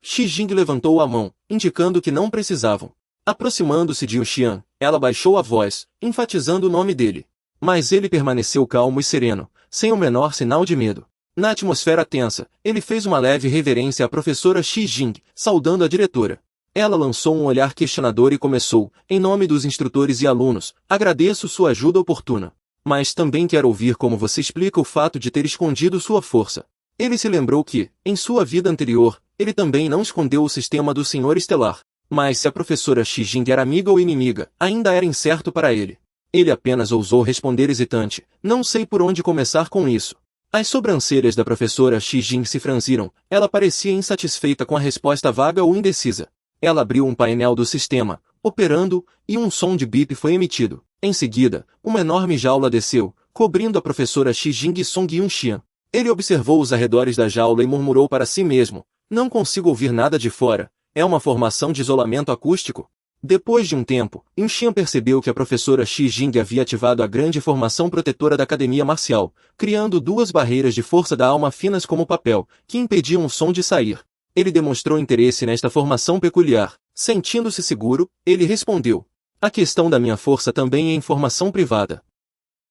Shi Jing levantou a mão, indicando que não precisavam. Aproximando-se de Yun-Xian, ela baixou a voz, enfatizando o nome dele. Mas ele permaneceu calmo e sereno, sem o menor sinal de medo. Na atmosfera tensa, ele fez uma leve reverência à professora Shi Jing, saudando a diretora. Ela lançou um olhar questionador e começou, em nome dos instrutores e alunos, agradeço sua ajuda oportuna. Mas também quero ouvir como você explica o fato de ter escondido sua força. Ele se lembrou que, em sua vida anterior, ele também não escondeu o sistema do Senhor Estelar. Mas se a professora Shi Jing era amiga ou inimiga, ainda era incerto para ele. Ele apenas ousou responder hesitante, não sei por onde começar com isso. As sobrancelhas da professora Shi Jing se franziram, ela parecia insatisfeita com a resposta vaga ou indecisa. Ela abriu um painel do sistema, operando, e um som de bip foi emitido. Em seguida, uma enorme jaula desceu, cobrindo a professora Shi Jing e Song Yun-Xian. Ele observou os arredores da jaula e murmurou para si mesmo, não consigo ouvir nada de fora. É uma formação de isolamento acústico? Depois de um tempo, Yun-Xian percebeu que a professora Shi Jing havia ativado a grande formação protetora da academia marcial, criando 2 barreiras de força da alma finas como papel, que impediam o som de sair. Ele demonstrou interesse nesta formação peculiar, Sentindo-se seguro, ele respondeu: a questão da minha força também é informação privada.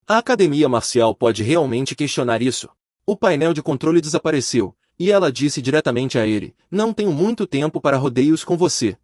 A academia marcial pode realmente questionar isso. O painel de controle desapareceu, e ela disse diretamente a ele: não tenho muito tempo para rodeios com você.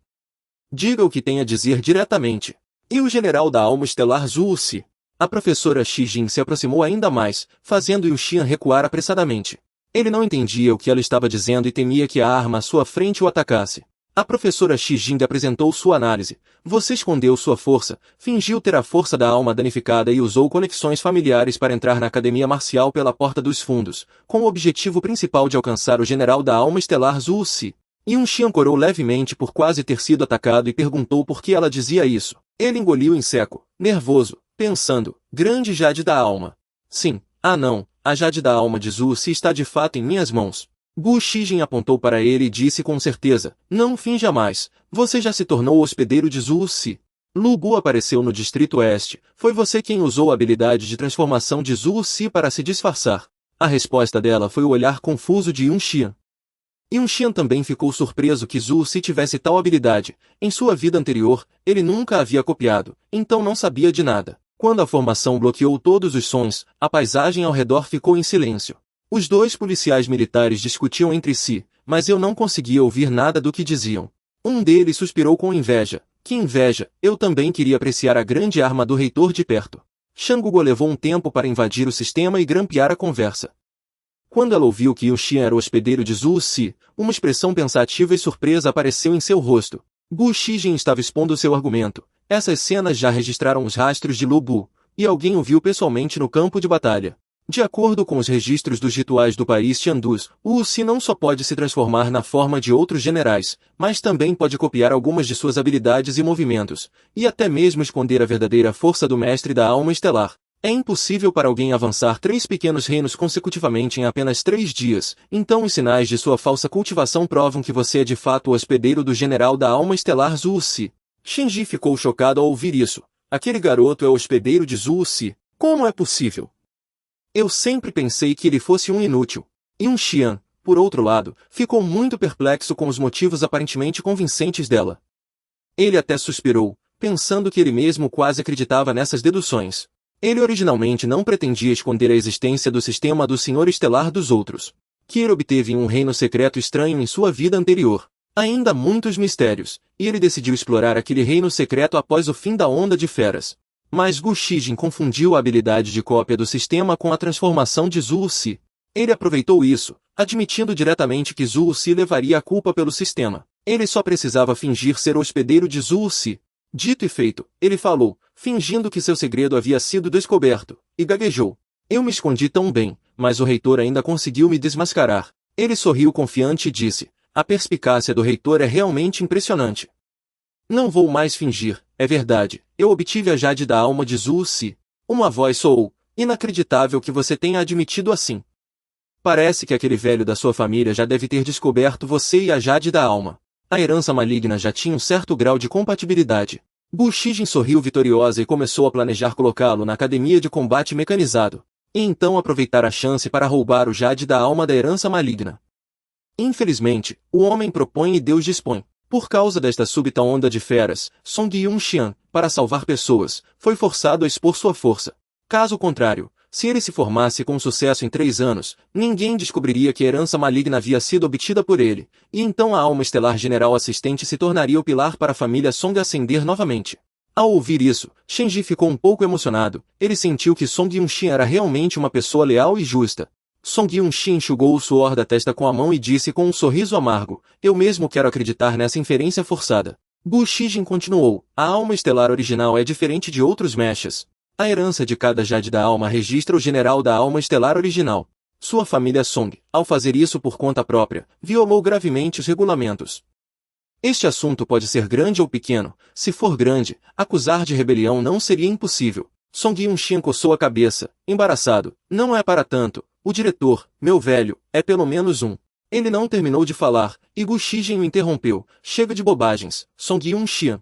Diga o que tem a dizer diretamente. E o general da alma estelar Zhu Si? A professora Shi Jin se aproximou ainda mais, fazendo Yu Xian recuar apressadamente. Ele não entendia o que ela estava dizendo e temia que a arma à sua frente o atacasse. A professora Shi Jin apresentou sua análise. Você escondeu sua força, fingiu ter a força da alma danificada e usou conexões familiares para entrar na academia marcial pela porta dos fundos, com o objetivo principal de alcançar o general da alma estelar Zhu Si. Yun Xian corou levemente por quase ter sido atacado e perguntou por que ela dizia isso. Ele engoliu em seco, nervoso, pensando: grande Jade da alma. Sim, não, a Jade da alma de Zhu Si está de fato em minhas mãos. Gu Shijin apontou para ele e disse com certeza: não finja mais, você já se tornou o hospedeiro de Zhu Si. Lu Bu apareceu no Distrito Oeste, foi você quem usou a habilidade de transformação de Zhu Si para se disfarçar. A resposta dela foi o olhar confuso de Yun Xian. Yun Xian também ficou surpreso que Zhu Si tivesse tal habilidade. Em sua vida anterior, ele nunca a havia copiado, então não sabia de nada. Quando a formação bloqueou todos os sons, a paisagem ao redor ficou em silêncio. Os dois policiais militares discutiam entre si, mas eu não conseguia ouvir nada do que diziam. Um deles suspirou com inveja. Que inveja, eu também queria apreciar a grande arma do reitor de perto. Shang-Guo levou um tempo para invadir o sistema e grampear a conversa. Quando ela ouviu que Yu Xian era o hospedeiro de Zhu Si, uma expressão pensativa e surpresa apareceu em seu rosto. Gu Shijin estava expondo seu argumento. Essas cenas já registraram os rastros de Lu Bu, e alguém o viu pessoalmente no campo de batalha. De acordo com os registros dos rituais do país Tiandus, Wu Si não só pode se transformar na forma de outros generais, mas também pode copiar algumas de suas habilidades e movimentos, e até mesmo esconder a verdadeira força do mestre da alma estelar. É impossível para alguém avançar 3 pequenos reinos consecutivamente em apenas 3 dias, então os sinais de sua falsa cultivação provam que você é de fato o hospedeiro do general da alma estelar Zhu Si. Shinji ficou chocado ao ouvir isso. Aquele garoto é o hospedeiro de Zhu Si. Como é possível? Eu sempre pensei que ele fosse um inútil. Yun Xian, por outro lado, ficou muito perplexo com os motivos aparentemente convincentes dela. Ele até suspirou, pensando que ele mesmo quase acreditava nessas deduções. Ele originalmente não pretendia esconder a existência do sistema do Senhor Estelar dos outros, que ele obteve em um reino secreto estranho em sua vida anterior. Ainda muitos mistérios, e ele decidiu explorar aquele reino secreto após o fim da Onda de Feras. Mas Gu Shijin confundiu a habilidade de cópia do sistema com a transformação de Zhu Si. Ele aproveitou isso, admitindo diretamente que Zhu Si levaria a culpa pelo sistema. Ele só precisava fingir ser o hospedeiro de Zhu Si. Dito e feito, ele falou, fingindo que seu segredo havia sido descoberto, e gaguejou. Eu me escondi tão bem, mas o reitor ainda conseguiu me desmascarar. Ele sorriu confiante e disse: a perspicácia do reitor é realmente impressionante. Não vou mais fingir, é verdade, eu obtive a Jade da alma de Zhu Si. Uma voz soou: inacreditável que você tenha admitido assim. Parece que aquele velho da sua família já deve ter descoberto você e a Jade da alma. A herança maligna já tinha um certo grau de compatibilidade. Gu Shijin sorriu vitoriosa e começou a planejar colocá-lo na academia de combate mecanizado, e então aproveitar a chance para roubar o Jade da alma da herança maligna. Infelizmente, o homem propõe e Deus dispõe. Por causa desta súbita onda de feras, Song Yun Xian, para salvar pessoas, foi forçado a expor sua força. Caso contrário, se ele se formasse com sucesso em 3 anos, ninguém descobriria que a herança maligna havia sido obtida por ele, e então a alma estelar general assistente se tornaria o pilar para a família Song ascender novamente. Ao ouvir isso, Shenji ficou um pouco emocionado. Ele sentiu que Song Yun Xian era realmente uma pessoa leal e justa. Song Yun Xian enxugou o suor da testa com a mão e disse com um sorriso amargo: eu mesmo quero acreditar nessa inferência forçada. Gu Shijin continuou: a alma estelar original é diferente de outros mechas. A herança de cada Jade da alma registra o general da alma estelar original. Sua família Song, ao fazer isso por conta própria, violou gravemente os regulamentos. Este assunto pode ser grande ou pequeno. Se for grande, acusar de rebelião não seria impossível. Song Yun Xian coçou a cabeça, embaraçado. Não é para tanto. O diretor, meu velho, é pelo menos um. Ele não terminou de falar, e Gu Shijin o interrompeu. Chega de bobagens, Song Yun Xian.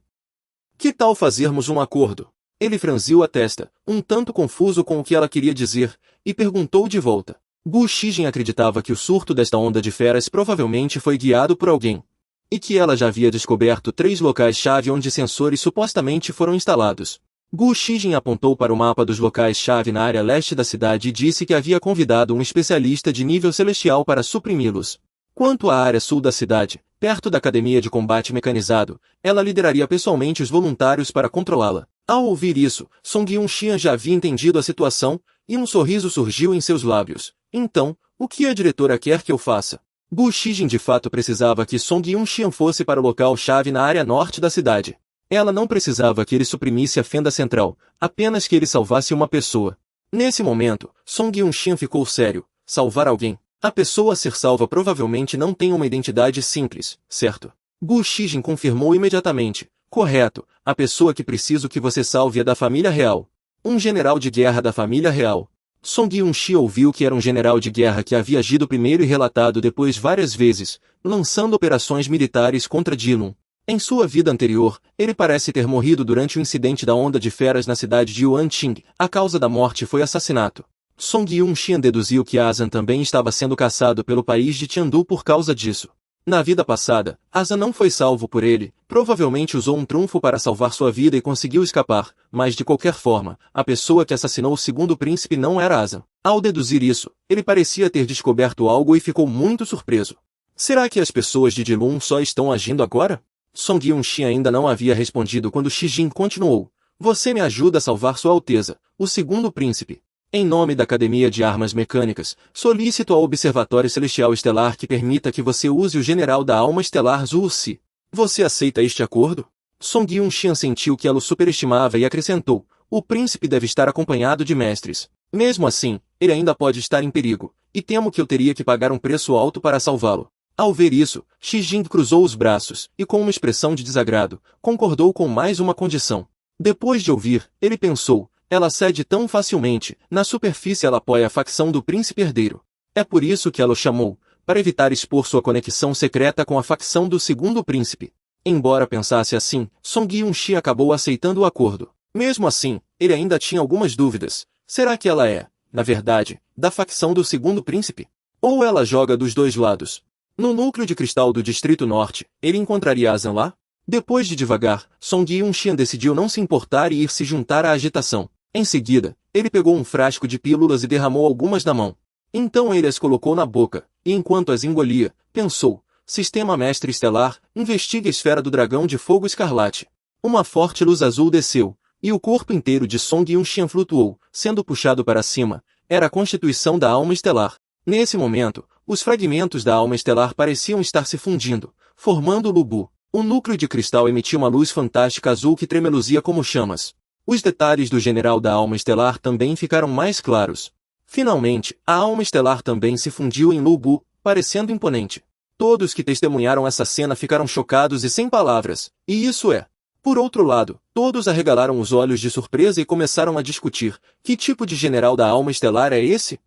Que tal fazermos um acordo? Ele franziu a testa, um tanto confuso com o que ela queria dizer, e perguntou de volta. Gu Shijin acreditava que o surto desta onda de feras provavelmente foi guiado por alguém. e que ela já havia descoberto 3 locais-chave onde sensores supostamente foram instalados. Gu Shijin apontou para o mapa dos locais-chave na área leste da cidade e disse que havia convidado um especialista de nível celestial para suprimi-los. Quanto à área sul da cidade, perto da academia de combate mecanizado, ela lideraria pessoalmente os voluntários para controlá-la. Ao ouvir isso, Song Yun-xian já havia entendido a situação, e um sorriso surgiu em seus lábios. Então, o que a diretora quer que eu faça? Gu Shijin de fato precisava que Song Yun-xian fosse para o local-chave na área norte da cidade. Ela não precisava que ele suprimisse a fenda central, apenas que ele salvasse uma pessoa. Nesse momento, Song Yun-xian ficou sério. Salvar alguém? A pessoa a ser salva provavelmente não tem uma identidade simples, certo? Gu Shijin confirmou imediatamente. Correto, a pessoa que preciso que você salve é da família real. Um general de guerra da família real. Song Yun-xian ouviu que era um general de guerra que havia agido primeiro e relatado depois várias vezes, lançando operações militares contra Jilun. Em sua vida anterior, ele parece ter morrido durante o incidente da onda de feras na cidade de Yuanqing. A causa da morte foi assassinato. Song Yun-xian deduziu que Azan também estava sendo caçado pelo país de Tiandu por causa disso. Na vida passada, Azan não foi salvo por ele, provavelmente usou um trunfo para salvar sua vida e conseguiu escapar, mas de qualquer forma, a pessoa que assassinou o segundo príncipe não era Azan. Ao deduzir isso, ele parecia ter descoberto algo e ficou muito surpreso. Será que as pessoas de Jilun só estão agindo agora? Song Yun-xian ainda não havia respondido quando Shijin continuou. Você me ajuda a salvar Sua Alteza, o segundo príncipe. Em nome da Academia de Armas Mecânicas, solicito ao Observatório Celestial Estelar que permita que você use o General da Alma Estelar Zhu Si. Você aceita este acordo? Song Yun-xian sentiu que ela o superestimava e acrescentou, o príncipe deve estar acompanhado de mestres. Mesmo assim, ele ainda pode estar em perigo, e temo que eu teria que pagar um preço alto para salvá-lo. Ao ver isso, Shijin cruzou os braços, e com uma expressão de desagrado, concordou com mais uma condição. Depois de ouvir, ele pensou, ela cede tão facilmente, na superfície ela apoia a facção do príncipe herdeiro. É por isso que ela o chamou, para evitar expor sua conexão secreta com a facção do segundo príncipe. Embora pensasse assim, Song Yun-xian acabou aceitando o acordo. Mesmo assim, ele ainda tinha algumas dúvidas. Será que ela é, na verdade, da facção do segundo príncipe? Ou ela joga dos dois lados? No núcleo de cristal do Distrito Norte, ele encontraria Azan lá? Depois de devagar, Song Yun-xian decidiu não se importar e ir se juntar à agitação. Em seguida, ele pegou um frasco de pílulas e derramou algumas na mão. Então ele as colocou na boca, e enquanto as engolia, pensou, Sistema Mestre Estelar, investigue a esfera do dragão de fogo escarlate. Uma forte luz azul desceu, e o corpo inteiro de Song Yun-xian flutuou, sendo puxado para cima. Era a constituição da alma estelar. Nesse momento, os fragmentos da alma estelar pareciam estar se fundindo, formando o Lubu. O núcleo de cristal emitia uma luz fantástica azul que tremeluzia como chamas. Os detalhes do general da alma estelar também ficaram mais claros. Finalmente, a alma estelar também se fundiu em Lubu, parecendo imponente. Todos que testemunharam essa cena ficaram chocados e sem palavras, e isso é. Por outro lado, todos arregalaram os olhos de surpresa e começaram a discutir, que tipo de general da alma estelar é esse?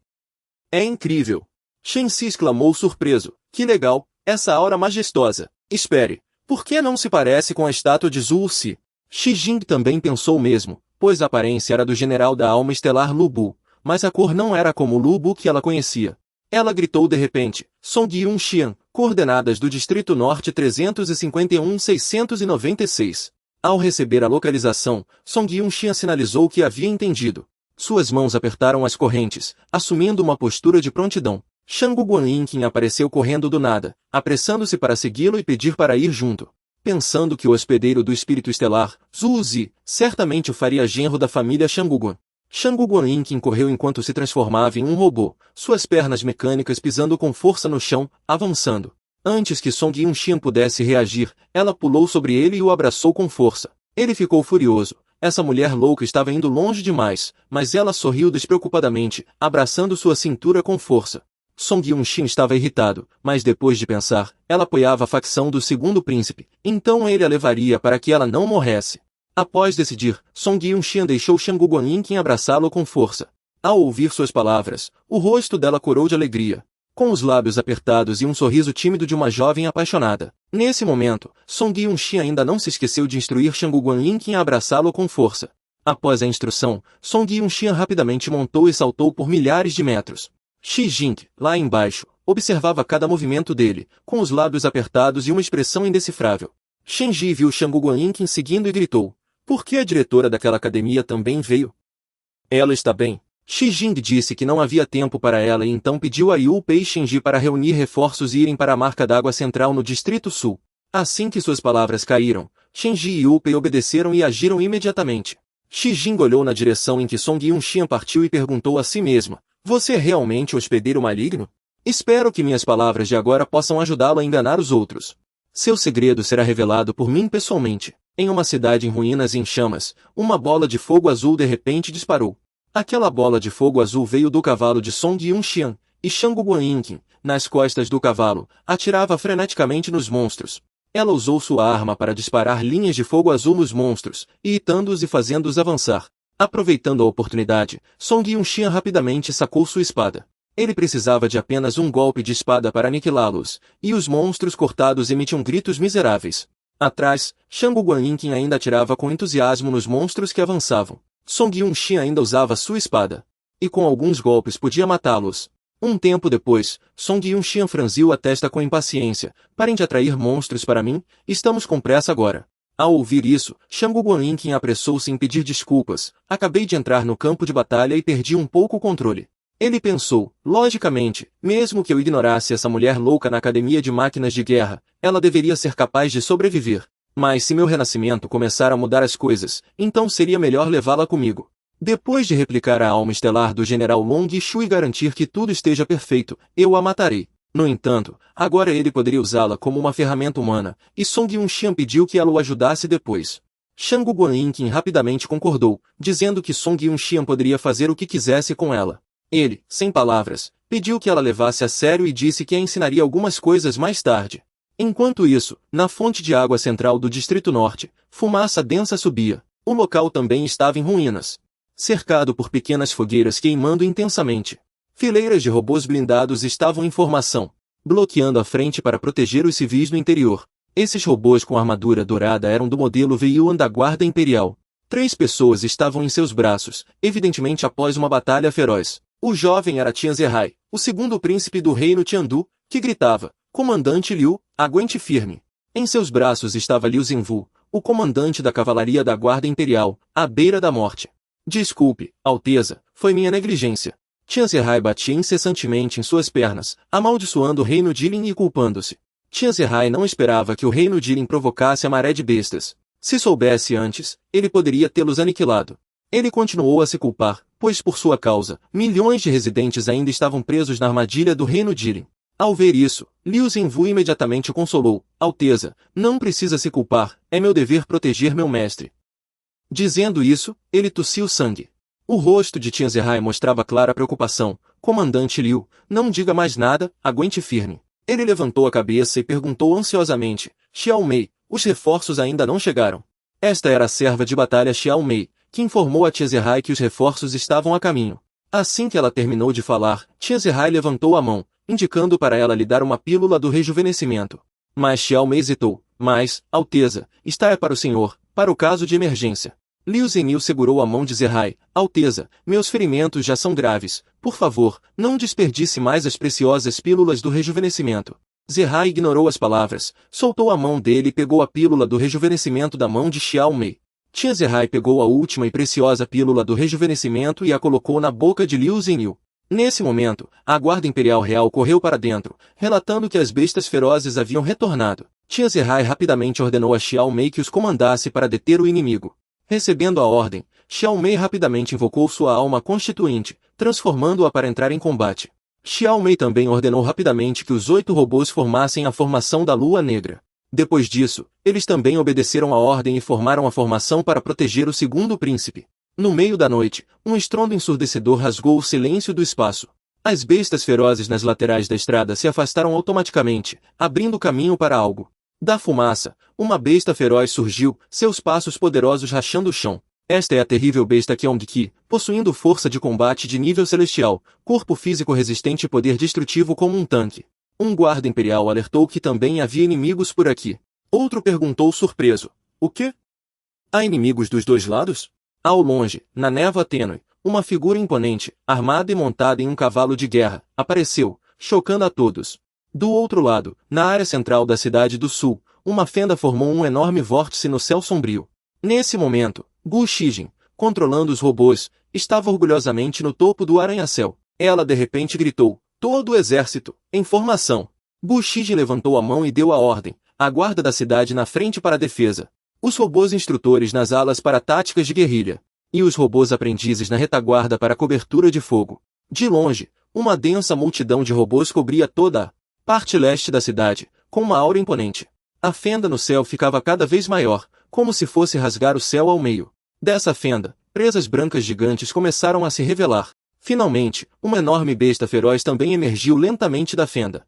É incrível! Shen Si exclamou surpreso, que legal, essa aura majestosa. Espere, por que não se parece com a estátua de Zhu Si? Shijin também pensou o mesmo, pois a aparência era do general da alma estelar Lubu, mas a cor não era como o Lubu que ela conhecia. Ela gritou de repente, Song Yun-xian, coordenadas do Distrito Norte 351-696. Ao receber a localização, Song Yun-xian sinalizou que havia entendido. Suas mãos apertaram as correntes, assumindo uma postura de prontidão. Shangu Guanyin apareceu correndo do nada, apressando-se para segui-lo e pedir para ir junto. Pensando que o hospedeiro do espírito estelar, Zhu Zi, certamente o faria genro da família Shanguguan. Shangu Guanyin correu enquanto se transformava em um robô, suas pernas mecânicas pisando com força no chão, avançando. Antes que Song Yun-xian pudesse reagir, ela pulou sobre ele e o abraçou com força. Ele ficou furioso. Essa mulher louca estava indo longe demais, mas ela sorriu despreocupadamente, abraçando sua cintura com força. Song Yun-xian estava irritado, mas depois de pensar, ela apoiava a facção do segundo príncipe, então ele a levaria para que ela não morresse. Após decidir, Song Yun-xian deixou Shangu Guanyin abraçá-lo com força. Ao ouvir suas palavras, o rosto dela corou de alegria, com os lábios apertados e um sorriso tímido de uma jovem apaixonada. Nesse momento, Song Yun-xian ainda não se esqueceu de instruir Shangu Guanyin a abraçá-lo com força. Após a instrução, Song Yun-xian rapidamente montou e saltou por milhares de metros. Shijin, lá embaixo, observava cada movimento dele, com os lábios apertados e uma expressão indecifrável. Shen Ji viu Shang Guanyin seguindo e gritou: por que a diretora daquela academia também veio? Ela está bem. Xi Jing disse que não havia tempo para ela e então pediu a Yu Pei e Shen Ji para reunir reforços e irem para a marca d'água central no Distrito Sul. Assim que suas palavras caíram, Shen Ji e Yu Pei obedeceram e agiram imediatamente. Xi Jing olhou na direção em que Song Yunxian partiu e perguntou a si mesma: você é realmente hospedeiro maligno? Espero que minhas palavras de agora possam ajudá-lo a enganar os outros. Seu segredo será revelado por mim pessoalmente. Em uma cidade em ruínas e em chamas, uma bola de fogo azul de repente disparou. Aquela bola de fogo azul veio do cavalo de Song Yunxian, e Shang Guanyin, nas costas do cavalo, atirava freneticamente nos monstros. Ela usou sua arma para disparar linhas de fogo azul nos monstros, irritando-os e fazendo-os avançar. Aproveitando a oportunidade, Song Yunxian rapidamente sacou sua espada. Ele precisava de apenas um golpe de espada para aniquilá-los, e os monstros cortados emitiam gritos miseráveis. Atrás, Shang Guanyin ainda atirava com entusiasmo nos monstros que avançavam. Song Yunxian ainda usava sua espada. E com alguns golpes podia matá-los. Um tempo depois, Song Yunxian franziu a testa com impaciência. Parem de atrair monstros para mim, estamos com pressa agora. Ao ouvir isso, Shang Guanyin apressou-se em pedir desculpas. Acabei de entrar no campo de batalha e perdi um pouco o controle. Ele pensou, logicamente, mesmo que eu ignorasse essa mulher louca na academia de máquinas de guerra, ela deveria ser capaz de sobreviver. Mas se meu renascimento começar a mudar as coisas, então seria melhor levá-la comigo. Depois de replicar a alma estelar do general Long Shu e garantir que tudo esteja perfeito, eu a matarei. No entanto, agora ele poderia usá-la como uma ferramenta humana, e Song Yunxian pediu que ela o ajudasse depois. Shang Guanyin rapidamente concordou, dizendo que Song Yunxian poderia fazer o que quisesse com ela. Ele, sem palavras, pediu que ela levasse a sério e disse que a ensinaria algumas coisas mais tarde. Enquanto isso, na fonte de água central do Distrito Norte, fumaça densa subia. O local também estava em ruínas, cercado por pequenas fogueiras queimando intensamente. Fileiras de robôs blindados estavam em formação, bloqueando a frente para proteger os civis no interior. Esses robôs com armadura dourada eram do modelo V-Yuan da Guarda Imperial. 3 pessoas estavam em seus braços, evidentemente após uma batalha feroz. O jovem era Tian Zehai, o segundo príncipe do reino Tiandu, que gritava: Comandante Liu, aguente firme. Em seus braços estava Liu Zhenwu, o comandante da cavalaria da Guarda Imperial, à beira da morte. Desculpe, Alteza, foi minha negligência. Tian Zehai batia incessantemente em suas pernas, amaldiçoando o reino Jilin e culpando-se. Tian Zehai não esperava que o reino Jilin provocasse a maré de bestas. Se soubesse antes, ele poderia tê-los aniquilado. Ele continuou a se culpar, pois por sua causa, milhões de residentes ainda estavam presos na armadilha do reino Jilin. Ao ver isso, Liu Zhenwu imediatamente o consolou: Alteza, não precisa se culpar, é meu dever proteger meu mestre. Dizendo isso, ele tossiu sangue. O rosto de Tian Zehai mostrava clara preocupação. Comandante Liu, não diga mais nada, aguente firme. Ele levantou a cabeça e perguntou ansiosamente: Xiao Mei, os reforços ainda não chegaram. Esta era a serva de batalha Xiao Mei, que informou a Tian Zehai que os reforços estavam a caminho. Assim que ela terminou de falar, Tian Zehai levantou a mão, indicando para ela lhe dar uma pílula do rejuvenescimento. Mas Xiao Mei hesitou. Mas, Alteza, está é para o senhor, para o caso de emergência. Liu Zhenyu segurou a mão de Zehai. Alteza, meus ferimentos já são graves. Por favor, não desperdice mais as preciosas pílulas do rejuvenescimento. Zehai ignorou as palavras, soltou a mão dele e pegou a pílula do rejuvenescimento da mão de Xiao Mei. Tian Zehai pegou a última e preciosa pílula do rejuvenescimento e a colocou na boca de Liu Zhenyu. Nesse momento, a guarda imperial real correu para dentro, relatando que as bestas ferozes haviam retornado. Tian Zehai rapidamente ordenou a Xiao Mei que os comandasse para deter o inimigo. Recebendo a ordem, Xiao Mei rapidamente invocou sua alma constituinte, transformando-a para entrar em combate. Xiao Mei também ordenou rapidamente que os 8 robôs formassem a formação da Lua Negra. Depois disso, eles também obedeceram a ordem e formaram a formação para proteger o segundo príncipe. No meio da noite, um estrondo ensurdecedor rasgou o silêncio do espaço. As bestas ferozes nas laterais da estrada se afastaram automaticamente, abrindo caminho para algo. Da fumaça, uma besta feroz surgiu, seus passos poderosos rachando o chão. Esta é a terrível besta Kyong-Ki, possuindo força de combate de nível celestial, corpo físico resistente e poder destrutivo como um tanque. Um guarda imperial alertou que também havia inimigos por aqui. Outro perguntou surpreso: o quê? Há inimigos dos 2 lados? Ao longe, na névoa tênue, uma figura imponente, armada e montada em um cavalo de guerra, apareceu, chocando a todos. Do outro lado, na área central da cidade do sul, uma fenda formou um enorme vórtice no céu sombrio. Nesse momento, Gu Shijin, controlando os robôs, estava orgulhosamente no topo do arranha-céu. Ela de repente gritou: "Todo o exército, em formação!" Gu Shijin levantou a mão e deu a ordem: a guarda da cidade na frente para a defesa, os robôs instrutores nas alas para táticas de guerrilha, e os robôs aprendizes na retaguarda para cobertura de fogo. De longe, uma densa multidão de robôs cobria toda a parte leste da cidade, com uma aura imponente. A fenda no céu ficava cada vez maior, como se fosse rasgar o céu ao meio. Dessa fenda, presas brancas gigantes começaram a se revelar. Finalmente, uma enorme besta feroz também emergiu lentamente da fenda.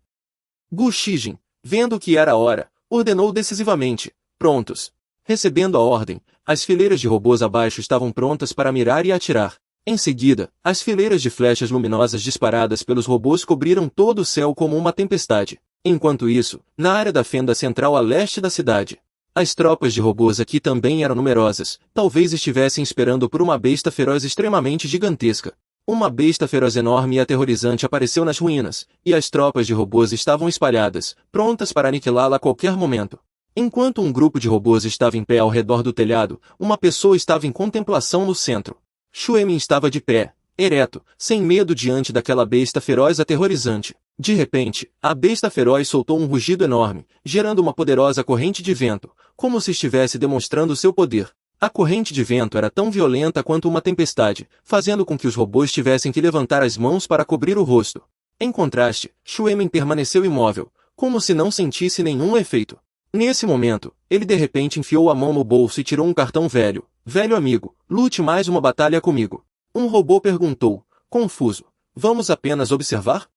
Gu Shijin, vendo que era a hora, ordenou decisivamente: "Prontos!" Recebendo a ordem, as fileiras de robôs abaixo estavam prontas para mirar e atirar. Em seguida, as fileiras de flechas luminosas disparadas pelos robôs cobriram todo o céu como uma tempestade. Enquanto isso, na área da fenda central a leste da cidade, as tropas de robôs aqui também eram numerosas, talvez estivessem esperando por uma besta feroz extremamente gigantesca. Uma besta feroz enorme e aterrorizante apareceu nas ruínas, e as tropas de robôs estavam espalhadas, prontas para aniquilá-la a qualquer momento. Enquanto um grupo de robôs estava em pé ao redor do telhado, uma pessoa estava em contemplação no centro. Shuemin estava de pé, ereto, sem medo diante daquela besta feroz aterrorizante. De repente, a besta feroz soltou um rugido enorme, gerando uma poderosa corrente de vento, como se estivesse demonstrando seu poder. A corrente de vento era tão violenta quanto uma tempestade, fazendo com que os robôs tivessem que levantar as mãos para cobrir o rosto. Em contraste, Shuemin permaneceu imóvel, como se não sentisse nenhum efeito. Nesse momento, ele de repente enfiou a mão no bolso e tirou um cartão velho. "Velho amigo, lute mais uma batalha comigo." Um robô perguntou, confuso: "Vamos apenas observar?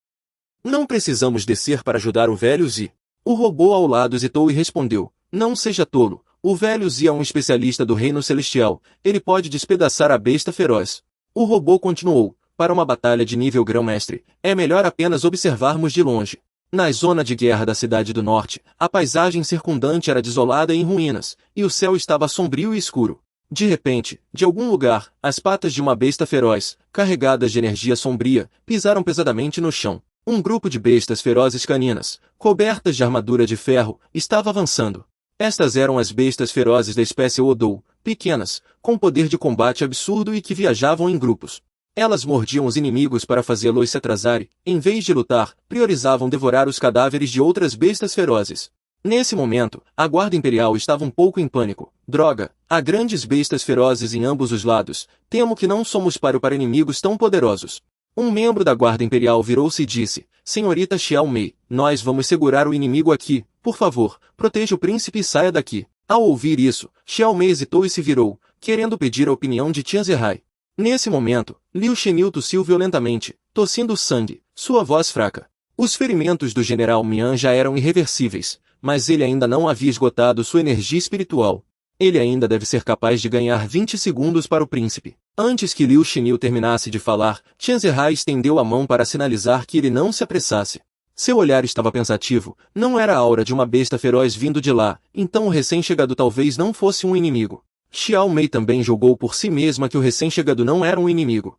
Não precisamos descer para ajudar o velho Zi." O robô ao lado hesitou e respondeu: "Não seja tolo. O velho Zi é um especialista do reino celestial. Ele pode despedaçar a besta feroz." O robô continuou: "Para uma batalha de nível grão-mestre, é melhor apenas observarmos de longe." Na zona de guerra da cidade do norte, a paisagem circundante era desolada e em ruínas, e o céu estava sombrio e escuro. De repente, de algum lugar, as patas de uma besta feroz, carregadas de energia sombria, pisaram pesadamente no chão. Um grupo de bestas ferozes caninas, cobertas de armadura de ferro, estava avançando. Estas eram as bestas ferozes da espécie Odou, pequenas, com poder de combate absurdo e que viajavam em grupos. Elas mordiam os inimigos para fazê-los se atrasarem, em vez de lutar, priorizavam devorar os cadáveres de outras bestas ferozes. Nesse momento, a guarda imperial estava um pouco em pânico. "Droga, há grandes bestas ferozes em ambos os lados, temo que não somos páreo para inimigos tão poderosos." Um membro da guarda imperial virou-se e disse: "Senhorita Xiao Mei, nós vamos segurar o inimigo aqui, por favor, proteja o príncipe e saia daqui." Ao ouvir isso, Xiao Mei hesitou e se virou, querendo pedir a opinião de Tian Zihai. Nesse momento, Liu Shenil tossiu violentamente, tossindo sangue, sua voz fraca. Os ferimentos do general Mian já eram irreversíveis, mas ele ainda não havia esgotado sua energia espiritual. Ele ainda deve ser capaz de ganhar 20 segundos para o príncipe. Antes que Liu Shenil terminasse de falar, Tian Zihai estendeu a mão para sinalizar que ele não se apressasse. Seu olhar estava pensativo, não era a aura de uma besta feroz vindo de lá, então o recém-chegado talvez não fosse um inimigo. Xiao Mei também julgou por si mesma que o recém-chegado não era um inimigo.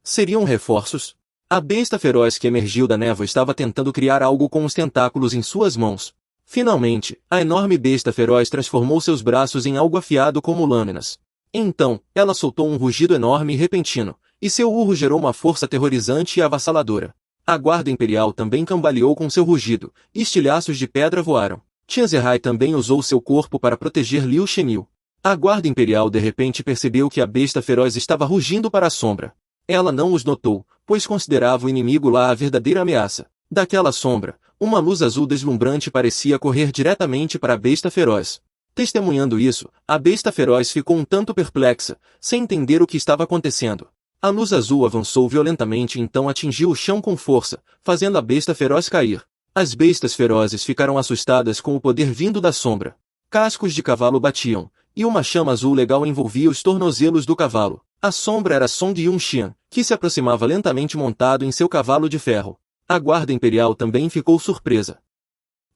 Seriam reforços? A besta feroz que emergiu da névoa estava tentando criar algo com os tentáculos em suas mãos. Finalmente, a enorme besta feroz transformou seus braços em algo afiado como lâminas. Então, ela soltou um rugido enorme e repentino, e seu urro gerou uma força aterrorizante e avassaladora. A guarda imperial também cambaleou com seu rugido, e estilhaços de pedra voaram. Tian Zihai também usou seu corpo para proteger Liu Shenil. A guarda imperial de repente percebeu que a besta feroz estava rugindo para a sombra. Ela não os notou, pois considerava o inimigo lá a verdadeira ameaça. Daquela sombra, uma luz azul deslumbrante parecia correr diretamente para a besta feroz. Testemunhando isso, a besta feroz ficou um tanto perplexa, sem entender o que estava acontecendo. A luz azul avançou violentamente e então atingiu o chão com força, fazendo a besta feroz cair. As bestas ferozes ficaram assustadas com o poder vindo da sombra. Cascos de cavalo batiam, e uma chama azul legal envolvia os tornozelos do cavalo. A sombra era Song Yunxian, que se aproximava lentamente montado em seu cavalo de ferro. A guarda imperial também ficou surpresa.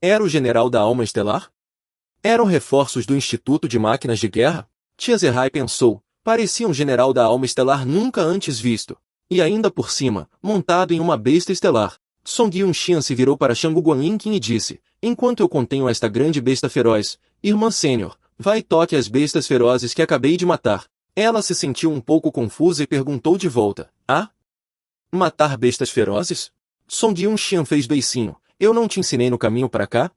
Era o general da alma estelar? Eram reforços do Instituto de Máquinas de Guerra? Tia Zehai pensou, parecia um general da alma estelar nunca antes visto. E ainda por cima, montado em uma besta estelar. Song Yunshan se virou para Shangu Guanyin e disse, enquanto eu contenho esta grande besta feroz, irmã sênior, vai e toque as bestas ferozes que acabei de matar. Ela se sentiu um pouco confusa e perguntou de volta, matar bestas ferozes? Song Yunshan fez beicinho, eu não te ensinei no caminho para cá?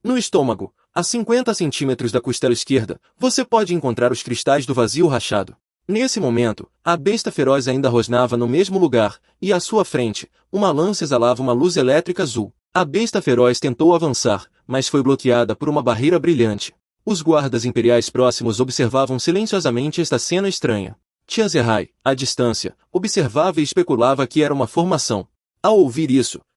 No estômago, a 50 centímetros da costela esquerda, você pode encontrar os cristais do vazio rachado. Nesse momento, a besta feroz ainda rosnava no mesmo lugar, e à sua frente, uma lança exalava uma luz elétrica azul. A besta feroz tentou avançar, mas foi bloqueada por uma barreira brilhante. Os guardas imperiais próximos observavam silenciosamente esta cena estranha. Tia Zerrai, à distância, observava e especulava que era uma formação. Ao ouvir isso,